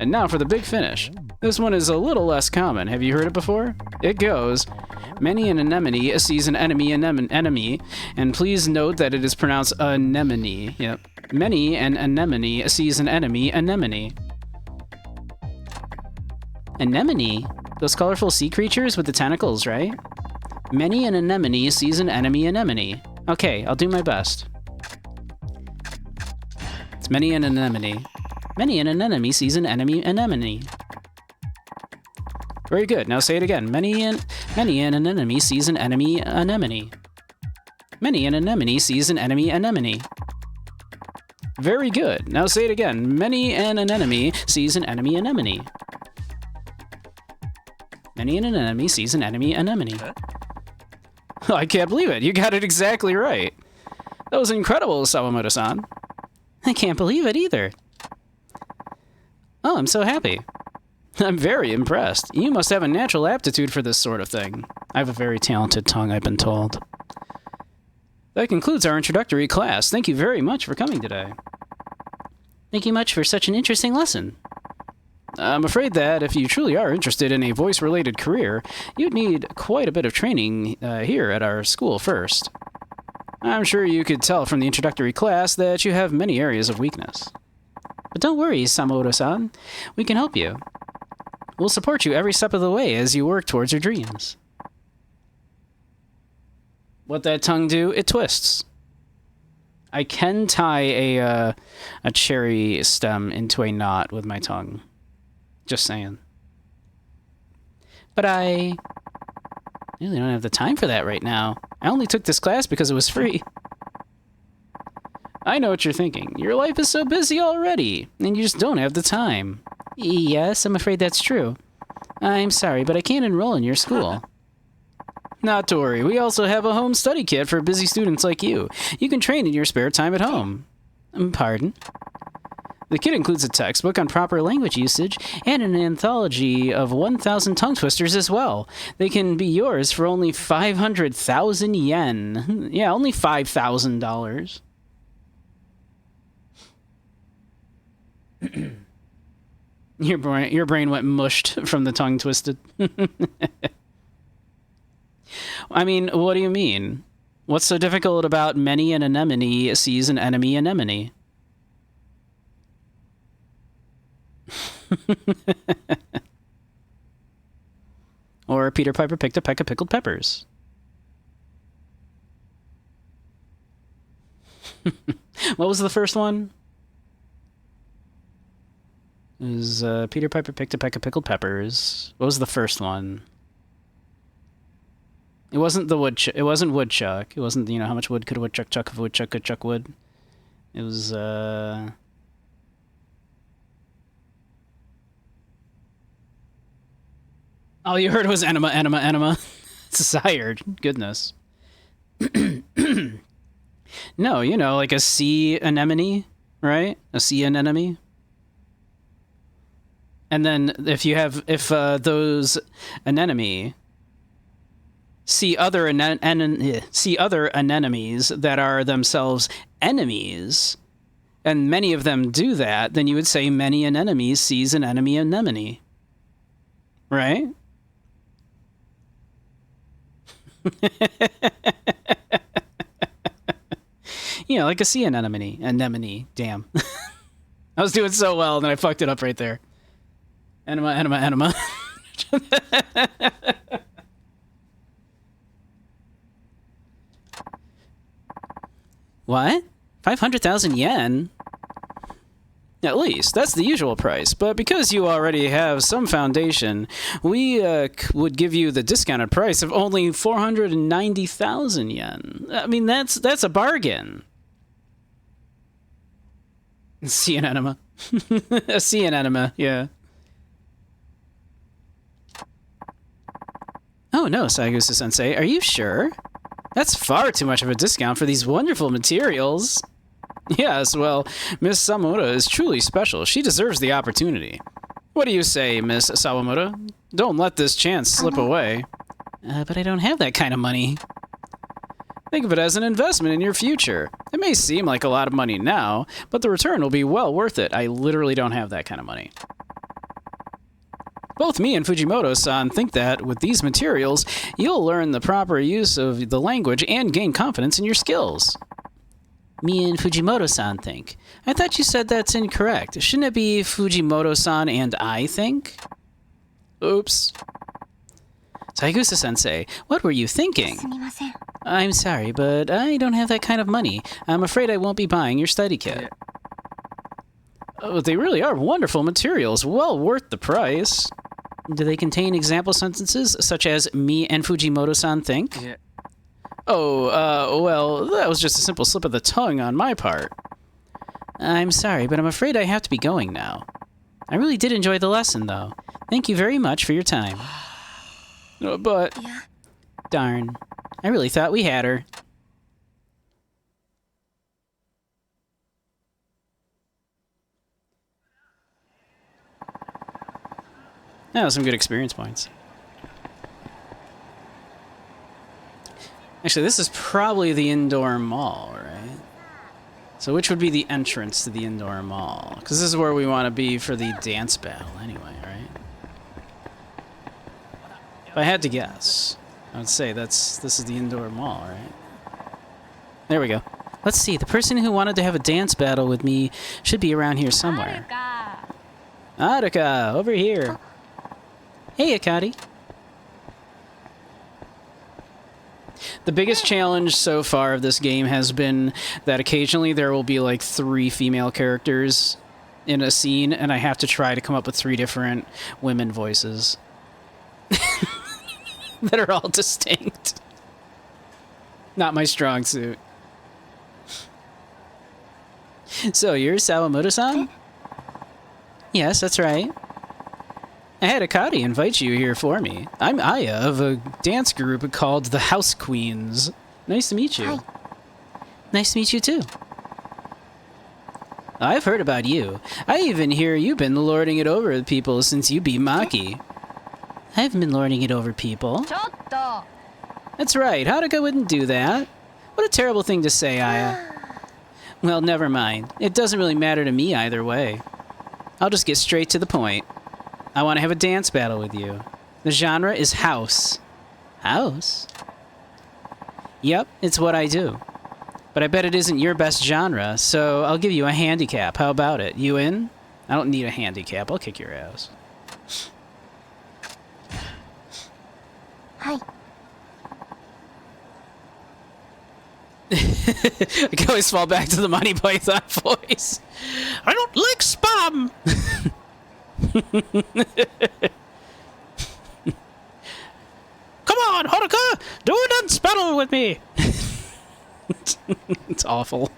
And now for the big finish. This one is a little less common. Have you heard it before? It goes, many an anemone sees an enemy, and please note that it is pronounced anemone. Yep. Many an anemone sees an enemy, anemone. Anemone? Those colorful sea creatures with the tentacles, right? Many an anemone sees an enemy, anemone. Okay, I'll do my best. It's many an anemone. Many an anemone sees an enemy, anemone. Very good. Now say it again. Many an anemone sees an enemy, anemone. Many an anemone sees an enemy, anemone. Very good. Now say it again. Many an anemone sees an enemy, anemone. Many an anemone sees an enemy, anemone. I can't believe it. You got it exactly right. That was incredible, Sawamoto-san. I can't believe it either. Oh, I'm so happy. I'm very impressed. You must have a natural aptitude for this sort of thing. I have a very talented tongue, I've been told. That concludes our introductory class. Thank you very much for coming today. Thank you much for such an interesting lesson. I'm afraid that if you truly are interested in a voice-related career, you'd need quite a bit of training here at our school first. I'm sure you could tell from the introductory class that you have many areas of weakness. But don't worry, Samoto-san. We can help you. We'll support you every step of the way as you work towards your dreams. What that tongue do? It twists. I can tie a cherry stem into a knot with my tongue. Just saying. But I really don't have the time for that right now. I only took this class because it was free. I know what you're thinking. Your life is so busy already, and you just don't have the time. Yes, I'm afraid that's true. I'm sorry, but I can't enroll in your school. Not to worry. We also have a home study kit for busy students like you. You can train in your spare time at home. Pardon? The kit includes a textbook on proper language usage and an anthology of 1,000 tongue twisters as well. They can be yours for only 500,000 yen. Yeah, only $5,000. Your brain went mushed from the tongue twisted. I mean, what do you mean? What's so difficult about many an anemone sees an enemy anemone? Or Peter Piper picked a peck of pickled peppers. What was the first one? It was Peter Piper picked a peck of pickled peppers. What was the first one? It wasn't it wasn't woodchuck. It wasn't, you know, how much wood could a woodchuck chuck if a woodchuck could chuck wood. It was oh, you heard it was enema, enema, enema. Sired. Goodness. No, you know, like a sea anemone, right? A sea anemone. And then if those anemone see other anemones that are themselves enemies, and many of them do that, then you would say many anemones sees an enemy anemone. Right? Yeah, like a sea anemone. Anemone. Damn. I was doing so well, and then I fucked it up right there. Enema, enema, enema. What? 500,000 yen? At least, that's the usual price. But because you already have some foundation, we would give you the discounted price of only 490,000 yen. I mean, that's a bargain. Sea anemone. A sea anemone, yeah. Oh no, Saigusa-sensei, are you sure? That's far too much of a discount for these wonderful materials. Yes, well, Miss Sawamoto is truly special. She deserves the opportunity. What do you say, Miss Sawamoto? Don't let this chance slip away. But I don't have that kind of money. Think of it as an investment in your future. It may seem like a lot of money now, but the return will be well worth it. I literally don't have that kind of money. Both me and Fujimoto-san think that, with these materials, you'll learn the proper use of the language and gain confidence in your skills. Me and Fujimoto-san think. I thought you said that's incorrect. Shouldn't it be Fujimoto-san and I think? Oops. Saigusa-sensei, what were you thinking? I'm sorry, but I don't have that kind of money. I'm afraid I won't be buying your study kit. Oh, they really are wonderful materials. Well worth the price. Do they contain example sentences, such as, me and Fujimoto-san think? Yeah. Oh, well, that was just a simple slip of the tongue on my part. I'm sorry, but I'm afraid I have to be going now. I really did enjoy the lesson, though. Thank you very much for your time. But... Darn. I really thought we had her. That was some good experience points. Actually, this is probably the indoor mall, right? So which would be the entrance to the indoor mall? Because this is where we want to be for the dance battle anyway, right? If I had to guess, I would say this is the indoor mall, right? There we go. Let's see, the person who wanted to have a dance battle with me should be around here somewhere. Attica, over here. Hey, Akari. The biggest challenge so far of this game has been that occasionally there will be like 3 female characters in a scene, and I have to try to come up with 3 different women voices that are all distinct. Not my strong suit. So, you're Sawamoto-san? Yes, that's right. I had Akari invite you here for me. I'm Aya of a dance group called the House Queens. Nice to meet you. Hi. Nice to meet you too. I've heard about you. I even hear you've been lording it over people since you beat Maki. I haven't been lording it over people. That's right, Haruka wouldn't do that. What a terrible thing to say, Aya. Well, never mind. It doesn't really matter to me either way. I'll just get straight to the point. I want to have a dance battle with you. The genre is house. House? Yep, it's what I do. But I bet it isn't your best genre, so I'll give you a handicap. How about it? You in? I don't need a handicap. I'll kick your ass. Hi. I can always fall back to the Monty Python voice. I don't like spam! Come on, Haruka! Do a dance battle with me! It's awful.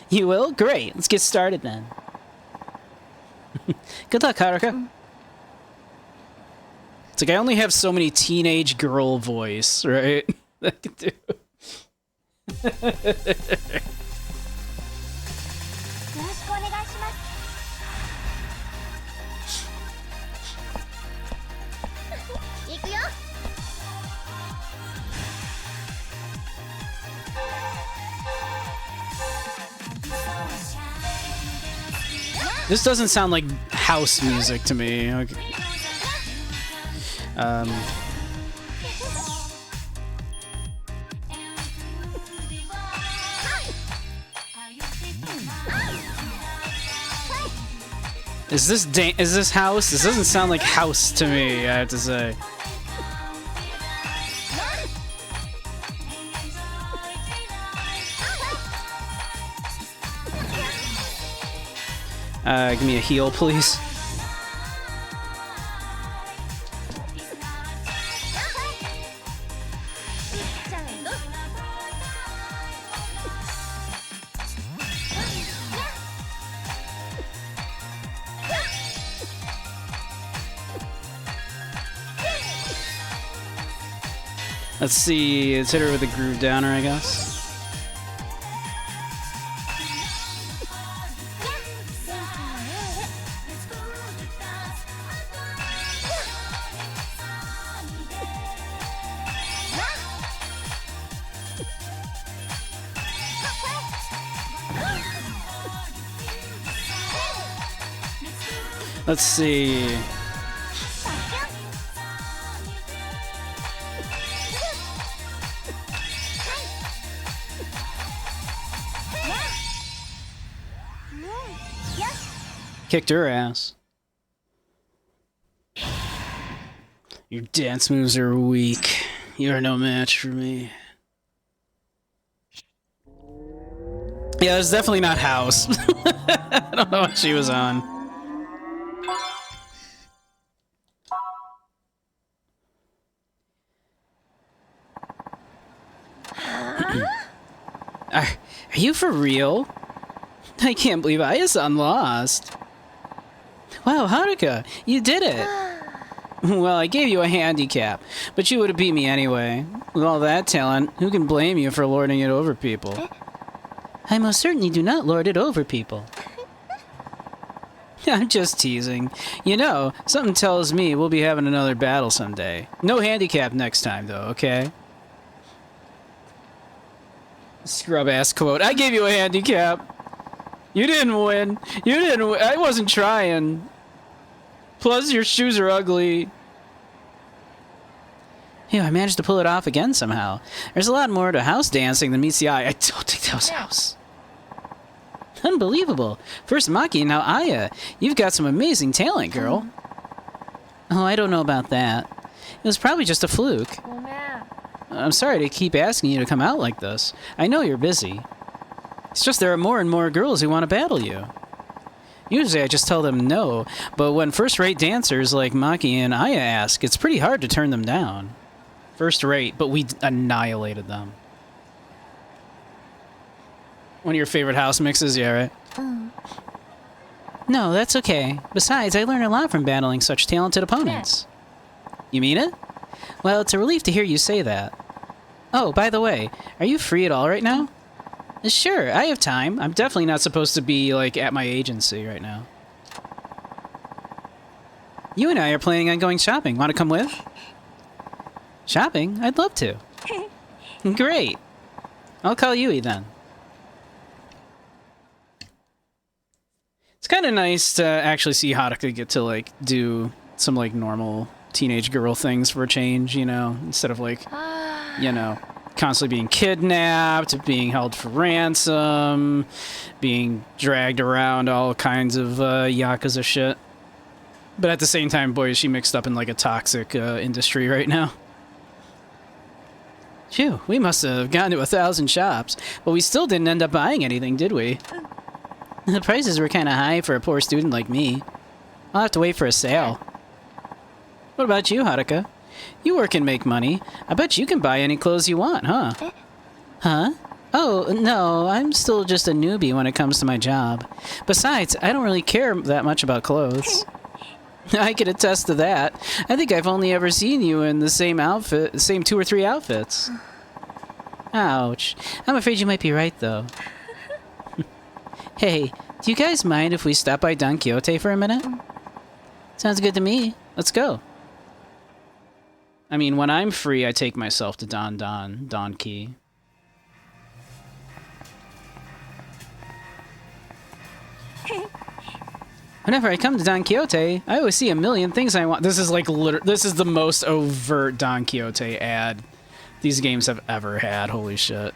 You will? Great. Let's get started then. Good luck, Haruka. It's like I only have so many teenage girl voice, right? I can do. This doesn't sound like house music to me. Okay. Is this house? This doesn't sound like house to me, I have to say. Give me a heal, please. Let's see, let's hit her with a groove downer, I guess. Let's see. Kicked her ass. Your dance moves are weak. You are no match for me. Yeah, it's definitely not house. I don't know what she was on. Are you for real? I can't believe Aya-san lost. Wow, Haruka, you did it! Well, I gave you a handicap, but you would have beat me anyway. With all that talent, who can blame you for lording it over people? I most certainly do not lord it over people. I'm just teasing. You know, something tells me we'll be having another battle someday. No handicap next time, though, okay? Scrub-ass quote. I gave you a handicap. You didn't win. You didn't win. I wasn't trying. Plus, your shoes are ugly. Yeah, I managed to pull it off again somehow. There's a lot more to house dancing than meets the eye. I don't think that was house. Unbelievable. First Maki, now Aya. You've got some amazing talent, girl. Oh, I don't know about that. It was probably just a fluke. I'm sorry to keep asking you to come out like this. I know you're busy. It's just there are more and more girls who want to battle you. Usually I just tell them no, but when first-rate dancers like Maki and Aya ask, it's pretty hard to turn them down. First-rate, but we annihilated them. One of your favorite house mixes, yeah, right? No, that's okay. Besides, I learn a lot from battling such talented opponents. You mean it? Well, it's a relief to hear you say that. Oh, by the way, are you free at all right now? Sure, I have time. I'm definitely not supposed to be, like, at my agency right now. You and I are planning on going shopping. Want to come with? Shopping? I'd love to. Great. I'll call Yui then. It's kind of nice to actually see Haruka get to, like, do some, like, normal teenage girl things for a change, you know? Instead of, like, you know, constantly being kidnapped, being held for ransom, being dragged around all kinds of Yakuza shit. But at the same time, boy, is she mixed up in, like, a toxic industry right now. Phew, we must have gotten to 1,000 shops, but we still didn't end up buying anything, did we? The prices were kind of high for a poor student like me. I'll have to wait for a sale. What about you, Haruka? You work and make money. I bet you can buy any clothes you want, huh? Huh? Oh, no, I'm still just a newbie when it comes to my job. Besides, I don't really care that much about clothes. I can attest to that. I think I've only ever seen you in the same outfit, same 2 or 3 outfits. Ouch. I'm afraid you might be right, though. Hey, do you guys mind if we stop by Don Quixote for a minute? Sounds good to me. Let's go. I mean, when I'm free, I take myself to Don Key. Whenever I come to Don Quixote, I always see a million things I want. This is like this is the most overt Don Quixote ad these games have ever had. Holy shit.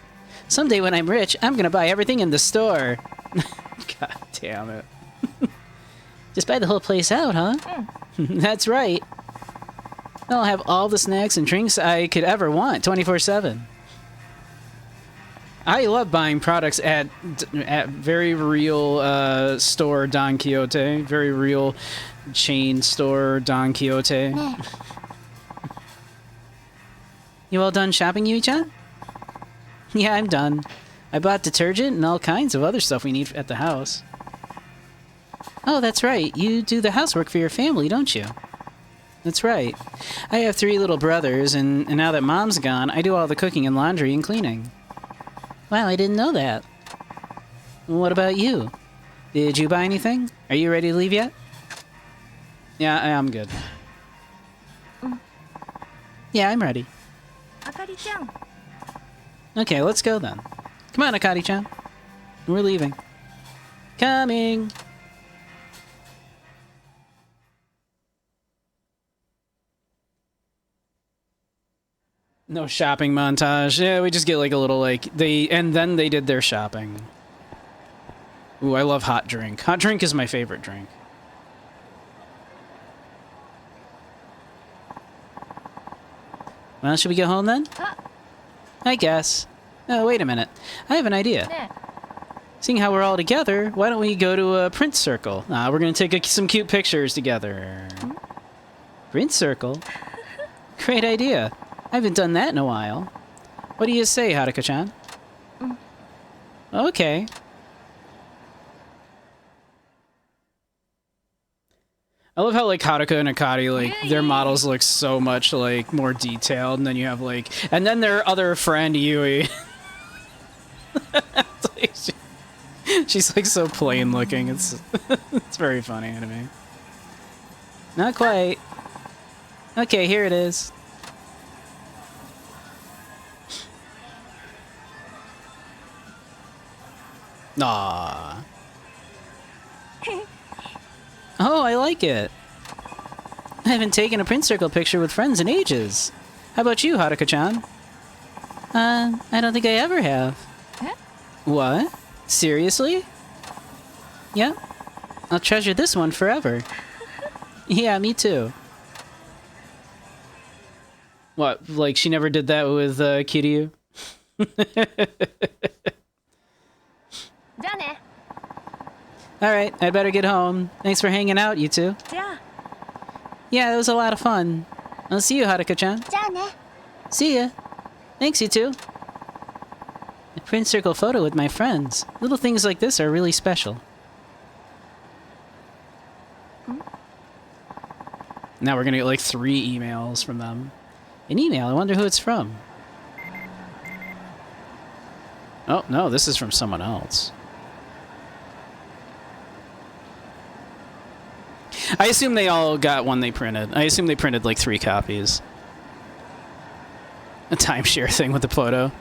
Someday when I'm rich, I'm gonna buy everything in the store. God damn it. Just buy the whole place out, huh? That's right. I'll have all the snacks and drinks I could ever want, 24/7. I love buying products at very real store Don Quixote, very real chain store Don Quixote. You all done shopping, Yui-chan? Yeah, I'm done. I bought detergent and all kinds of other stuff we need at the house. Oh, that's right. You do the housework for your family, don't you? That's right. I have 3 little brothers, and now that Mom's gone, I do all the cooking and laundry and cleaning. Wow, I didn't know that. What about you? Did you buy anything? Are you ready to leave yet? Yeah, I'm good. Yeah, I'm ready. Okay, let's go then. Come on, Akari-chan. We're leaving. Coming! No shopping montage. Yeah, we just get like a little like and then they did their shopping. Ooh, I love hot drink. Hot drink is my favorite drink. Well, should we go home then? I guess. Oh, wait a minute. I have an idea. Seeing how we're all together, why don't we go to a print circle? We're gonna take some cute pictures together. Print circle? Great idea. I haven't done that in a while. What do you say, Haruka-chan? Okay. I love how like Haruka and Akari, like their models look so much like more detailed, and then you have like, and then their other friend Yui. She's like so plain looking. It's it's very funny to me. Not quite. Okay, here it is. Aww. Oh, I like it. I haven't taken a print circle picture with friends in ages. How about you, Haruka-chan? I don't think I ever have. Huh? What? Seriously? Yep. I'll treasure this one forever. Yeah, me too. What, like she never did that with Kiryu? Alright, I'd better get home. Thanks for hanging out, you two. Yeah, it was a lot of fun. I'll see you, Haruka-chan. See ya. Thanks, you two. A print circle photo with my friends. Little things like this are really special. Now we're gonna get like 3 emails from them. An email, I wonder who it's from. Oh, no, this is from someone else. I assume they all got one they printed. I assume they printed like 3 copies. A timeshare thing with the photo.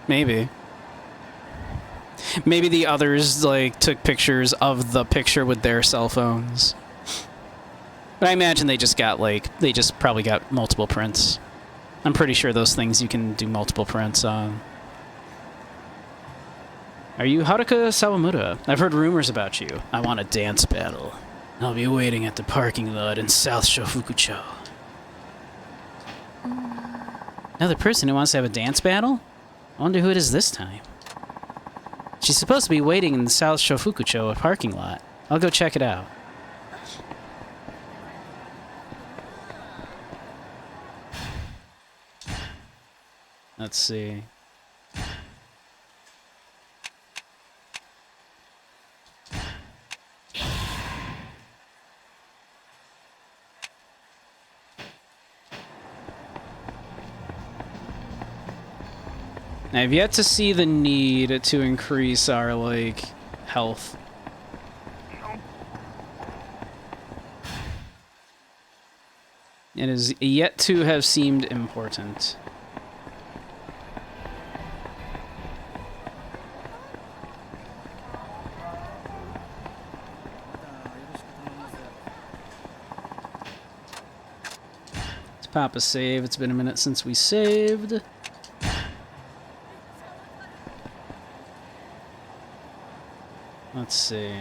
Maybe. Maybe the others like took pictures of the picture with their cell phones. But I imagine they just got like, they just probably got multiple prints. I'm pretty sure those things you can do multiple prints on. Are you Haruka Sawamura? I've heard rumors about you. I want a dance battle. I'll be waiting at the parking lot in South Shofukucho. Another person who wants to have a dance battle? I wonder who it is this time. She's supposed to be waiting in the South Shofukucho parking lot. I'll go check it out. Let's see. I've yet to see the need to increase our, like, health. It is yet to have seemed important. Let's pop a save. It's been a minute since we saved. Let's see.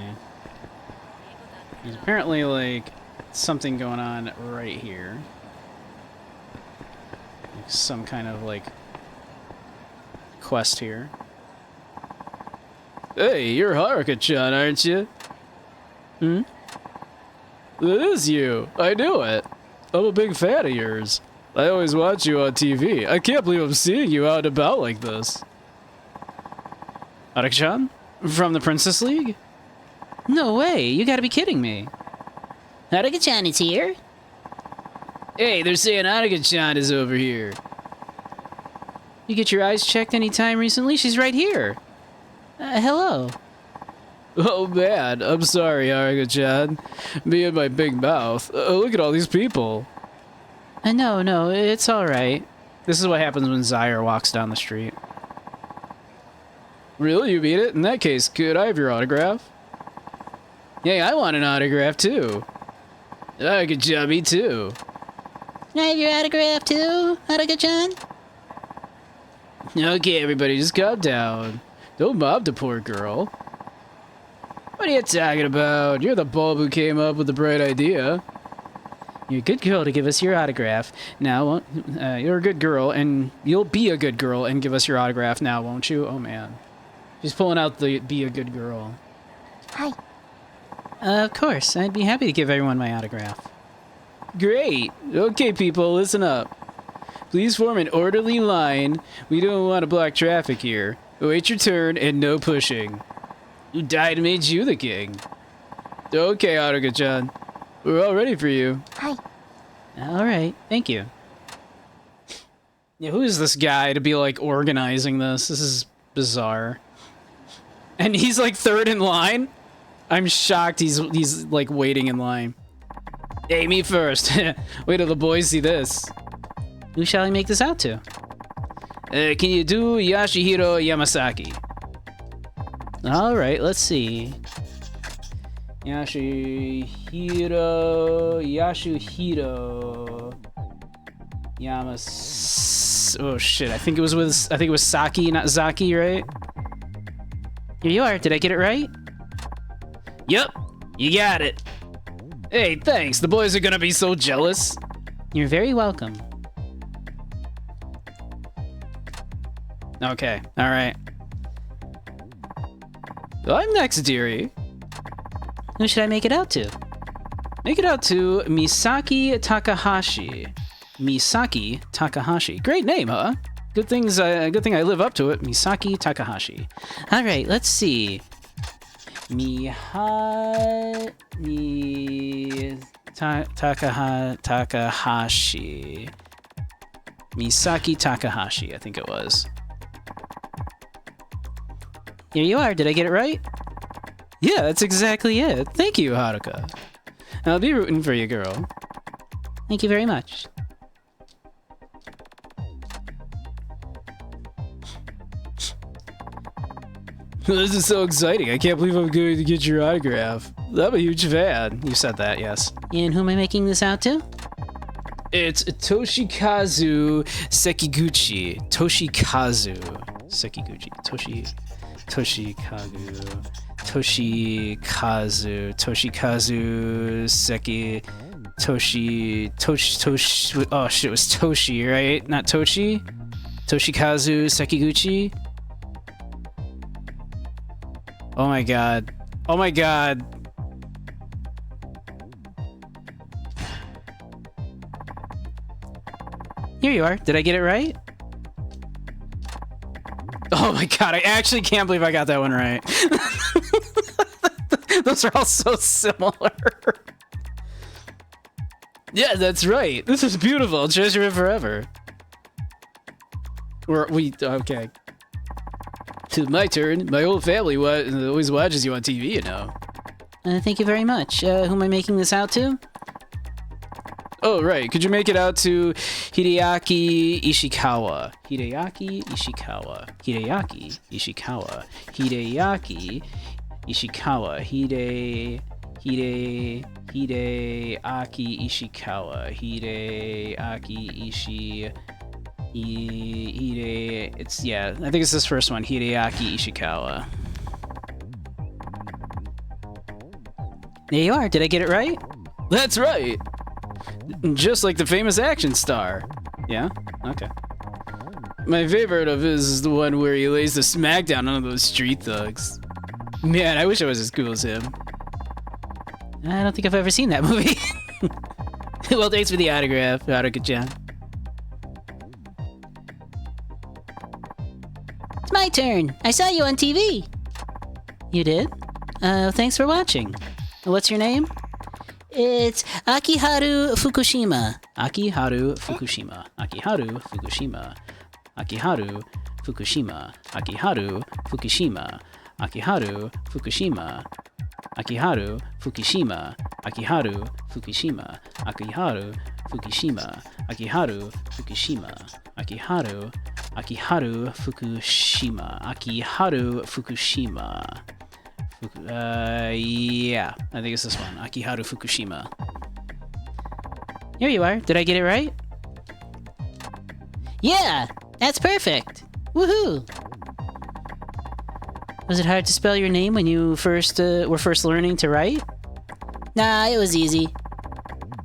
There's apparently, like, something going on right here. Like some kind of, like, quest here. Hey, you're Haruka-chan, aren't you? Hmm? It is you. I knew it. I'm a big fan of yours. I always watch you on TV. I can't believe I'm seeing you out and about like this. Haruka-chan? From the Princess League? No way, you gotta be kidding me. Haruka-chan is here? Hey, they're saying Haruka-chan is over here. You get your eyes checked any time recently? She's right here. Hello. Oh man, I'm sorry, Haruka-chan. Me and my big mouth. Look at all these people. No, it's alright. This is what happens when Zaire walks down the street. Really? You beat it? In that case, could I have your autograph? Hey, I want an autograph too. Haruka-chan, me too. Can I have your autograph too, Haruka-chan? Okay, everybody, just calm down. Don't mob the poor girl. What are you talking about? You're the bulb who came up with the bright idea. You're a good girl to give us your autograph. Now, you're a good girl, and you'll be a good girl and give us your autograph now, won't you? Oh, man. She's pulling out the be a good girl. Hi. Of course. I'd be happy to give everyone my autograph. Great. Okay, people, listen up. Please form an orderly line. We don't want to block traffic here. Wait your turn and no pushing. Who died and made you the king? Okay, Haruka-chan. We're all ready for you. Hi. All right, thank you. Yeah, who is this guy to be like organizing this? This is bizarre. And he's like third in line? I'm shocked he's like waiting in line. Hey, me first. Wait till the boys see this. Who shall I make this out to? Can you do Yasuhiro Yamasaki? All right, let's see. Yasuhiro Oh shit! I think it was Saki, not Zaki, right? Here you are. Did I get it right? Yep, you got it. Hey, thanks. The boys are gonna be so jealous. You're very welcome. Okay, all right. I'm next, dearie. Who should I make it out to? Make it out to Misaki Takahashi. Misaki Takahashi. Great name, huh? Good thing I live up to it. Misaki Takahashi. All right, let's see. Takahashi. Misaki Takahashi, I think it was. Here you are. Did I get it right? Yeah, that's exactly it. Thank you, Haruka. I'll be rooting for you, girl. Thank you very much. This is so exciting. I can't believe I'm going to get your autograph. I'm a huge fan. You said that, yes. And who am I making this out to? It's Toshikazu Sekiguchi. Toshikazu Sekiguchi. Toshikazu Seki Toshi oh shit, it was Toshi, right? Not Toshi? Toshikazu Sekiguchi? Oh my god. Oh my god. Here you are. Did I get it right? Oh my god, I actually can't believe I got that one right. Those are all so similar. Yeah, that's right. This is beautiful. I'll treasure it forever. Okay. It's my turn. My whole family always watches you on TV, you know. Thank you very much. Who am I making this out to? Oh, right. Could you make it out to Hideaki Ishikawa? Hideaki Ishikawa. Hideaki Ishikawa. Hideaki Ishikawa. Hideaki Ishikawa. It's, yeah, I think it's this first one. Hideaki Ishikawa. There you are. Did I get it right? That's right. Just like the famous action star. Yeah? Okay. My favorite of his is the one where he lays the smackdown on those street thugs. Man, I wish I was as cool as him. I don't think I've ever seen that movie. Well, thanks for the autograph, Haruka-chan. It's my turn. I saw you on TV. You did? Thanks for watching. What's your name? It's Akiharu Fukushima. Akiharu Fukushima. Akiharu Fukushima. Akiharu Fukushima. Akiharu Fukushima. Akiharu Fukushima. Akiharu Fukushima. Akiharu Fukushima. Akiharu Fukushima. Akiharu Fukushima. Akiharu Fukushima. Akiharu Fukushima. Yeah, I think it's this one. Akiharu Fukushima. Here you are. Did I get it right? Yeah, that's perfect. Woohoo! Was it hard to spell your name when you were first learning to write? Nah, it was easy.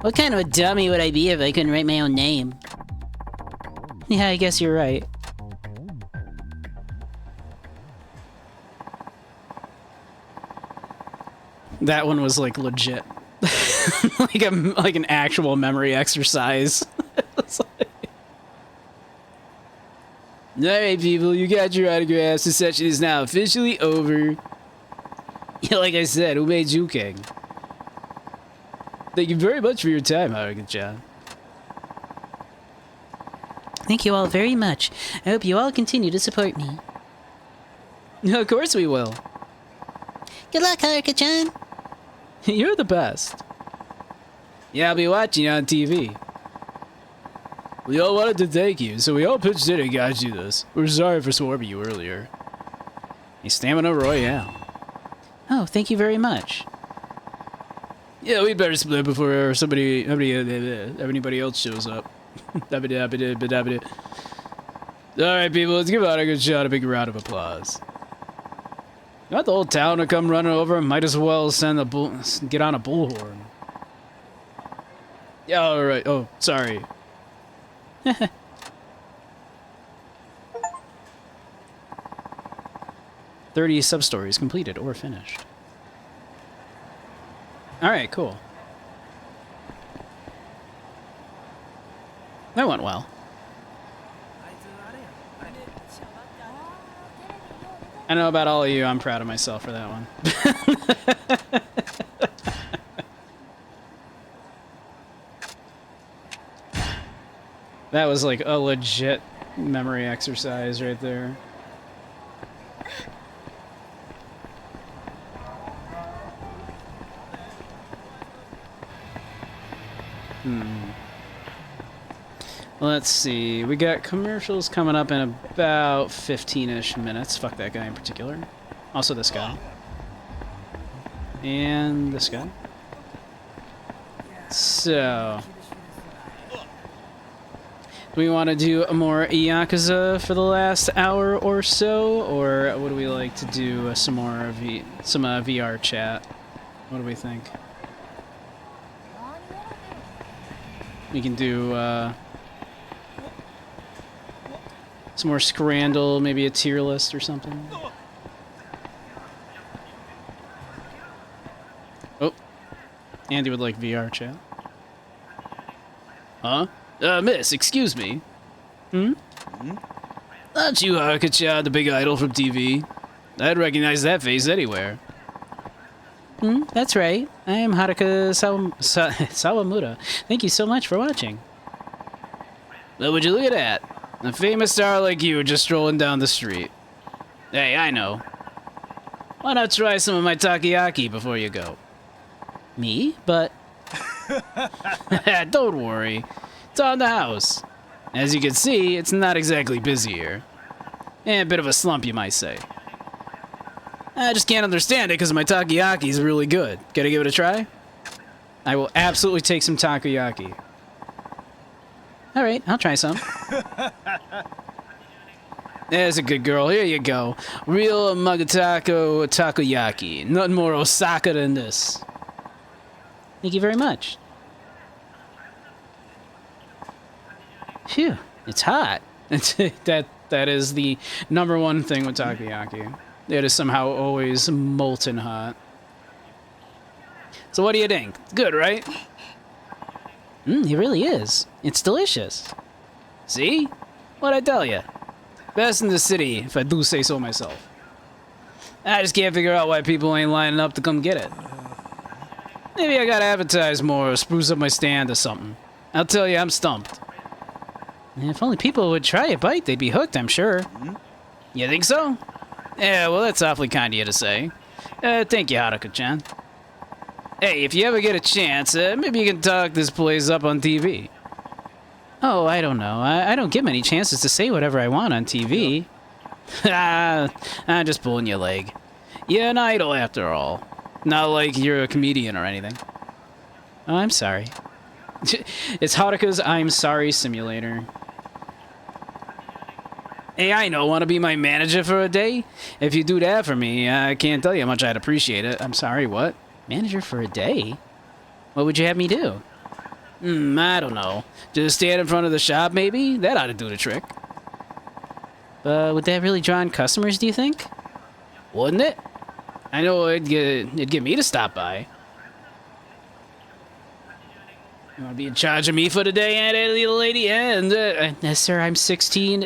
What kind of a dummy would I be if I couldn't write my own name? Yeah, I guess you're right. That one was like legit, like an actual memory exercise. Alright people, you got your autographs. The session is now officially over. Yeah, like I said, who made you king? Thank you very much for your time, Haruka-chan. Thank you all very much. I hope you all continue to support me. Of course we will. Good luck, Haruka-chan. You're the best. Yeah, I'll be watching on TV. We all wanted to thank you, so we all pitched in and got you this. We're sorry for swarming you earlier. A Stamina Royale. Oh, thank you very much. Yeah, we'd better split before anybody else shows up. Alright, people, let's give Haruka-chan a big round of applause. Not the whole town to come running over. Might as well send the get on a bullhorn. Yeah, alright. Oh, sorry. 30 sub-stories completed or finished. Alright, cool. That went well. I know about all of you, I'm proud of myself for that one. That was like a legit memory exercise right there. Let's see. We got commercials coming up in about 15-ish minutes. Fuck that guy in particular. Also this guy. And this guy. So... do we want to do more Yakuza for the last hour or so? Or would we like to do some more VRChat? What do we think? We can do some more Scrandle, maybe a tier list or something. Oh, Andy would like VRChat. Huh? Miss, excuse me. Aren't you Haruka-chan, the big idol from TV? I'd recognize that face anywhere. That's right. I am Haruka Sawamura. Thank you so much for watching. Well, would you look at that? A famous star like you just strolling down the street. Hey, I know. Why not try some of my takoyaki before you go? Me? But... don't worry. It's on the house. As you can see, it's not exactly busy here. A bit of a slump, you might say. I just can't understand it because my takoyaki is really good. Gotta give it a try? I will absolutely take some takoyaki. Alright, I'll try some. There's a good girl. Here you go. Real Magatako takoyaki. Nothing more Osaka than this. Thank you very much. Phew, it's hot. that is the #1 thing with takoyaki. It is somehow always molten hot. So what do you think? It's good, right? It really is. It's delicious. See? What'd I tell you? Best in the city, if I do say so myself. I just can't figure out why people ain't lining up to come get it. Maybe I gotta advertise more or spruce up my stand or something. I'll tell you, I'm stumped. If only people would try a bite, they'd be hooked, I'm sure. You think so? Yeah, well, that's awfully kind of you to say. Thank you, Haruka-chan. Hey, if you ever get a chance, maybe you can talk this place up on TV. Oh, I don't know. I don't get many chances to say whatever I want on TV. I'm just pulling your leg. You're an idol, after all. Not like you're a comedian or anything. Oh, I'm sorry. It's Haruka's I'm Sorry simulator. Hey, I know, want to be my manager for a day? If you do that for me, I can't tell you how much I'd appreciate it. I'm sorry, what? Manager for a day? What would you have me do? I don't know. Just stand in front of the shop, maybe? That ought to do the trick. Would that really draw in customers, do you think? Wouldn't it? I know it'd get me to stop by. You want to be in charge of me for the day, Aunt little lady? And, sir, I'm 16.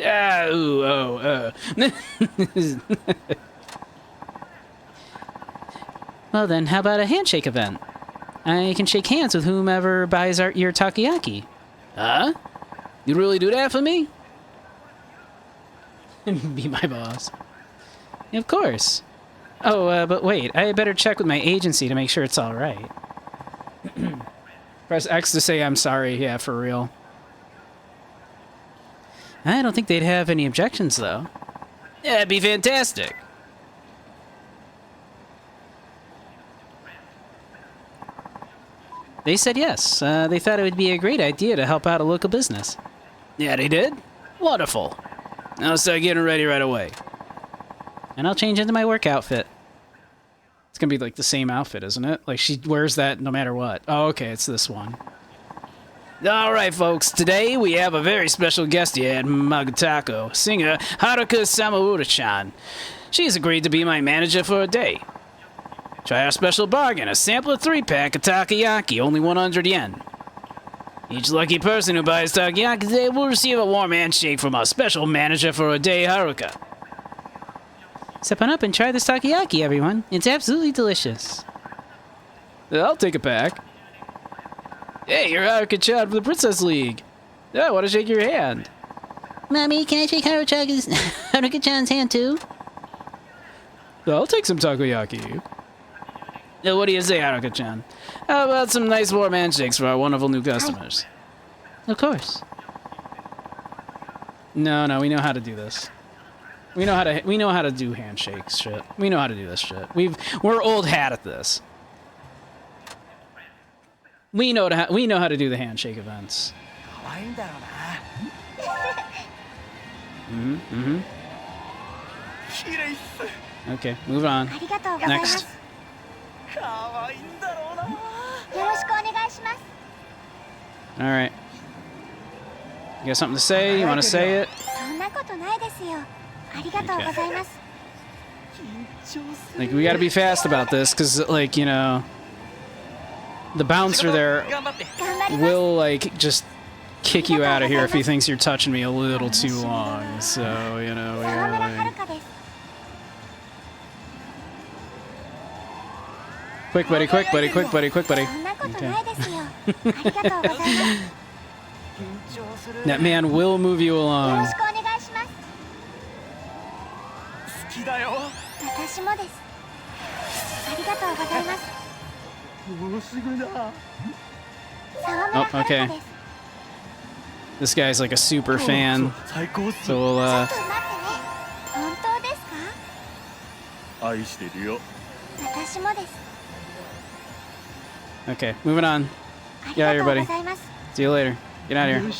Well then, how about a handshake event? I can shake hands with whomever buys your takoyaki. Huh? You'd really do that for me? Be my boss. Yeah, of course. Oh, but wait, I better check with my agency to make sure it's all right. Press X to say I'm sorry, yeah, for real. I don't think they'd have any objections, though. Yeah, it'd be fantastic. They said yes. They thought it would be a great idea to help out a local business. Yeah, they did? Wonderful. I'll start getting ready right away. And I'll change into my work outfit. It's gonna be like the same outfit, isn't it? Like she wears that no matter what. Oh, okay, it's this one. Alright, folks, today we have a very special guest here at Magutako, singer Haruka Samaura-chan. She's agreed to be my manager for a day. Try our special bargain, a sampler 3-pack of takoyaki, only 100 yen. Each lucky person who buys takoyaki today will receive a warm handshake from our special manager for a day, Haruka. Step on up and try this takoyaki, everyone. It's absolutely delicious. I'll take a pack. Hey, you're Haruka-chan from the Princess League. Yeah, I want to shake your hand. Mommy, can I shake Haruka-chan's hand too? I'll take some takoyaki. What do you say, Haruka-chan? How about some nice warm handshakes for our wonderful new customers? Of course. No, we know how to do this. We know how to do handshakes shit. We know how to do this shit. We're old hat at this. We know how to do the handshake events. Okay, move on. Next. Alright. You got something to say? You want to say it? Okay. Like, we gotta be fast about this, because, like, you know... The bouncer there will, like, just kick you out of here if he thinks you're touching me a little too long. So, you know, we gotta, like... Quick, buddy, quick, buddy, quick, buddy, quick, buddy. Okay. That man will move you along. Oh, okay. This guy's like a super fan. So we'll, Okay, moving on. Get out of here, buddy. See you later. Get out of here.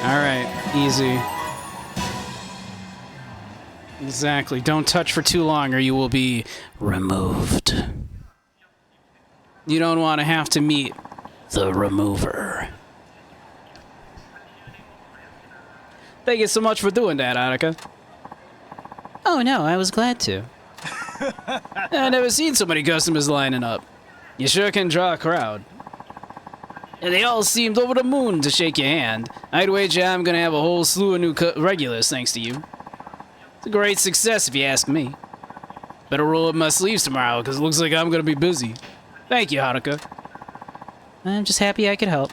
Alright, easy. Exactly. Don't touch for too long or you will be removed. You don't want to have to meet the remover. Thank you so much for doing that, Attica. Oh no, I was glad to. I've never seen so many customers lining up. You sure can draw a crowd. And they all seemed over the moon to shake your hand. I'd wager I'm gonna have a whole slew of new regulars thanks to you. It's a great success if you ask me. Better roll up my sleeves tomorrow, because it looks like I'm gonna be busy. Thank you, Haruka. I'm just happy I could help.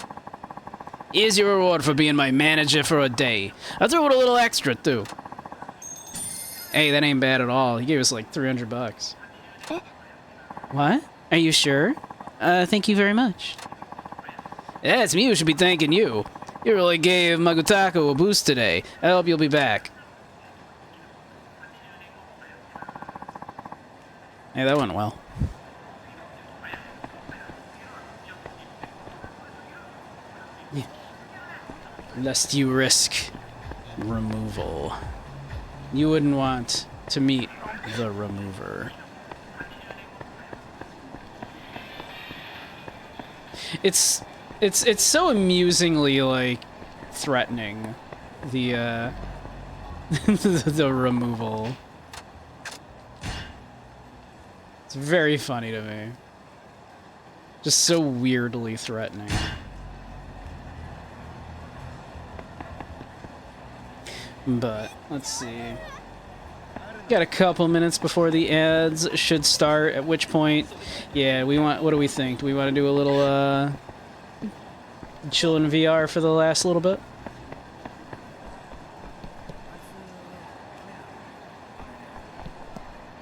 Here's your reward for being my manager for a day. I threw in a little extra, too. Hey, that ain't bad at all. He gave us like 300 bucks. What? Are you sure? Thank you very much. Yeah, it's me who should be thanking you. You really gave Magutako a boost today. I hope you'll be back. Hey, that went well. Yeah. Lest you risk removal. You wouldn't want to meet the remover. It's so amusingly, like, threatening, the the removal. It's very funny to me. Just so weirdly threatening. But, let's see. Got a couple minutes before the ads should start, at which point, yeah, what do we think? Do we want to do a little, chill in VR for the last little bit?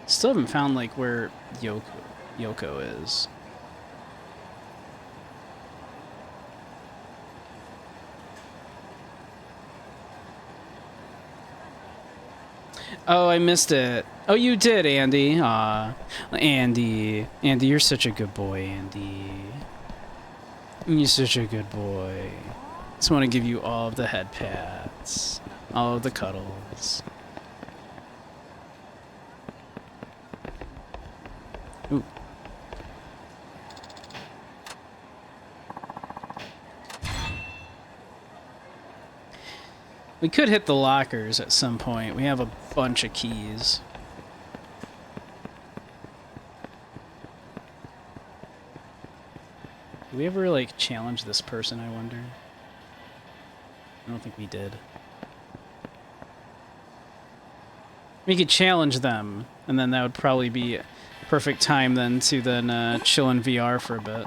Still haven't found, like, where Yoko is. Oh, I missed it. Oh, you did, Andy. Aw. Andy, you're such a good boy, Andy. You're such a good boy. Just want to give you all of the head pats. All of the cuddles. Ooh. We could hit the lockers at some point. We have a bunch of keys. Did we ever, like, challenge this person, I wonder? I don't think we did. We could challenge them, and then that would probably be a perfect time then to chill in VR for a bit.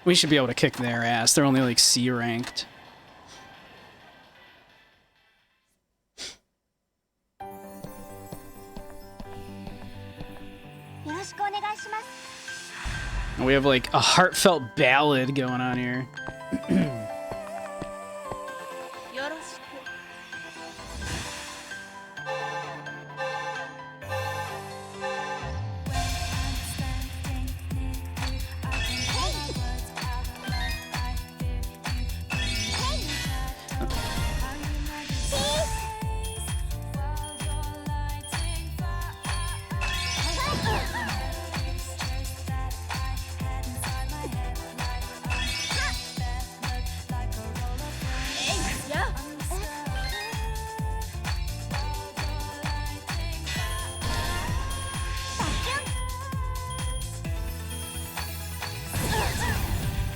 We should be able to kick their ass. They're only like C ranked. We have like a heartfelt ballad going on here.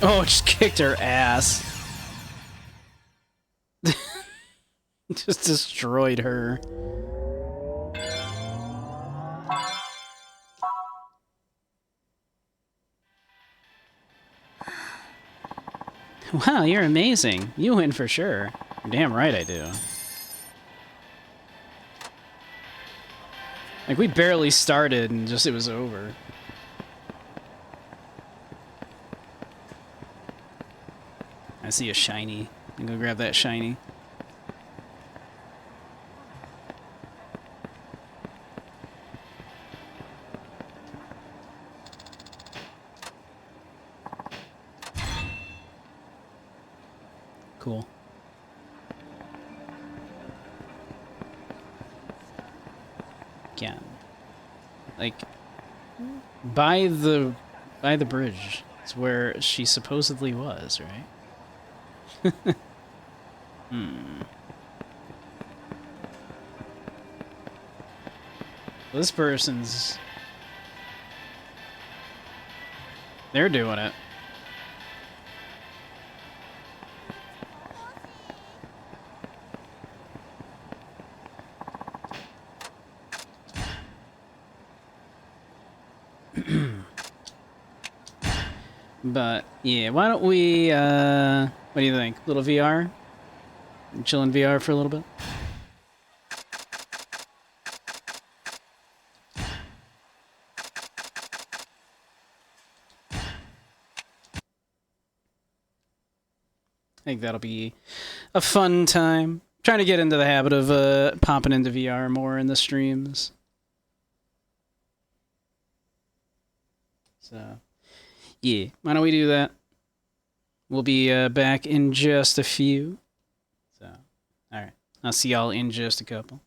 Oh, just kicked her ass. Just destroyed her. Wow, you're amazing. You win for sure. You're damn right I do. Like, we barely started and just it was over. I see a shiny. I'm gonna grab that shiny. Cool. Again. Like, by the bridge. It's where she supposedly was, right? This person's... They're doing it. But, yeah, why don't we, what do you think? Little VR? Chill in VR for a little bit? I think that'll be a fun time. Trying to get into the habit of popping into VR more in the streams. So, yeah, why don't we do that? We'll be back in just a few. So, alright. I'll see y'all in just a couple.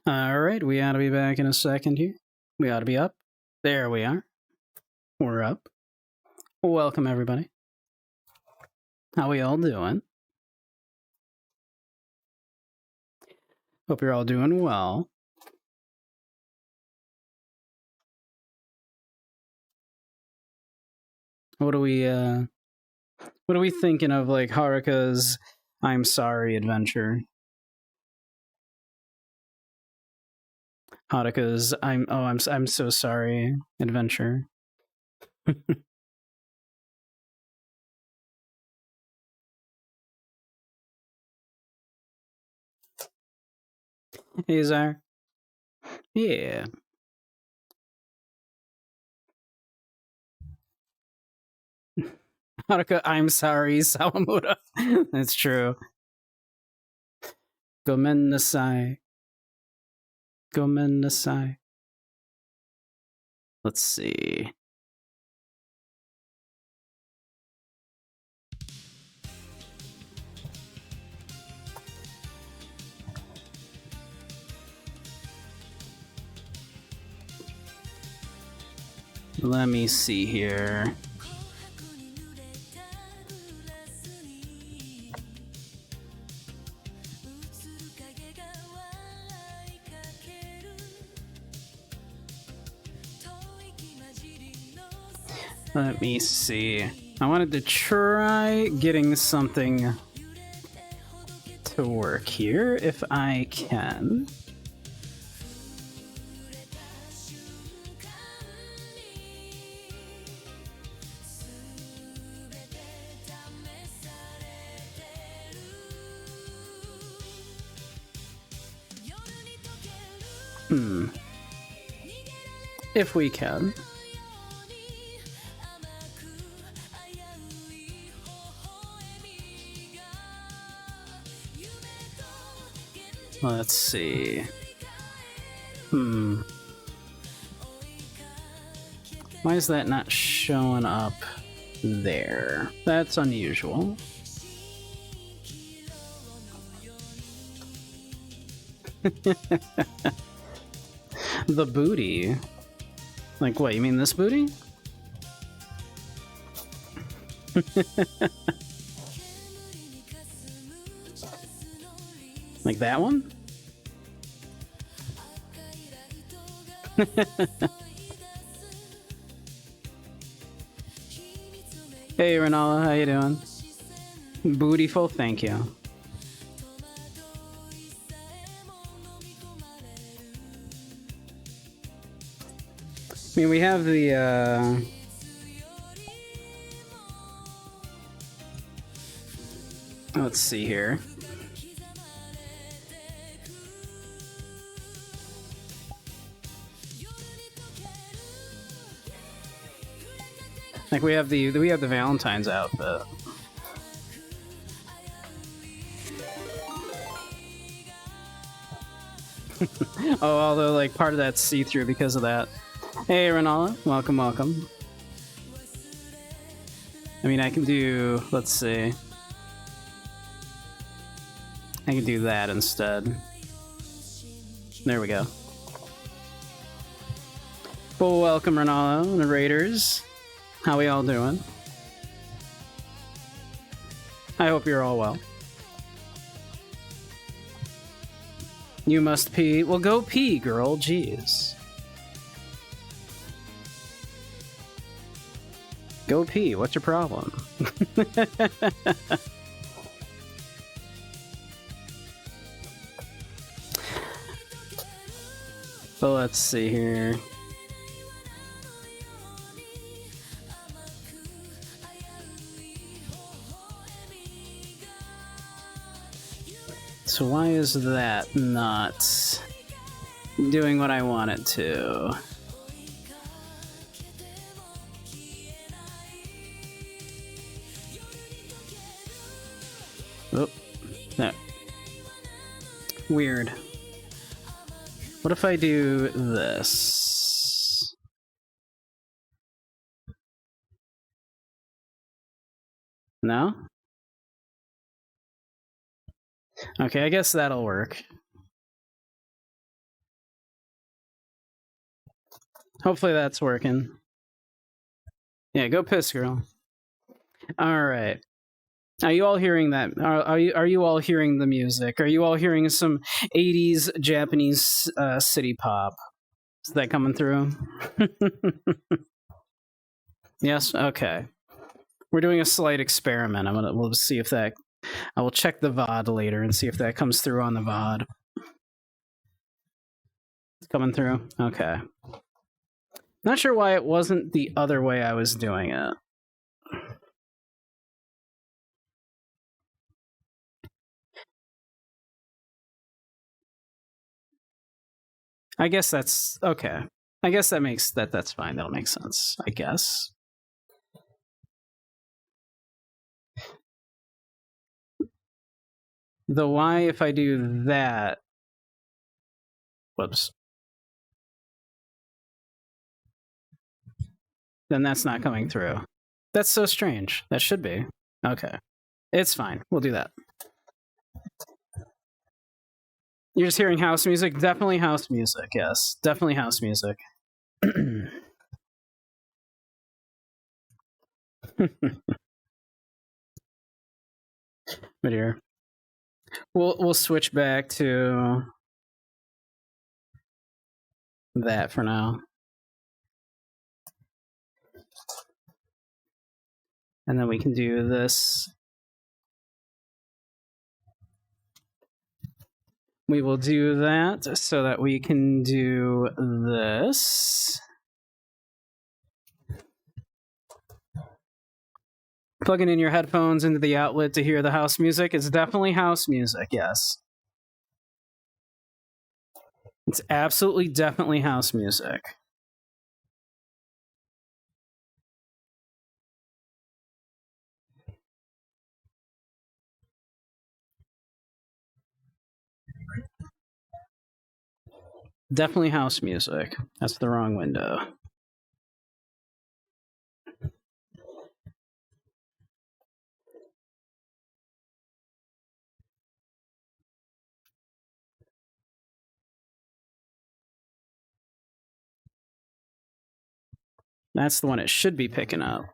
Alright, we ought to be back in a second here. We ought to be up. There we are. We're up. Welcome, everybody. How we all doing? Hope you're all doing well. What are we thinking of, like, Haruka's I'm Sorry adventure? Haruka's I'm so sorry adventure. Hey, Zar. Yeah. Haruka, I'm sorry, Sawamura. That's true. Gomen nasai. Gomen nasai. Let's see. Let me see here. Let me see. I wanted to try getting something to work here if I can. If we can. Let's see. Why is that not showing up there? That's unusual. The booty. Like what, you mean this booty? Like that one? Hey Renala, how you doing? Bootyful, thank you. I mean, we have the, let's see here. Like we have the Valentine's outfit. Oh, although like part of that's see-through because of that. Hey, Renala, welcome, welcome. I mean, I can do. Let's see. I can do that instead. There we go. Well, welcome, Renala and the Raiders. How we all doing? I hope you're all well. You must pee. Well, go pee, girl. Jeez. Go pee. What's your problem? But let's see here. So why is that not doing what I want it to? Oh, no. Weird. What if I do this? No? Okay, I guess that'll work. Hopefully that's working. Yeah, go piss, girl. All right. Are you all hearing that? Are you all hearing the music? Are you all hearing some 80s Japanese city pop? Is that coming through? Yes? Okay. We're doing a slight experiment. We'll see if that... I will check the VOD later and see if that comes through on the VOD. It's coming through? Okay. Not sure why it wasn't the other way I was doing it. I guess that's... okay. I guess that makes... that's fine. That'll make sense, I guess. The why if I do that... Whoops. Then that's not coming through. That's so strange. That should be. Okay. It's fine. We'll do that. You're just hearing house music? Definitely house music, yes. Definitely house music. But here. We'll switch back to that for now. And then we can do this. We will do that so that we can do this. Plugging in your headphones into the outlet to hear the house music. It's definitely house music, yes. It's absolutely definitely house music. Definitely house music. That's the wrong window. That's the one it should be picking up.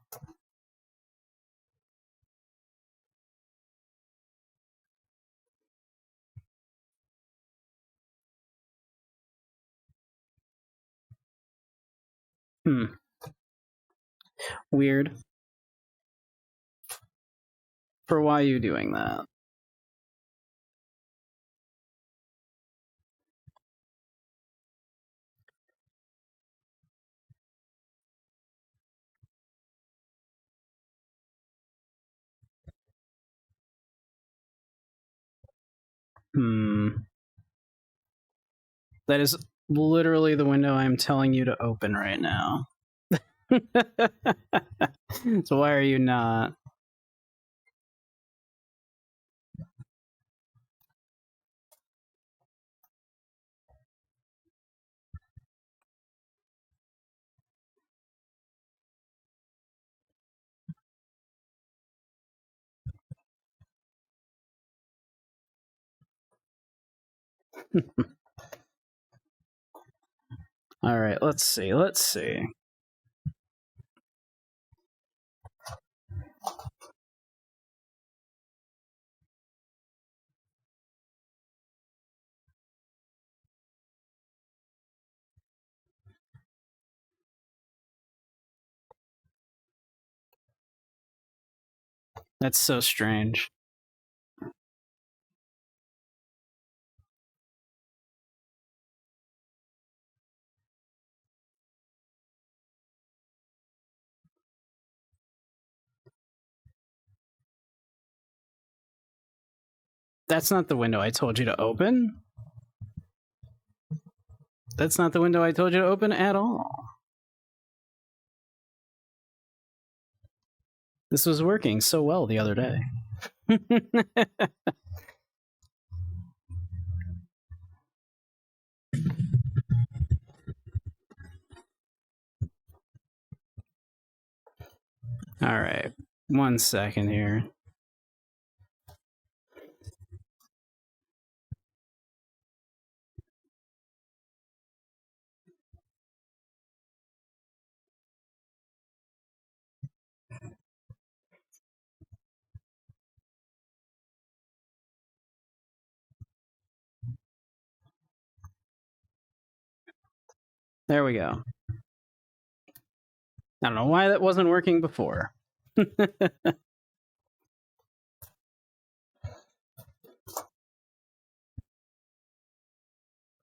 Weird. For why are you doing that? That is literally the window I'm telling you to open right now. So why are you not? All right, let's see. Let's see. That's so strange. That's not the window I told you to open. That's not the window I told you to open at all. This was working so well the other day. All right. 1 second here. There we go. I don't know why that wasn't working before.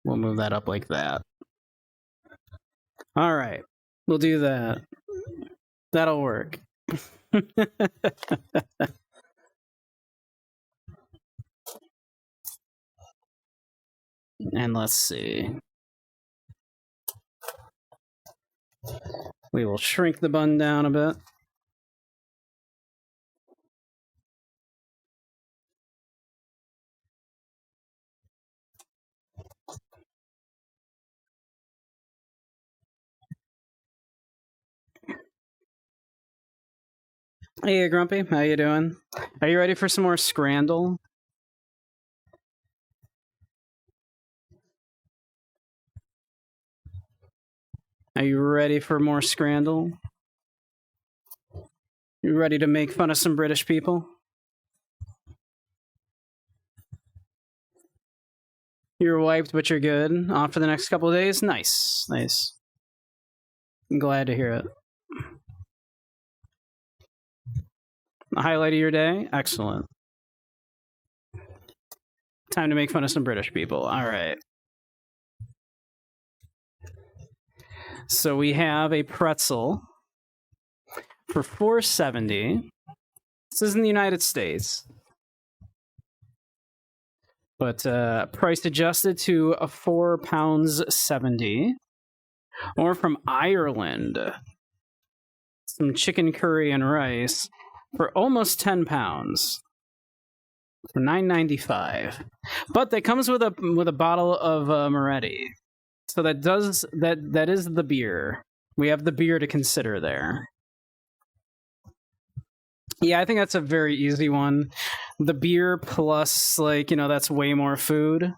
We'll move that up like that. All right. We'll do that. That'll work. And let's see. We will shrink the bun down a bit. Hey, Grumpy, how you doing? Are you ready for some more Scrandle? Are you ready for more Scrandle? You ready to make fun of some British people? You're wiped, but you're good. Off for the next couple of days? Nice, nice. I'm glad to hear it. The highlight of your day? Excellent. Time to make fun of some British people. All right. So we have a pretzel for $4.70. This is in the United States, but price adjusted to £4.70. Or from Ireland, some chicken curry and rice for almost £10 for $9.95. But that comes with a bottle of Moretti. So that is the beer. We have the beer to consider there. Yeah, I think that's a very easy one. The beer plus, like, that's way more food.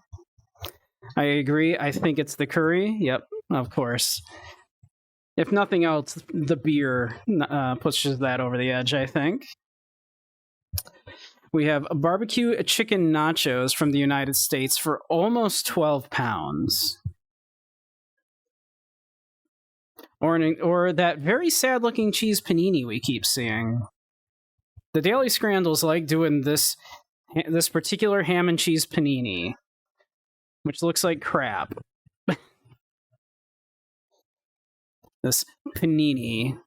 I agree. I think it's the curry. Yep, of course. If nothing else, the beer pushes that over the edge, I think. We have a barbecue chicken nachos from the United States for almost £12. Or that very sad-looking cheese panini we keep seeing. The Daily Scrandles like doing this particular ham and cheese panini, which looks like crap. This panini.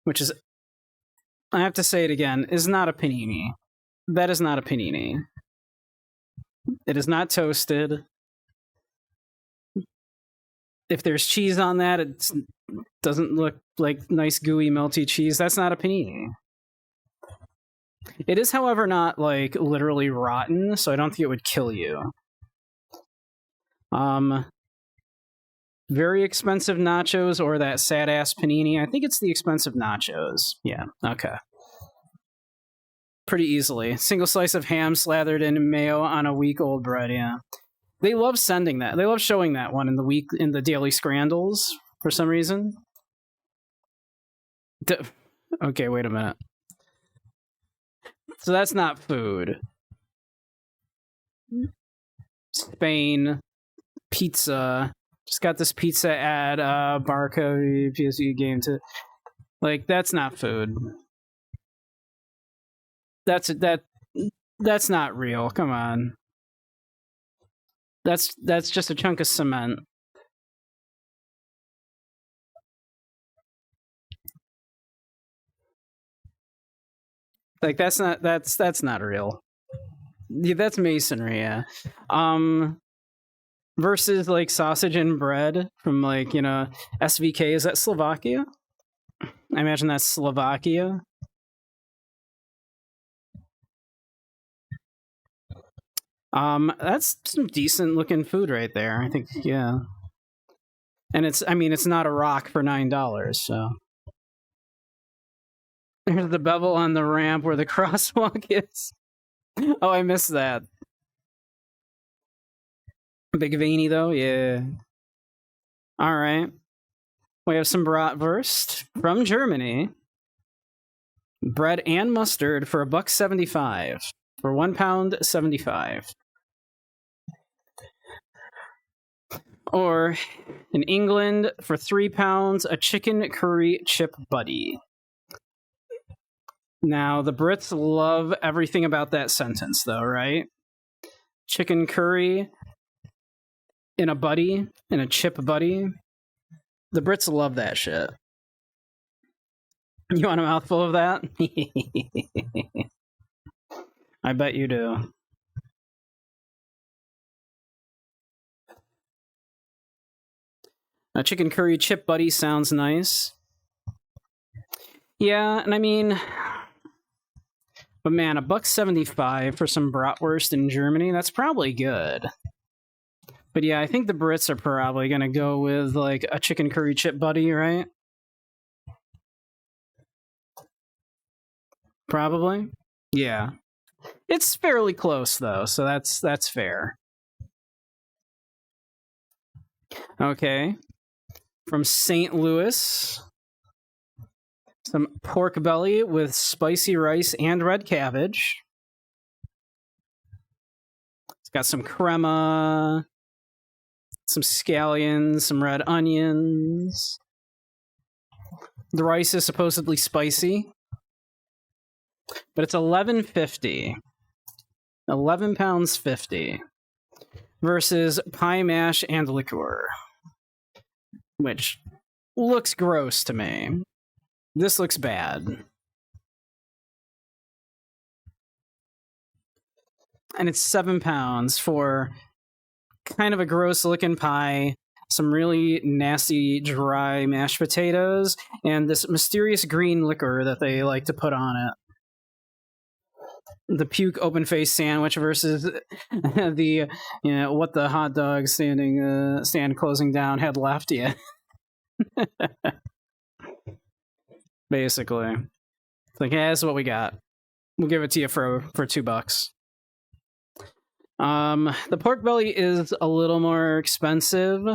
Which is, I have to say it again, is not a panini. That is not a panini. It is not toasted. If there's cheese on that, it doesn't look like nice, gooey, melty cheese. That's not a panini. It is, however, not, like, literally rotten, so I don't think it would kill you. Very expensive nachos or that sad-ass panini. I think it's the expensive nachos. Yeah, okay. Pretty easily. Single slice of ham slathered in mayo on a week-old bread, yeah. They love sending that. They love showing that one in the daily scrandals for some reason. Okay, wait a minute. So that's not food. Spain pizza. Just got this pizza at Barca PSU game to, like, that's not food. That's not real. Come on. That's just a chunk of cement. Like, that's not real. Yeah, that's masonry, yeah. Versus, like, sausage and bread from, like, you know, SVK. Is that Slovakia? I imagine that's Slovakia. That's some decent looking food right there. I think, yeah. And it's not a rock for $9, so. There's the bevel on the ramp where the crosswalk is. Oh, I missed that. Big veiny, though? Yeah. Alright. We have some bratwurst from Germany. Bread and mustard for $1.75. For £1.75. Or, in England, for £3, a chicken curry chip buddy. Now, the Brits love everything about that sentence, though, right? Chicken curry in a buddy, in a chip buddy. The Brits love that shit. You want a mouthful of that? I bet you do. A chicken curry chip buddy sounds nice. Yeah, and I mean, but man, $1.75 for some bratwurst in Germany, that's probably good. But yeah, I think the Brits are probably gonna go with, like, a chicken curry chip buddy, right? Probably. Yeah. It's fairly close, though, so that's fair. Okay. From St. Louis. Some pork belly with spicy rice and red cabbage. It's got some crema, some scallions, some red onions. The rice is supposedly spicy, but it's £11.50. £11.50 versus pie mash and liqueur, which looks gross to me. This looks bad. And it's £7 for kind of a gross looking pie, some really nasty dry mashed potatoes, and this mysterious green liquor that they like to put on it. The puke open face sandwich versus the, you know, what the hot dog stand closing down had left you. Basically. It's like, yeah, that's what we got. We'll give it to you for $2. The pork belly is a little more expensive.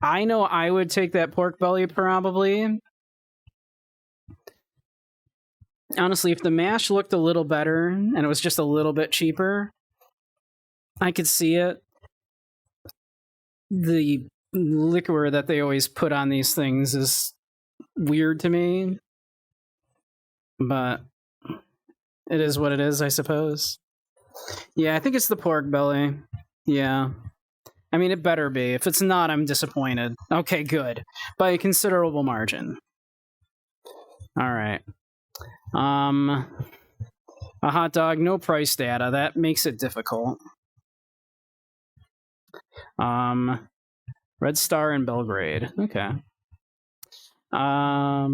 I know I would take that pork belly probably. Honestly, if the mash looked a little better and it was just a little bit cheaper, I could see it. The liquor that they always put on these things is weird to me, but it is what it is, I suppose. Yeah, I think it's the pork belly. Yeah. I mean, it better be. If it's not, I'm disappointed. Okay, good. By a considerable margin. All right. A hot dog, no price data. That makes it difficult. Red Star in Belgrade. Okay. So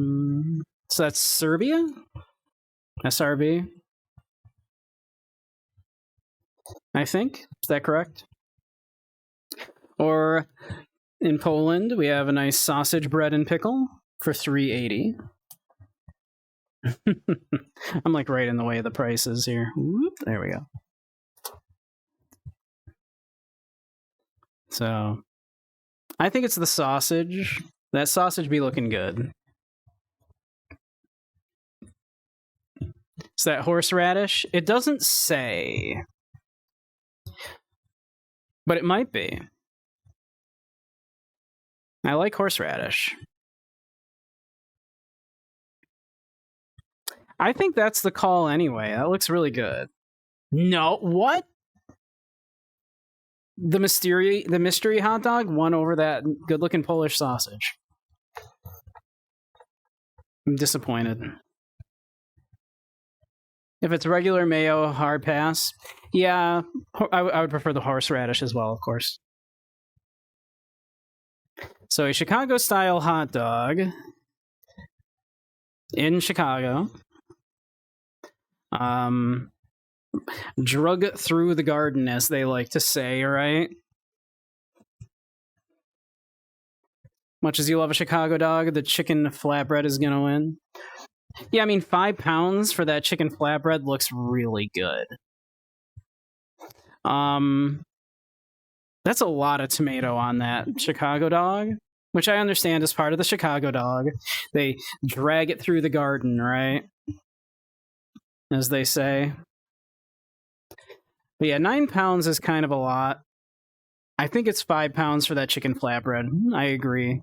that's Serbia? SRB? I think. Is that correct? Or in Poland, we have a nice sausage bread and pickle for $3.80. I'm like right in the way of the prices here. Whoop, there we go. So I think it's the sausage. That sausage be looking good. Is that horseradish? It doesn't say. But it might be. I like horseradish. I think that's the call anyway. That looks really good. No, what? The mystery hot dog won over that good-looking Polish sausage. I'm disappointed. If it's regular mayo, hard pass. Yeah, I would prefer the horseradish as well, of course. So a Chicago-style hot dog in Chicago. Drug through the garden, as they like to say, right? Much as you love a Chicago dog, the chicken flatbread is gonna win. Yeah, I mean, 5 pounds for that chicken flatbread looks really good. That's a lot of tomato on that Chicago dog, which I understand is part of the Chicago dog. They drag it through the garden, right? As they say. But yeah, 9 pounds is kind of a lot. I think it's 5 pounds for that chicken flatbread. I agree.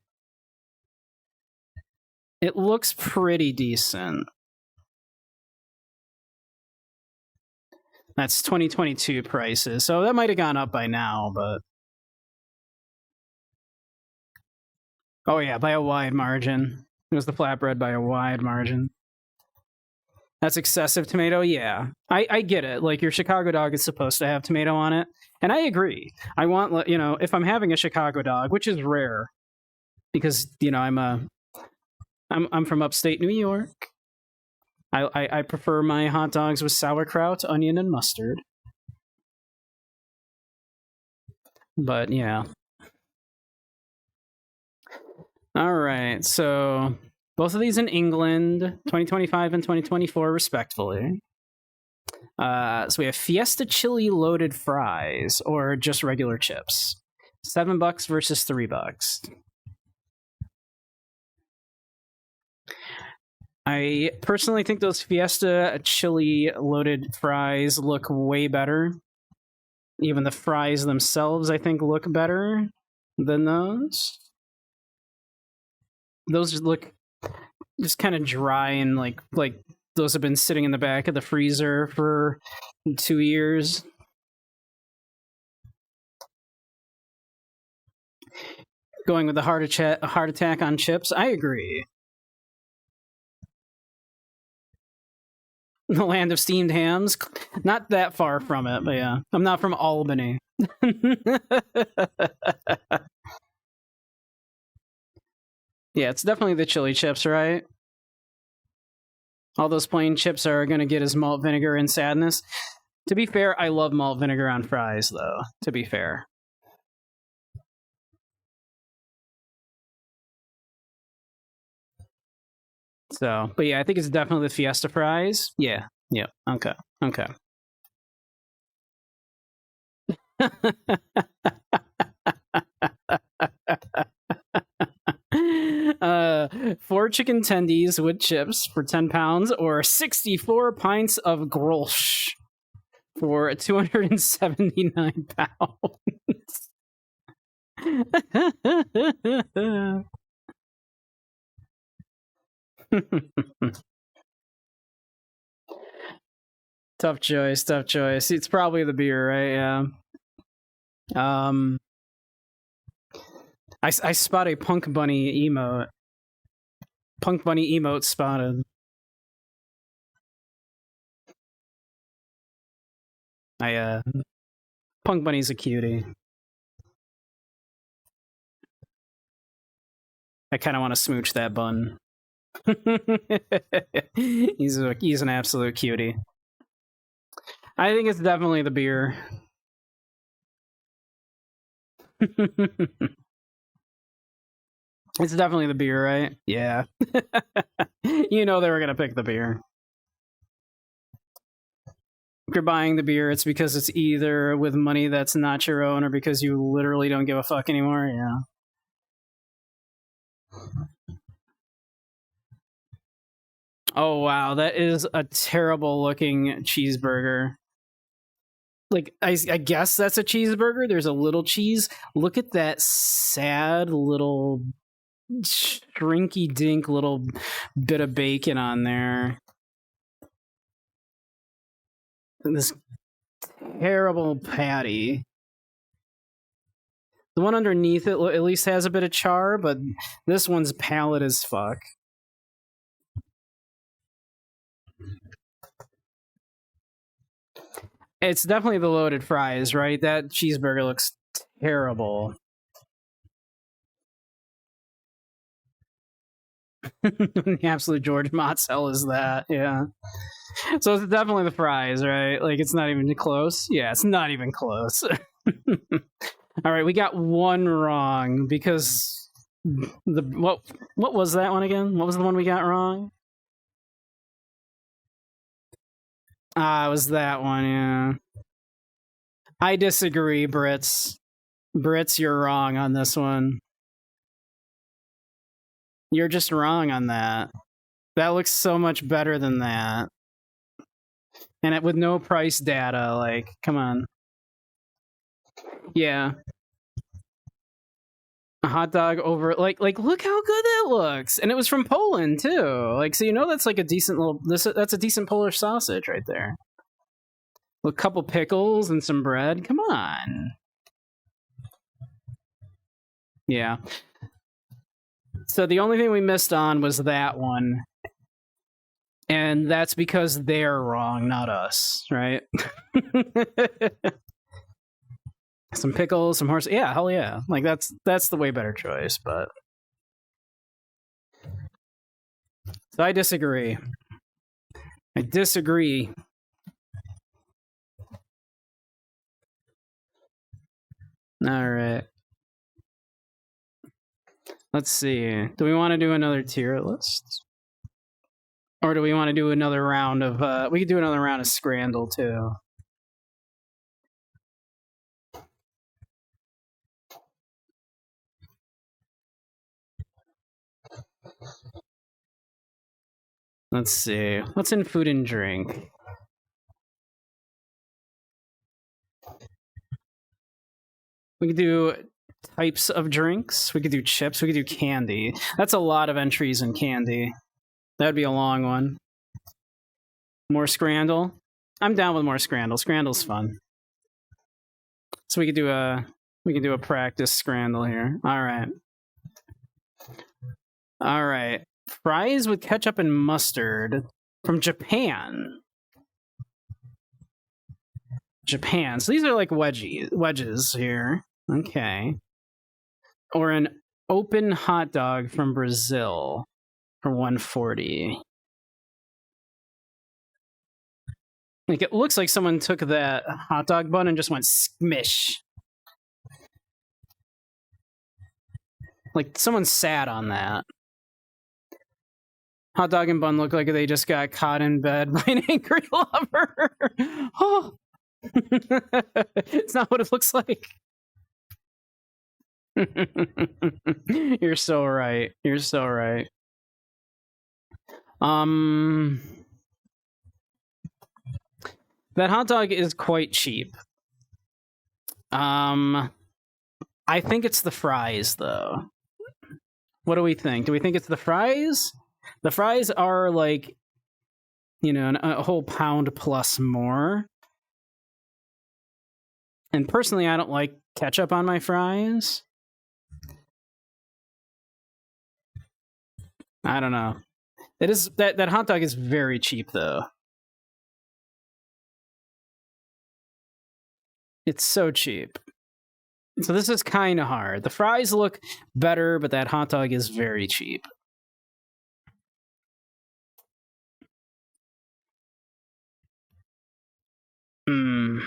It looks pretty decent. That's 2022 prices, so that might have gone up by now, but... Oh yeah, by a wide margin. It was the flatbread by a wide margin. That's excessive tomato? Yeah. I get it. Like, your Chicago dog is supposed to have tomato on it. And I agree. I want, you know, if I'm having a Chicago dog, which is rare, because, you know, I'm from upstate New York. I prefer my hot dogs with sauerkraut, onion, and mustard. But, yeah. All right, so... both of these in England, 2025 and 2024, respectively. So we have Fiesta Chili Loaded Fries, or just regular chips. $7 versus $3. I personally think those Fiesta Chili Loaded Fries look way better. Even the fries themselves, I think, look better than those. Those look... just kind of dry and like those have been sitting in the back of the freezer for 2 years. Going with the heart attack on chips, I agree. The land of steamed hams, not that far from it, but yeah, I'm not from Albany. Yeah, it's definitely the chili chips, right? All those plain chips are going to get his malt vinegar and sadness. To be fair, I love malt vinegar on fries, though, to be fair. So, but yeah, I think it's definitely the Fiesta fries. Yeah, okay. Four chicken tendies with chips for 10 pounds, or 64 pints of Grolsch for 279 pounds. Tough choice. It's probably the beer, right? Yeah. I spot a Punk Bunny emote. Punk Bunny emote spotted. Punk Bunny's a cutie. I kind of want to smooch that bun. He's an absolute cutie. I think it's definitely the beer. It's definitely the beer, right? Yeah. You know they were gonna pick the beer. If you're buying the beer, it's because it's either with money that's not your own or because you literally don't give a fuck anymore. Yeah. Oh wow, that is a terrible looking cheeseburger. Like I guess that's a cheeseburger. There's a little cheese. Look at that sad little shrinky dink little bit of bacon on there. And this terrible patty. The one underneath it at least has a bit of char, but this one's pallid as fuck. It's definitely the loaded fries, right? That cheeseburger looks terrible. The absolute George Motzel is that, yeah. So it's definitely the fries, right? Like it's not even close. Yeah, it's not even close. All right, we got one wrong because what was that one again? What was the one we got wrong? It was that one, yeah. I disagree, Brits. Brits, you're wrong on this one. You're just wrong on that. That looks so much better than that. And it with no price data, like, come on. Yeah. A hot dog over like look how good that looks. And it was from Poland too. Like so you know that's like a decent little that's a decent Polish sausage right there. With a couple pickles and some bread. Come on. Yeah. So the only thing we missed on was that one. And that's because they're wrong, not us, right? Some pickles, some horse. Yeah, hell yeah. Like that's the way better choice, but so I disagree. I disagree. All right. Let's see. Do we want to do another tier list? Or do we want to do another round of we could do another round of Scrandle too. Let's see. What's in food and drink? We could do types of drinks. We could do chips. We could do candy. That's a lot of entries in candy. That'd be a long one. More Scrandle. I'm down with more Scrandle. Scrandle's fun. So we could do a practice Scrandle here. All right. All right. Fries with ketchup and mustard from Japan. Japan. So these are like wedges here. Okay. Or an open hot dog from Brazil for 140. Like it looks like someone took that hot dog bun and just went smish. Like someone sat on that. Hot dog and bun look like they just got caught in bed by an angry lover. Oh. It's not what it looks like. You're so right. You're so right. That hot dog is quite cheap. I think it's the fries though. What do we think? Do we think it's the fries? The fries are like, you know, a whole pound plus more. And personally, I don't like ketchup on my fries. I don't know. It is that hot dog is very cheap though. It's so cheap. So this is kind of hard. The fries look better, but that hot dog is very cheap. I'm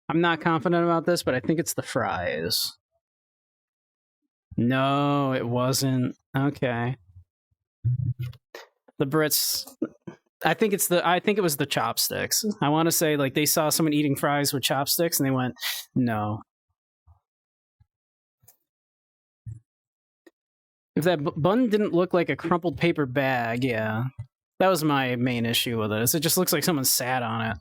not confident about this, but I think it's the fries. No, it wasn't. Okay. The Brits. I think it was the chopsticks. I want to say like they saw someone eating fries with chopsticks and they went, no. If that bun didn't look like a crumpled paper bag, yeah. That was my main issue with it. It just looks like someone sat on it.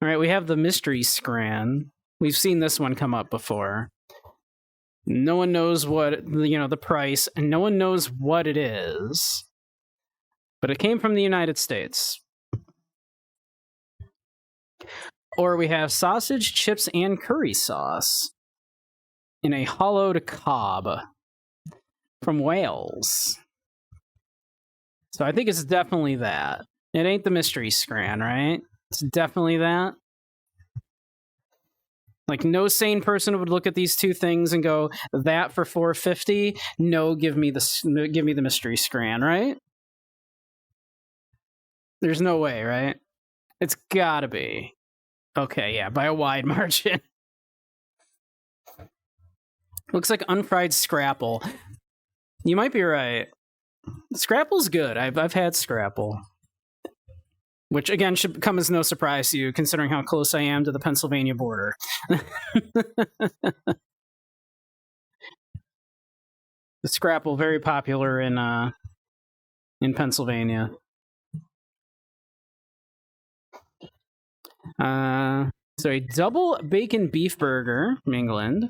All right, we have the mystery scran. We've seen this one come up before. No one knows what, the price, and no one knows what it is. But it came from the United States. Or we have sausage, chips, and curry sauce in a hollowed cob from Wales. So I think it's definitely that. It ain't the mystery scran, right? It's definitely that. Like, no sane person would look at these two things and go, that for $4.50? No, give me the mystery scran, right? There's no way, right? It's gotta be. Okay, yeah, by a wide margin. Looks like unfried scrapple. You might be right. Scrapple's good. I've had scrapple. Which, again, should come as no surprise to you, considering how close I am to the Pennsylvania border. The scrapple, very popular in Pennsylvania. So a double bacon beef burger from England,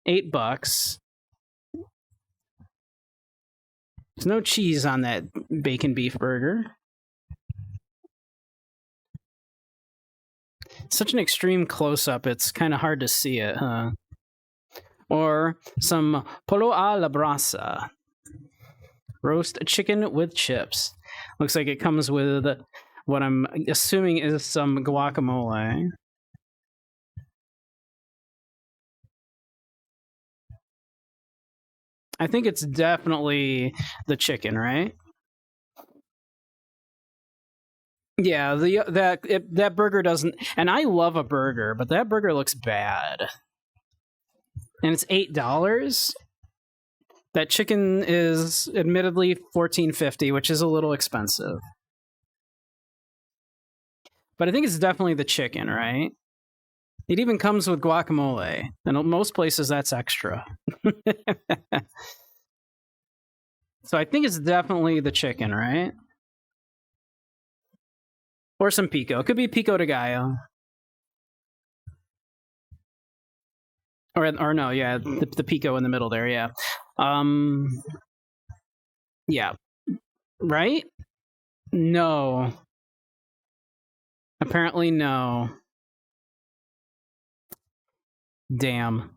$8. There's no cheese on that bacon beef burger. Such an extreme close-up, it's kind of hard to see it, huh? Or some pollo a la brasa. Roast chicken with chips. Looks like it comes with what I'm assuming is some guacamole. I think it's definitely the chicken, right? Yeah, that burger doesn't, and I love a burger, but that burger looks bad. And it's $8. That chicken is admittedly $14.50, which is a little expensive. But I think it's definitely the chicken, right? It even comes with guacamole, and most places that's extra. So I think it's definitely the chicken, right? Or some pico. It could be pico de gallo. Or no, yeah, the pico in the middle there, yeah. Yeah. Right? No. Apparently no. Damn.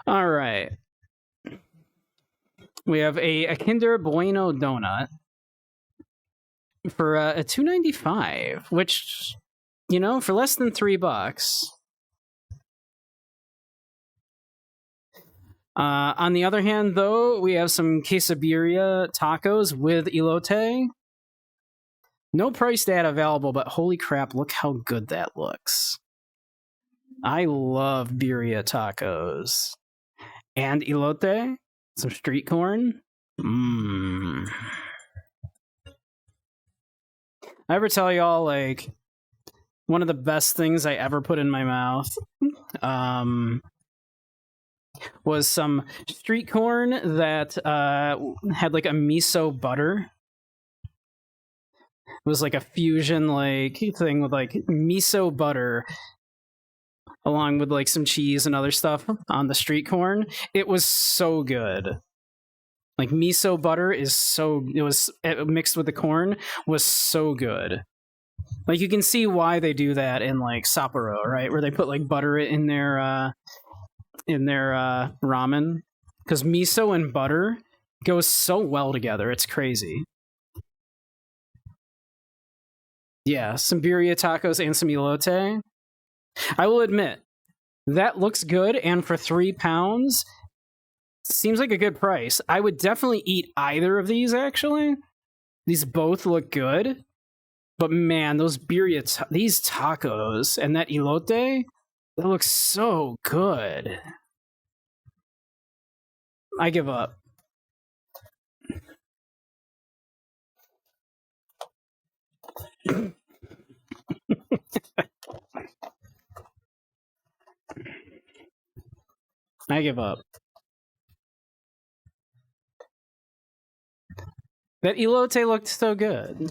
All right. We have a Kinder Bueno donut for a $2.95, which, for less than $3. On the other hand, though, we have some quesabirria tacos with elote. No price data available, but holy crap, look how good that looks. I love birria tacos. And elote, some street corn. I ever tell y'all, like, one of the best things I ever put in my mouth was some street corn that had like a miso butter. It was like a fusion like thing with like miso butter along with like some cheese and other stuff on the street corn. It was so good. Like miso butter it mixed with the corn was so good. Like you can see why they do that in like Sapporo, right? Where they put like butter in their ramen, because miso and butter goes so well together. It's crazy. Yeah, some birria tacos and some elote. I will admit, that looks good, and for £3, seems like a good price. I would definitely eat either of these, actually. These both look good. But man, those birria, these tacos and that elote, they look so good. I give up. I give up. That elote looked so good.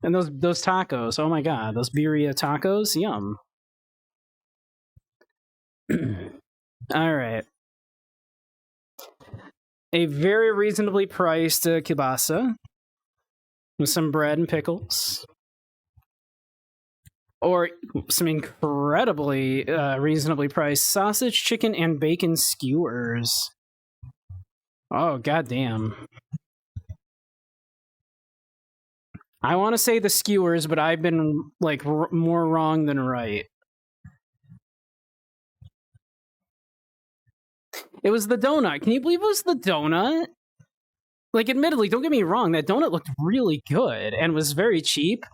And those tacos, oh my god, those birria tacos, yum. All right. A very reasonably priced kielbasa with some bread and pickles. Or some incredibly reasonably priced sausage, chicken, and bacon skewers. Oh, goddamn. I want to say the skewers, but I've been, like, more wrong than right. It was the donut. Can you believe it was the donut? Like, admittedly, don't get me wrong, that donut looked really good and was very cheap.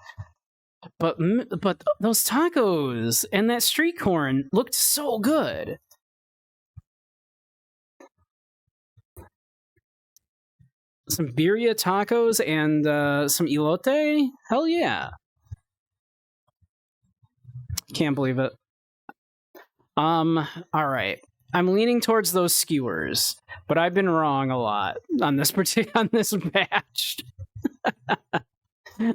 But those tacos and that street corn looked so good. Some birria tacos and some elote? Hell yeah. Can't believe it. All right. I'm leaning towards those skewers, but I've been wrong a lot on this on this batch.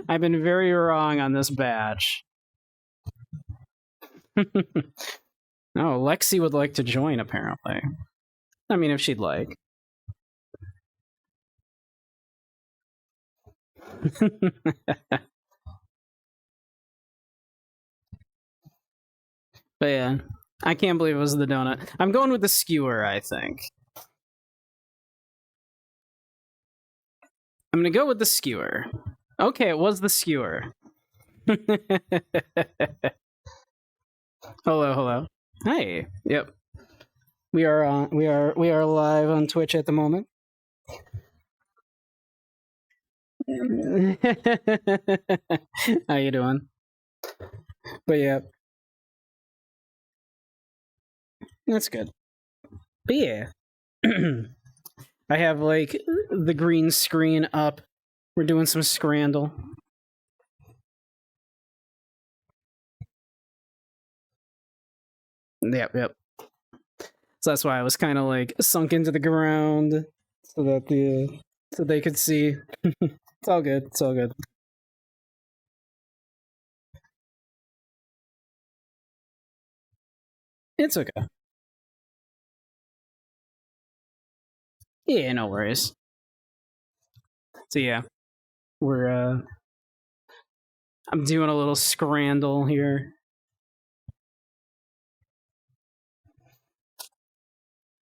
I've been very wrong on this batch. Oh, Lexi would like to join, apparently. I mean, if she'd like. But yeah, I can't believe it was the donut. I'm going with the skewer, I think. I'm gonna go with the skewer. Okay, it was the skewer. Hello. Hey. Yep. We are live on Twitch at the moment. How you doing? But yeah. That's good. But yeah. I have, like, the green screen up. We're doing some Scrandle. Yep. So that's why I was kind of, like, sunk into the ground so that so they could see. It's all good. It's all good. It's okay. Yeah, no worries. So yeah, we're I'm doing a little Scrandle here.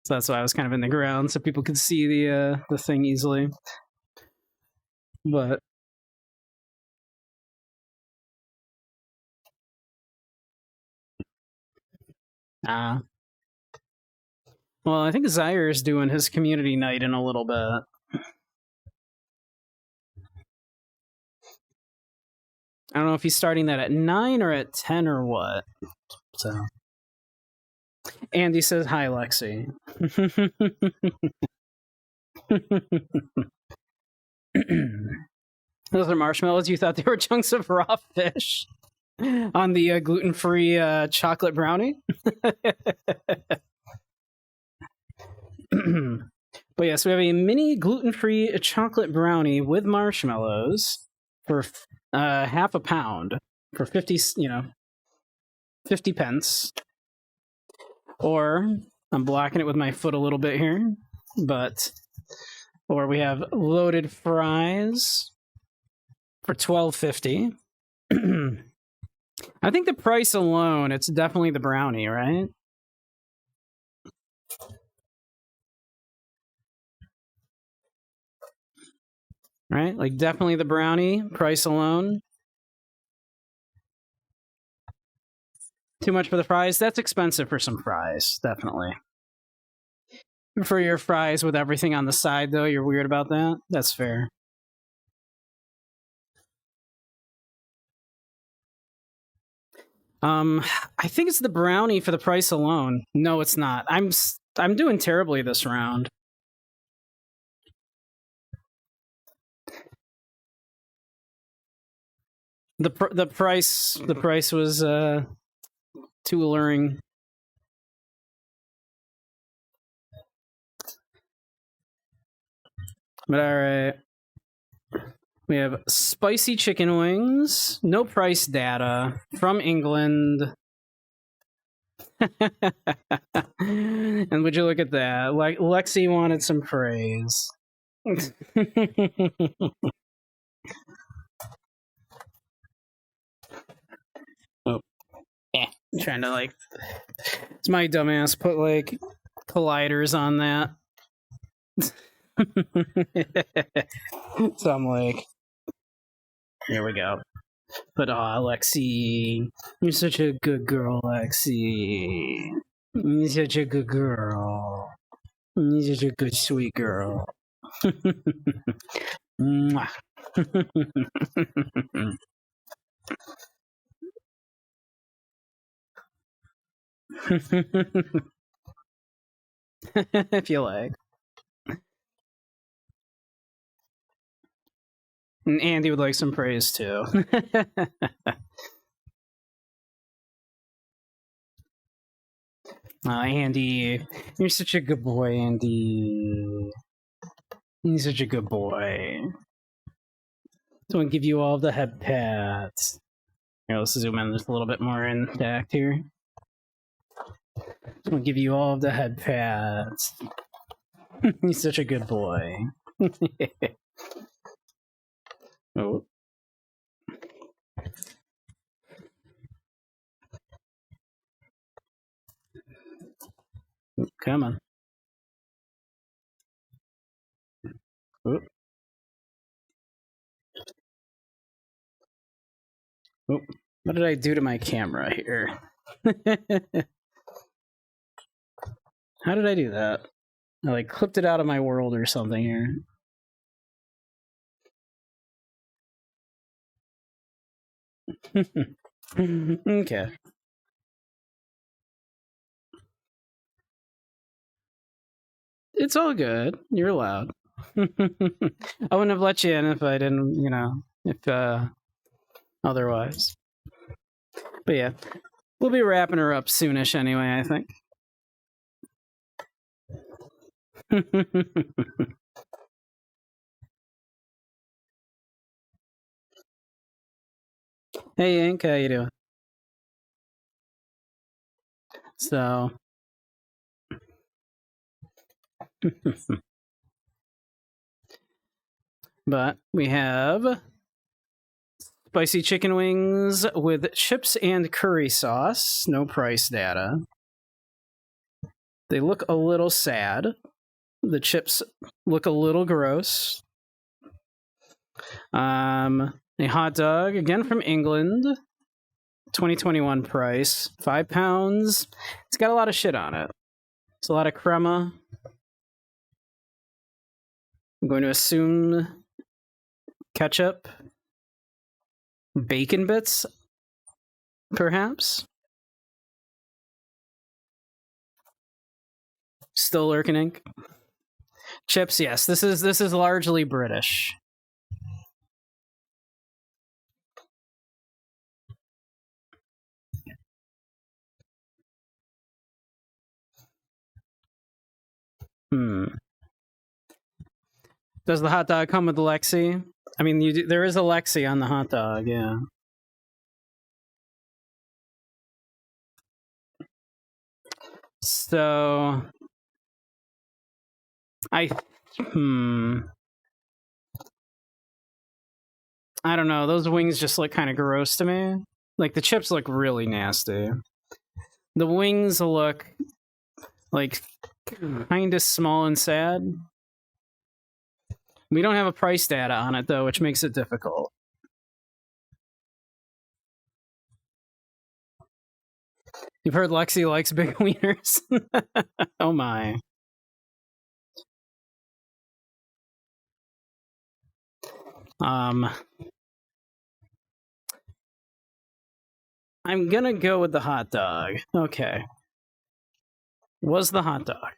So that's why I was kind of in the ground so people could see the thing easily. But well, I think Zaire is doing his community night in a little bit. I don't know if he's starting that at 9 or at 10 or what. So Andy says hi, Lexi. Those are marshmallows. You thought they were chunks of raw fish on the gluten-free chocolate brownie. But yes, we have a mini gluten-free chocolate brownie with marshmallows for half a pound for 50 pence. Or I'm blocking it with my foot a little bit here, or we have loaded fries for $12.50. I think the price alone, it's definitely the brownie, right? Right? Like, definitely the brownie, price alone. Too much for the fries? That's expensive for some fries, definitely. For your fries with everything on the side, though, you're weird about that? That's fair. I think it's the brownie for the price alone. No, it's not. I'm doing terribly this round. The price was too alluring. But all right. We have spicy chicken wings, no price data, from England. And would you look at that? Like Lexi wanted some praise. Oh, yeah. I'm trying to like. It's my dumbass put like colliders on that. So I'm like, here we go. But Lexi, you're such a good girl, Lexi. You're such a good girl. You're such a good, sweet girl. Mwah. If you like. And Andy would like some praise too. Andy, you're such a good boy, Andy. You're such a good boy. So I'll give you all the head pats. Here, let's zoom in just a little bit more intact here. So I'll give you all of the head pats. He's such a good boy. Oh. Come on. Oh. Oh. What did I do to my camera here? How did I do that? I like clipped it out of my world or something here. Okay. It's all good. You're allowed. I wouldn't have let you in if I didn't, if otherwise. But yeah, we'll be wrapping her up soonish anyway, I think. Hey, Ink, how you doing? So... But we have spicy chicken wings with chips and curry sauce. No price data. They look a little sad. The chips look a little gross. A hot dog, again from England. 2021 price. 5 pounds. It's got a lot of shit on it. It's a lot of crema. I'm going to assume ketchup. Bacon bits, perhaps? Still lurking ink. Chips, yes. This is largely British. Does the hot dog come with the Lexi? I mean, there is a Lexi on the hot dog, yeah. So, I don't know. Those wings just look kind of gross to me. Like, the chips look really nasty. The wings look, like, kind of small and sad. We don't have a price data on it, though, which makes it difficult. You've heard Lexi likes big wieners? Oh my. I'm gonna go with the hot dog. Okay. Was the hot dog.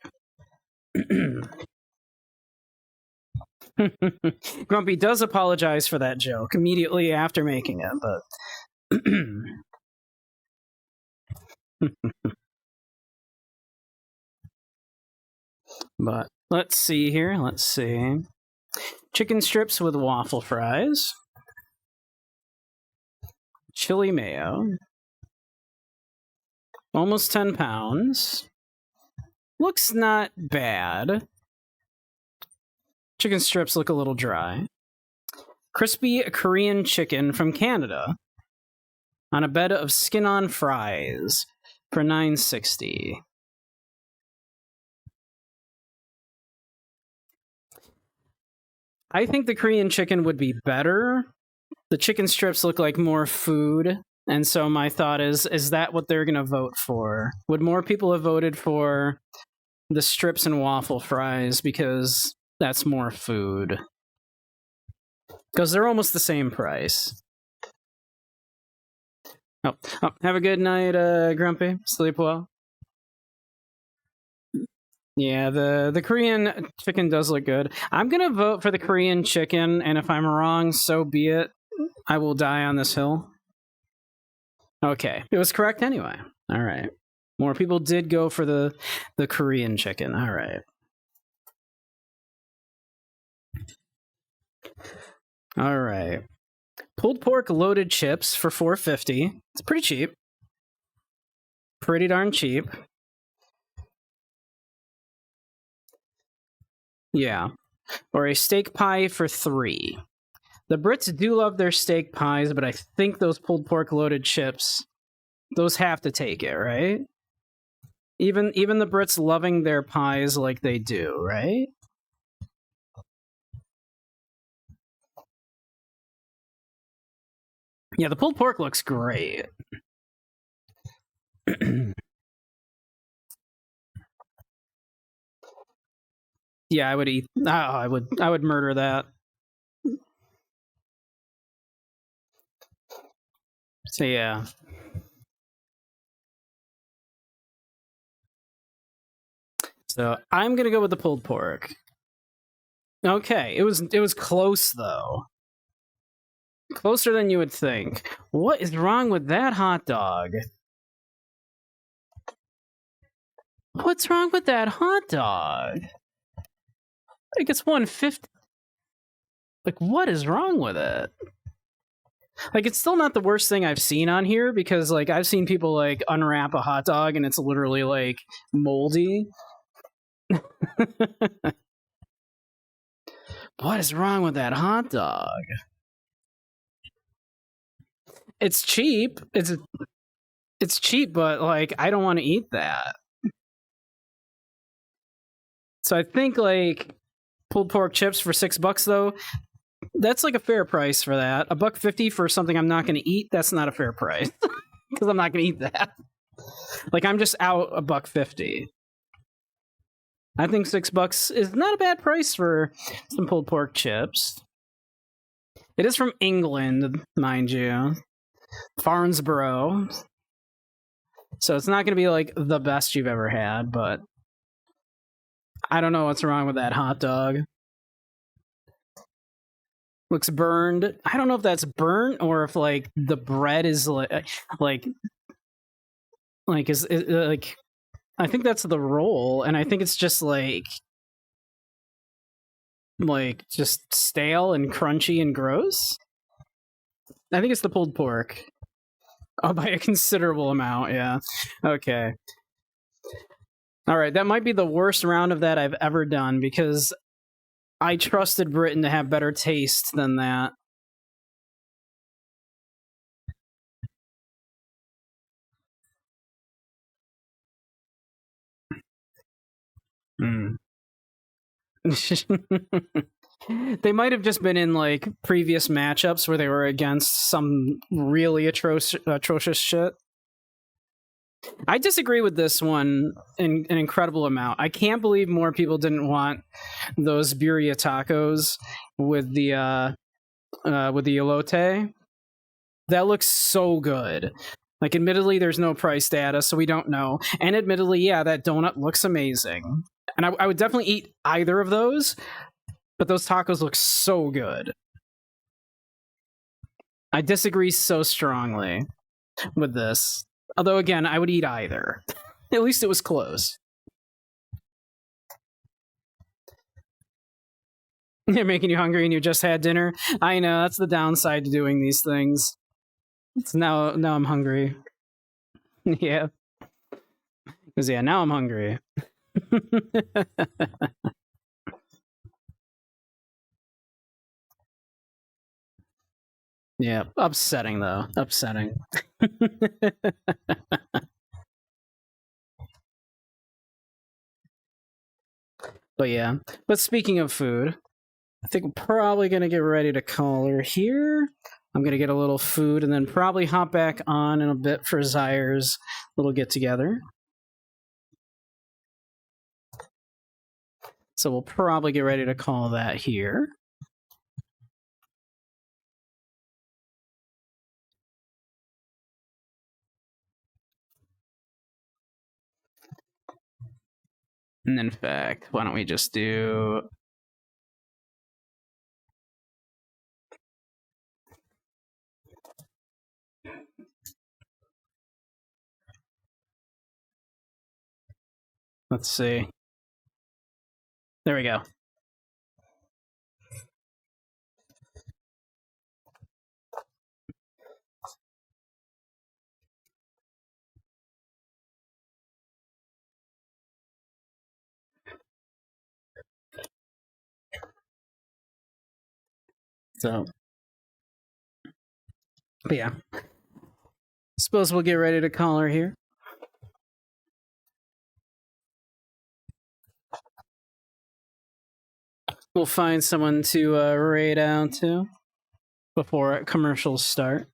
Grumpy does apologize for that joke immediately after making it, but... But let's see here. Let's see. Chicken strips with waffle fries. Chili mayo. Almost 10 pounds. Looks not bad. Chicken strips look a little dry. Crispy Korean chicken from Canada on a bed of skin-on fries for $9.60. I think the Korean chicken would be better. The chicken strips look like more food, and so my thought is that what they're going to vote for? Would more people have voted for the strips and waffle fries because that's more food? Because they're almost the same price. Oh, have a good night, Grumpy. Sleep well. Yeah, the Korean chicken does look good. I'm gonna vote for the Korean chicken, and if I'm wrong, so be it. I will die on this hill. Okay, it was correct anyway. All right. More people did go for the Korean chicken. All right. All right. Pulled pork loaded chips for $4.50. It's pretty cheap. Pretty darn cheap. Yeah. Or a steak pie for $3. The Brits do love their steak pies, but I think those pulled pork loaded chips, those have to take it, right? Even the Brits loving their pies like they do, right? Yeah, the pulled pork looks great. Yeah, I would eat. Oh, I would murder that. So yeah. So I'm gonna go with the pulled pork. Okay, it was close though. Closer than you would think. What is wrong with that hot dog? What's wrong with that hot dog? Like it's $1.50. Like what is wrong with it? Like it's still not the worst thing I've seen on here because like I've seen people like unwrap a hot dog and it's literally like moldy. What is wrong with that hot dog? It's cheap. It's cheap, but like I don't want to eat that. So I think like pulled pork chips for $6 though, that's like a fair price for that. $1.50 for something I'm not going to eat, that's not a fair price. Because I'm not going to eat that. Like I'm just out $1.50. I think $6 is not a bad price for some pulled pork chips. It is from England, mind you. Farnsborough. So it's not going to be like the best you've ever had, but I don't know what's wrong with that hot dog. Looks burned. I don't know if that's burnt or if like the bread is like is like I think that's the roll, and I think it's just like just stale and crunchy and gross. I think it's the pulled pork. Oh, by a considerable amount, yeah. Okay. All right, that might be the worst round of that I've ever done because I trusted Britain to have better taste than that. Mm. They might have just been in like previous matchups where they were against some really atrocious shit. I disagree with this one in an incredible amount. I can't believe more people didn't want those birria tacos with the elote. That looks so good. Like, admittedly, there's no price data, so we don't know. And admittedly, yeah, that donut looks amazing. And I would definitely eat either of those, but those tacos look so good. I disagree so strongly with this. Although, again, I would eat either. At least it was close. They're making you hungry and you just had dinner. I know, that's the downside to doing these things. It's now I'm hungry. Yeah. Because, yeah, now I'm hungry. Yeah, upsetting, though. Upsetting. But yeah. But speaking of food, I think we're probably going to get ready to call her here. I'm going to get a little food and then probably hop back on in a bit for Zaire's little get-together. So we'll probably get ready to call that here. And in fact, why don't we just do... Let's see. There we go. So, but yeah. Suppose we'll get ready to call her here. We'll find someone to raid out to before commercials start.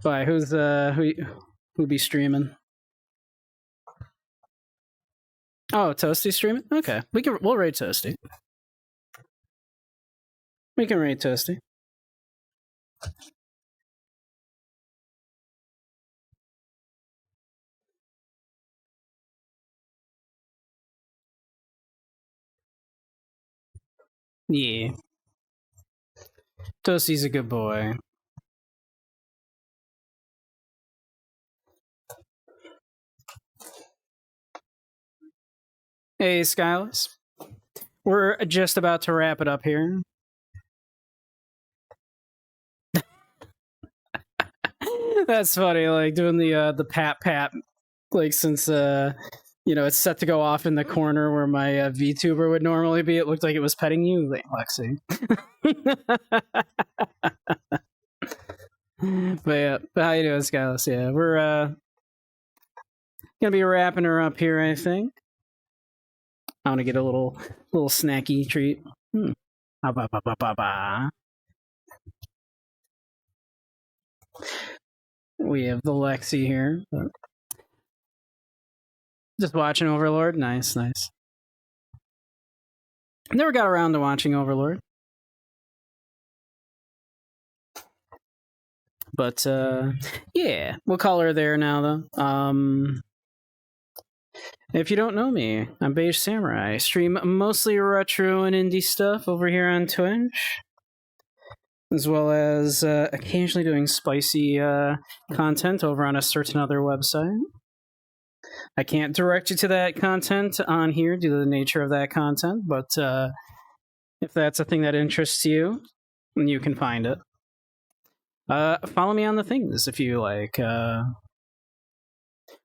Why? Who's who be streaming? Oh, Toasty streaming? Okay, we'll raid Toasty. We can raid Toasty. Yeah. Toasty's a good boy. Hey, Skyless. We're just about to wrap it up here. That's funny, like doing the pat, like since it's set to go off in the corner where my VTuber would normally be. It looked like it was petting you, Lexi. But how you doing, Skyless? Yeah, we're gonna be wrapping her up here, I think. I want to get a little snacky treat. We have the Lexi here. Just watching Overlord. Nice. Never got around to watching Overlord. But, yeah. We'll call her there now, though. If you don't know me, I'm Beige Samurai. I stream mostly retro and indie stuff over here on Twitch, as well as occasionally doing spicy content over on a certain other website. I can't direct you to that content on here due to the nature of that content, but if that's a thing that interests you, you can find it. Follow me on the things if you like.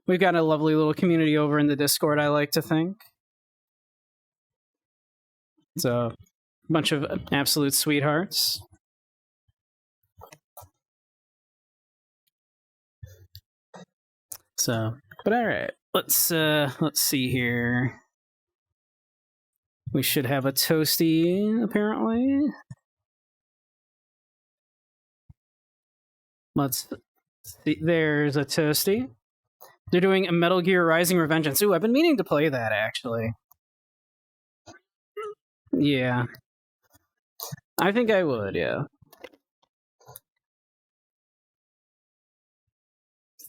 We've got a lovely little community over in the Discord, I like to think. It's a bunch of absolute sweethearts. So, but all right, let's see here. We should have a Toasty apparently. Let's see. There's a Toasty. They're doing a Metal Gear Rising Revengeance. Ooh, I've been meaning to play that, actually. Yeah. I think I would, yeah.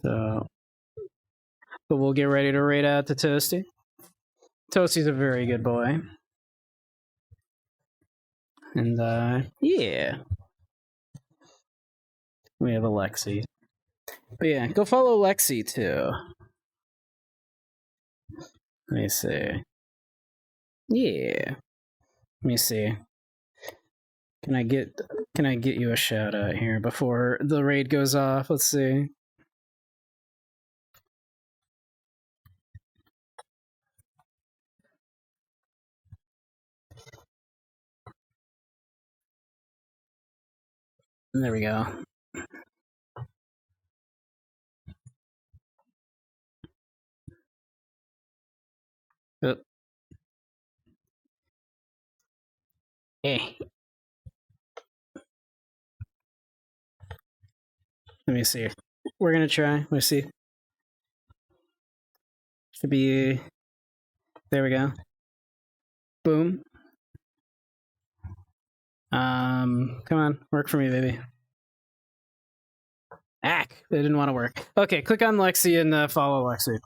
So, but we'll get ready to raid out to Toasty. Toasty's a very good boy. And, yeah. We have Alexi. But yeah, go follow Lexi, too. Let me see. Yeah. Let me see. Can I get you a shout out here before the raid goes off? Let's see. There we go. Oh. Hey. Let me see. We're gonna try. Let me see. Should be. There we go. Boom. Come on, work for me, baby. Ack, it didn't want to work. Okay, click on Lexi and follow Lexi.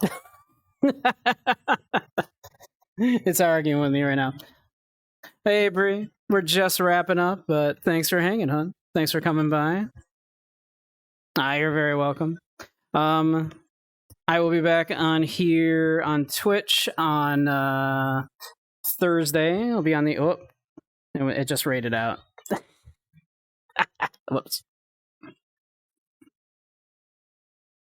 It's arguing with me right now. Hey, Bree, we're just wrapping up, but thanks for hanging, hon. Thanks for coming by. You're very welcome. I will be back on here on Twitch on Thursday. I'll be on the it just rated out. Whoops.